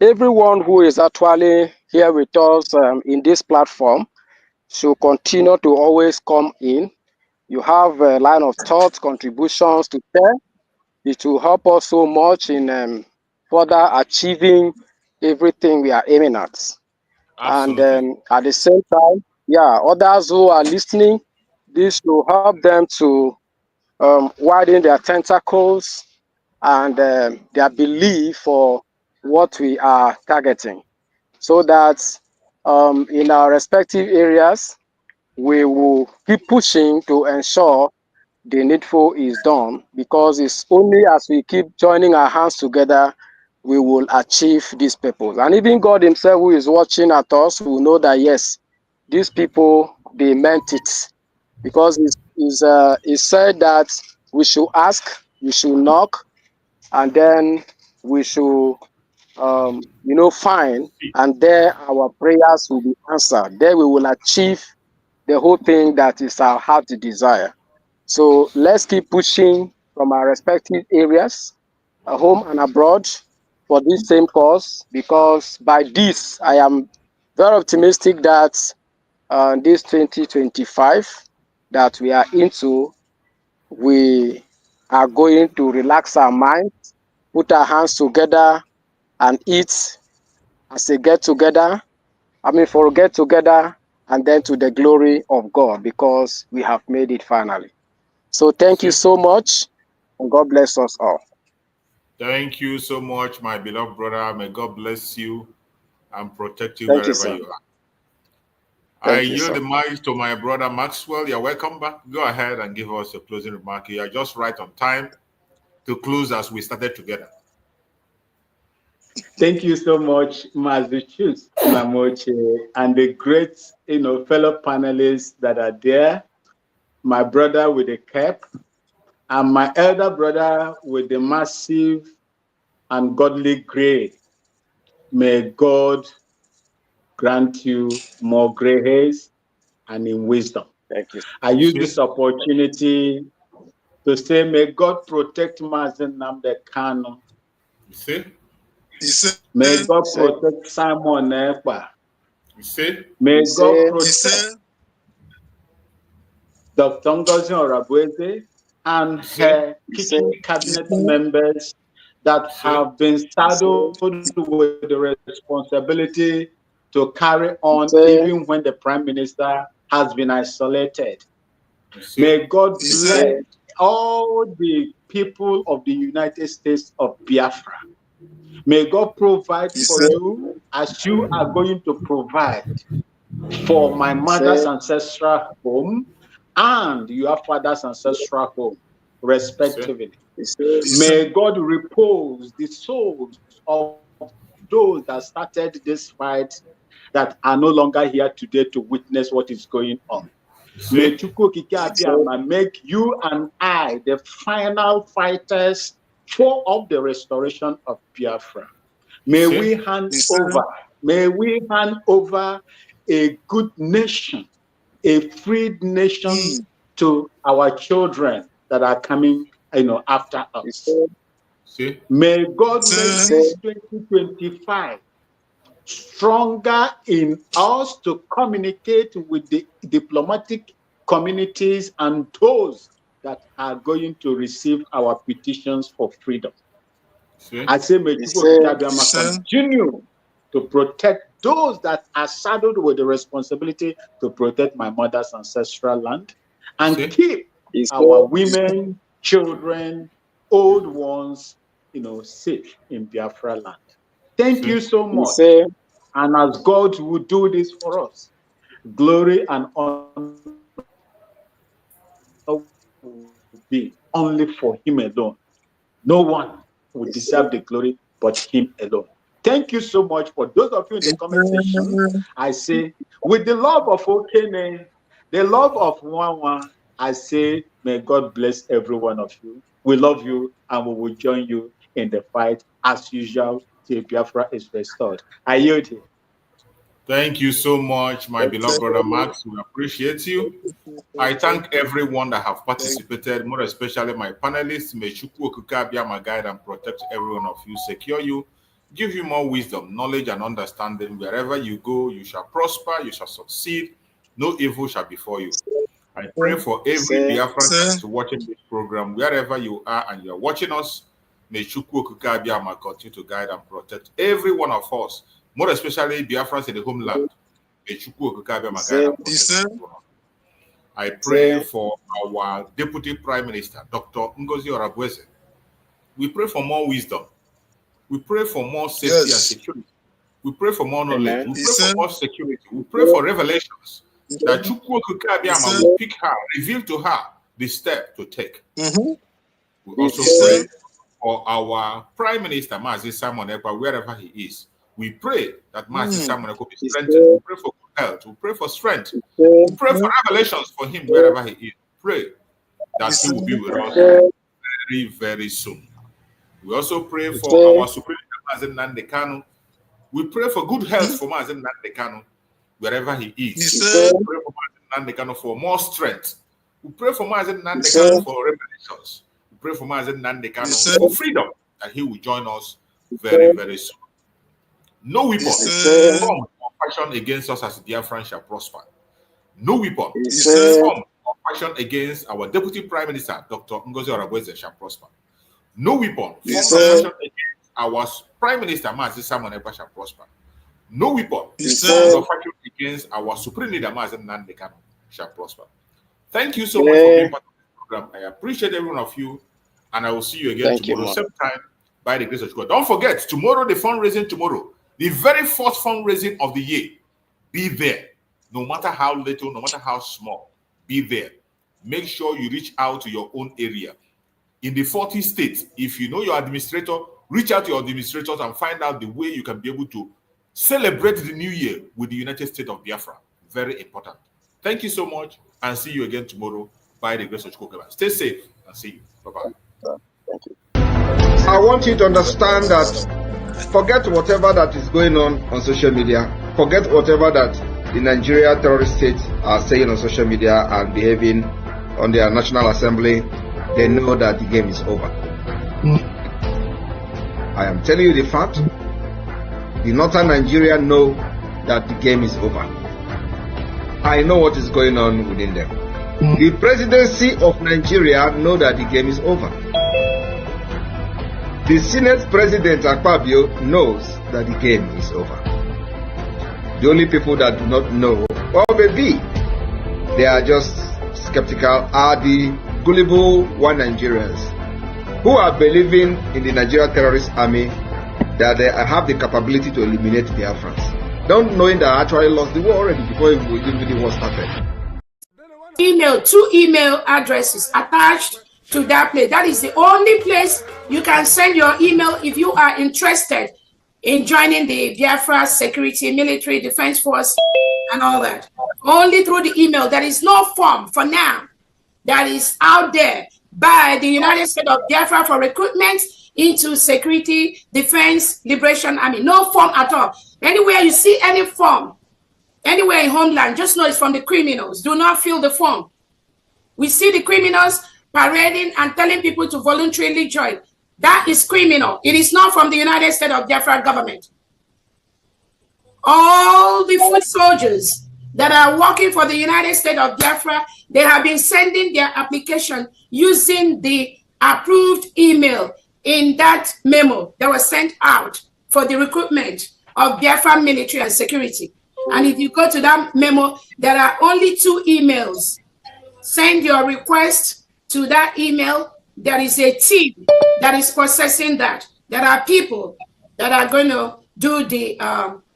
everyone who is actually here with us in this platform should continue to always come in. You have a line of thoughts, contributions to share. It will help us so much in further achieving everything we are aiming at. Absolutely. And at the same time, others who are listening, this will help them to widen their tentacles and their belief for what we are targeting, so that in our respective areas, we will keep pushing to ensure the needful is done, because it's only as we keep joining our hands together we will achieve these purpose. And even God himself, who is watching at us, will know that yes, these people, they meant it, because he said that we should ask, we should knock, and then we should find, and there our prayers will be answered. There we will achieve the whole thing that is our heart desire. So let's keep pushing from our respective areas, home and abroad, for this same cause, because by this, I am very optimistic that this 2025 that we are into, we are going to relax our minds, put our hands together, and eat as a get-together. For a get-together, and then to the glory of God, because we have made it finally. So thank you so much, and God bless us all. Thank you so much, my beloved brother. May God bless you and protect you wherever you are. I yield the mic to my brother Maxwell. You're welcome back. Go ahead and give us a closing remark. You are just right on time to close as we started together. Thank you so much, Mazuchus Lamoche, and the great, fellow panelists that are there. My brother with the cap, and my elder brother with the massive and godly grace. May God grant you more gray hairs and in wisdom. Thank you. I use this opportunity to say, may God protect Mazen Namdekano. You see? May God protect Simon Ekpa. You see? May God protect Dr. Ngozi and her key cabinet members that have been saddled with the responsibility to carry on even when the Prime Minister has been isolated. May God bless all the people of the United States of Biafra. May God provide for you as you are going to provide for my mother's ancestral home and your father's ancestral home, respectively. May God repose the souls of those that started this fight that are no longer here today to witness what is going on. May Chukwu Okike Abiyama make you and I the final fighters of the restoration of Biafra. May we hand over a good nation, a freed nation to our children that are coming, after us. May God make this 2025 stronger in us to communicate with the diplomatic communities and those that are going to receive our petitions for freedom. I say, may continue to protect those that are saddled with the responsibility to protect my mother's ancestral land and keep our women, children, old ones, safe in Biafra land. Thank you so much. And as God will do this for us, glory and honor will be only for him alone. No one would deserve the glory but him alone. Thank you so much. For those of you in the comment section, I say, with the love of Okene, the love of Nwanwa, I say, may God bless every one of you. We love you and we will join you in the fight as usual till Biafra is restored. I yield here. Thank you so much, my beloved brother Max. We appreciate you. I thank everyone that have participated, more especially my panelists. May Chukwu Okike Abiyama guide and protect every one of you, secure you, give you more wisdom, knowledge, and understanding. Wherever you go, you shall prosper, you shall succeed. No evil shall befall you. I pray for every Biafran that is watching this program, wherever you are and you are watching us. May Chukwu Okike Abiyama continue to guide and protect every one of us, more especially Biafrans in the homeland. May Chukwu Okike Abiyama guide and protect everyone. I pray for our Deputy Prime Minister, Dr. Ngozi We pray for more wisdom. We pray for more safety and security. We pray for more knowledge. We pray for more security. We pray for revelations that Chukwu Okike Abiyama will pick her, reveal to her the step to take. We also pray for our Prime Minister, Mazi Simon Ekpa, wherever he is. We pray that Mazi Simon Ekpa be strengthened. We pray for good health. We pray for strength. We pray for revelations for him wherever he is. Pray that he will be with us very, very soon. We also pray for our Supreme Leader, Mazi Nnamdi Kanu. We pray for good health for Mazi Nnamdi Kanu wherever he is. We pray for Mazi Nnamdi Kanu for more strength. We pray for Mazi Nnamdi Kanu for revelations. We pray for Mazi Nnamdi Kanu for freedom, that he will join us very, very soon. No weapon formed or fashioned against us as Biafran shall prosper. No weapon formed or fashioned against our Deputy Prime Minister, Dr. Ngozi Orabueze, shall prosper. No weapon formed or fashioned against our Prime Minister, Mazi Simon Ekpa, shall prosper. No weapon formed or fashioned against our Supreme Leader, Mazi Nnamdi Kanu, shall prosper. Thank you so much for being part of this program. I appreciate every one of you, and I will see you again tomorrow, same time, by the grace of God. Don't forget, tomorrow, the fundraising tomorrow, the very first fundraising of the year. Be there. No matter how little, no matter how small, be there. Make sure you reach out to your own area. In the 40 states, if you know your administrator, reach out to your administrators and find out the way you can be able to celebrate the new year with the United States of Biafra. Very important. Thank you so much, and see you again tomorrow by the grace of God. Stay safe and see you. Bye-bye. Thank you. I want you to understand that forget whatever that is going on social media. Forget whatever that the Nigeria terrorist states are saying on social media and behaving on their National Assembly. They know that the game is over. I am telling you the fact. The northern Nigeria know that the game is over. I know what is going on within them. The presidency of Nigeria know that the game is over. The Senate President Akpabio knows that the game is over. The only people that do not know, or maybe they are just skeptical, are the gullible one Nigerians who are believing in the Nigeria terrorist army that they have the capability to eliminate Biafrans, don't knowing that I actually lost the war already before even the war started. Email, 2 email addresses attached to that place. That is the only place you can send your email if you are interested in joining the Biafra security, military, defense force, and all that. Only through the email. There is no form for now that is out there by the United States of Biafra for recruitment into security, defense, liberation army. No form at all. Anywhere you see any form, anywhere in homeland, just know it's from the criminals. Do not fill the form. We see the criminals parading and telling people to voluntarily join. That is criminal. It is not from the United States of Biafra government. All the foot soldiers that are working for the United States of Biafra, they have been sending their application using the approved email in that memo that was sent out for the recruitment of Biafra military and security. And if you go to that memo, there are only 2 emails. Send your request to that email. There is a team that is processing that. There are people that are going to do the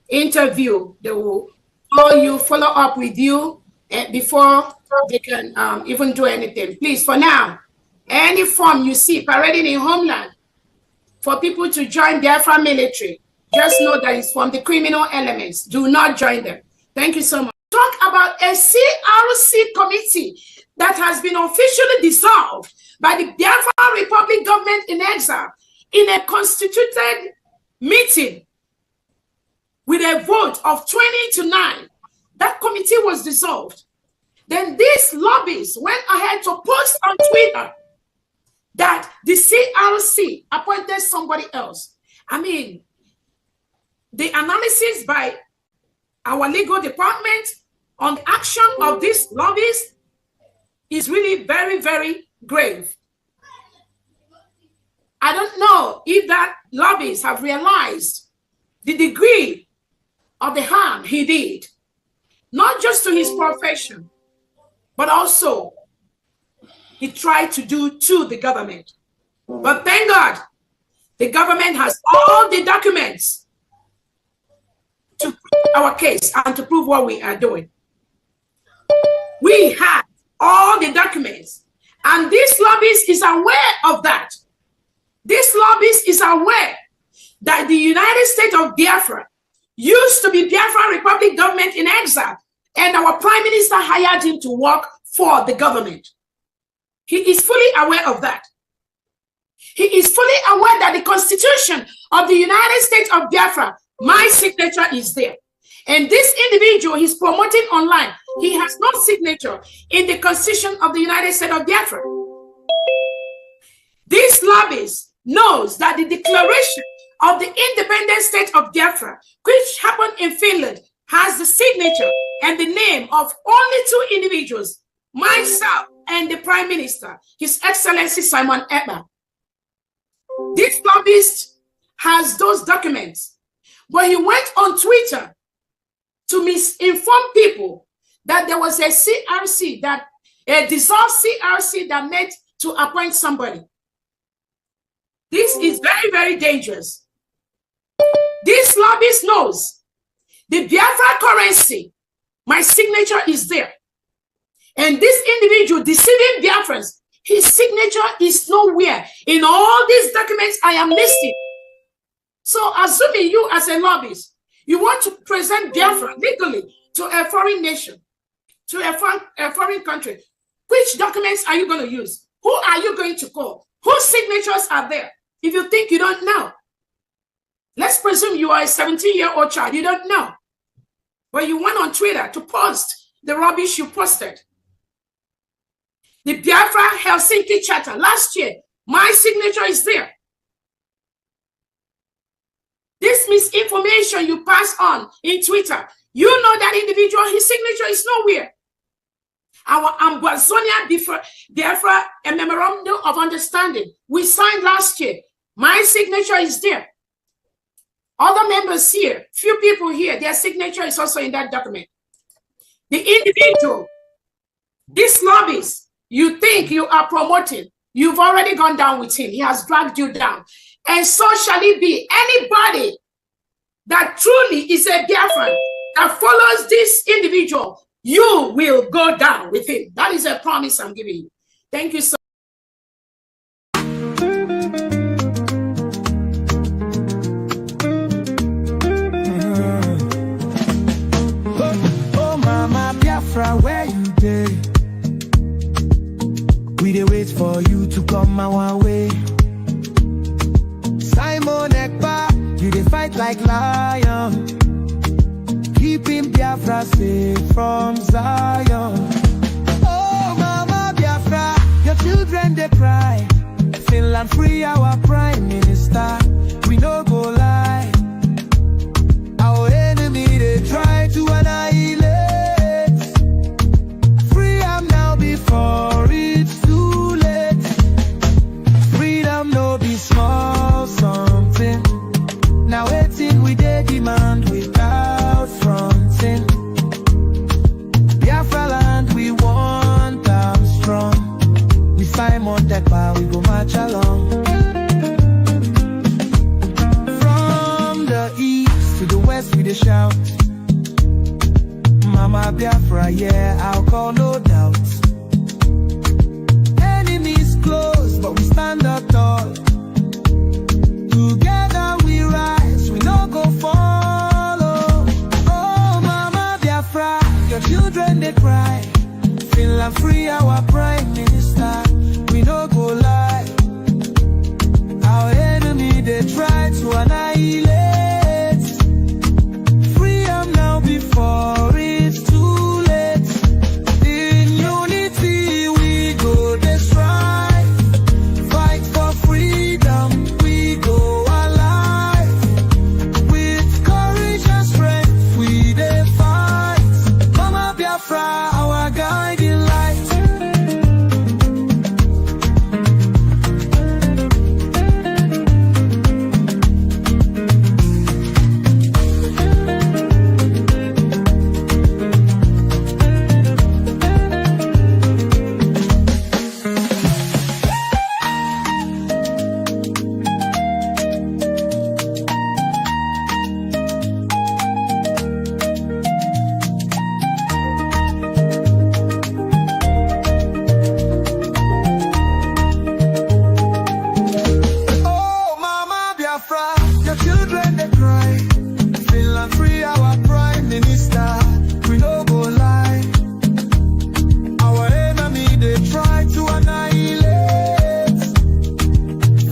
interview. They will call you, follow up with you before they can even do anything. Please, for now, any form you see parading in homeland for people to join Biafra military, just know that it's from the criminal elements. Do not join them. Thank you so much. Talk about a CRC committee that has been officially dissolved by the Biafra Republic government in exile in a constituted meeting with a vote of 20-9. That committee was dissolved. Then these lobbies went ahead to post on Twitter that the CRC appointed somebody else. I mean, the analysis by our legal department on the action of these lobbies is really very, very grave. I don't know if that lobbies have realized the degree of the harm he did, not just to his profession, but also he tried to do to the government. But thank God, the government has all the documents to prove our case and to prove what we are doing. We have all the documents, and this lobbyist is aware of that. This lobbyist is aware that the United States of Biafra used to be Biafra Republic government in exile, and our prime minister hired him to work for the government. He is fully aware of that. He is fully aware that the Constitution of the United States of Biafra, my signature is there. And this individual he's promoting online, he has no signature in the Constitution of the United States of Biafra. This lobbyist knows that the declaration of the independent state of Biafra, which happened in Finland, has the signature and the name of only 2 individuals, myself and the Prime Minister, His Excellency Simon Ekpa. This lobbyist has those documents, but he went on Twitter to misinform people that there was a CRC, that a dissolved CRC that meant to appoint somebody. This is very, very dangerous. This lobbyist knows the Biafra currency, my signature is there. And this individual deceiving Biafrans, his signature is nowhere in all these documents I am listing. So assuming you as a lobbyist, you want to present Biafra legally to a foreign nation, to a foreign country, which documents are you going to use? Who are you going to call? Whose signatures are there? If you think you don't know, let's presume you are a 17-year-old child, you don't know. But you went on Twitter to post the rubbish you posted. The Biafra Helsinki Charter last year, my signature is there. This misinformation you pass on in Twitter, you know that individual, his signature is nowhere. Our Ambazonia Biafra, a memorandum of understanding we signed last year. My signature is there. Other members here, few people here, their signature is also in that document. The individual, these lobbies, you think you are promoting, you've already gone down with him. He has dragged you down. And so shall it be. Anybody that truly is a Biafran, that follows this individual, you will go down with him. That is a promise I'm giving you. Thank you so much. Oh, Mama Biafra, where you dey? We dey wait for you to come our way. Simon Ekpa, you dey fight like lion, keeping Biafra safe from Zion. Oh, Mama Biafra, your children they cry. Finland free our prime minister. We no go lie. Our enemy they try to annihilate. Free am now before it's too late. Freedom no be small something. Now waiting we dey demand without fronting. Biafra land we want them strong. We Simon Ekpa we go march along. From the east to the west we dey shout. Mama Biafra, yeah, I'll call no doubt. Enemies close, but we stand up tall. Together we rise, we no go follow. Oh, Mama Biafra, your children they cry. Finland free our prime minister. We no go lie. Our enemy they try to annihilate. Free am now before it's too late. In unity we go they strive. Fight for freedom, we go alive. With courage and strength we they fight. Mama Biafra, our guiding light. Oh, Mama Biafra, your children they cry. Finland free our prime minister. We no go lie. Our enemy they try to annihilate.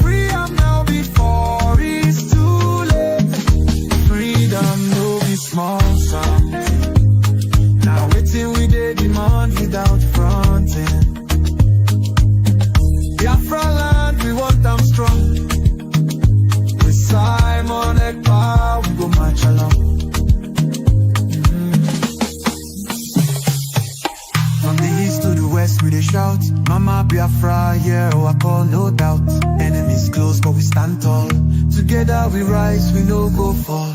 Free am now before it's too late. Freedom no be small something. Now waiting we dey demand without fronting. Biafra land we want them strong. With Simon Ekpa we go march along. From the east to the west we dey shout. Mama Biafra, yeah, I call no doubt. Enemies close but we stand tall. Together we rise, we no go fall.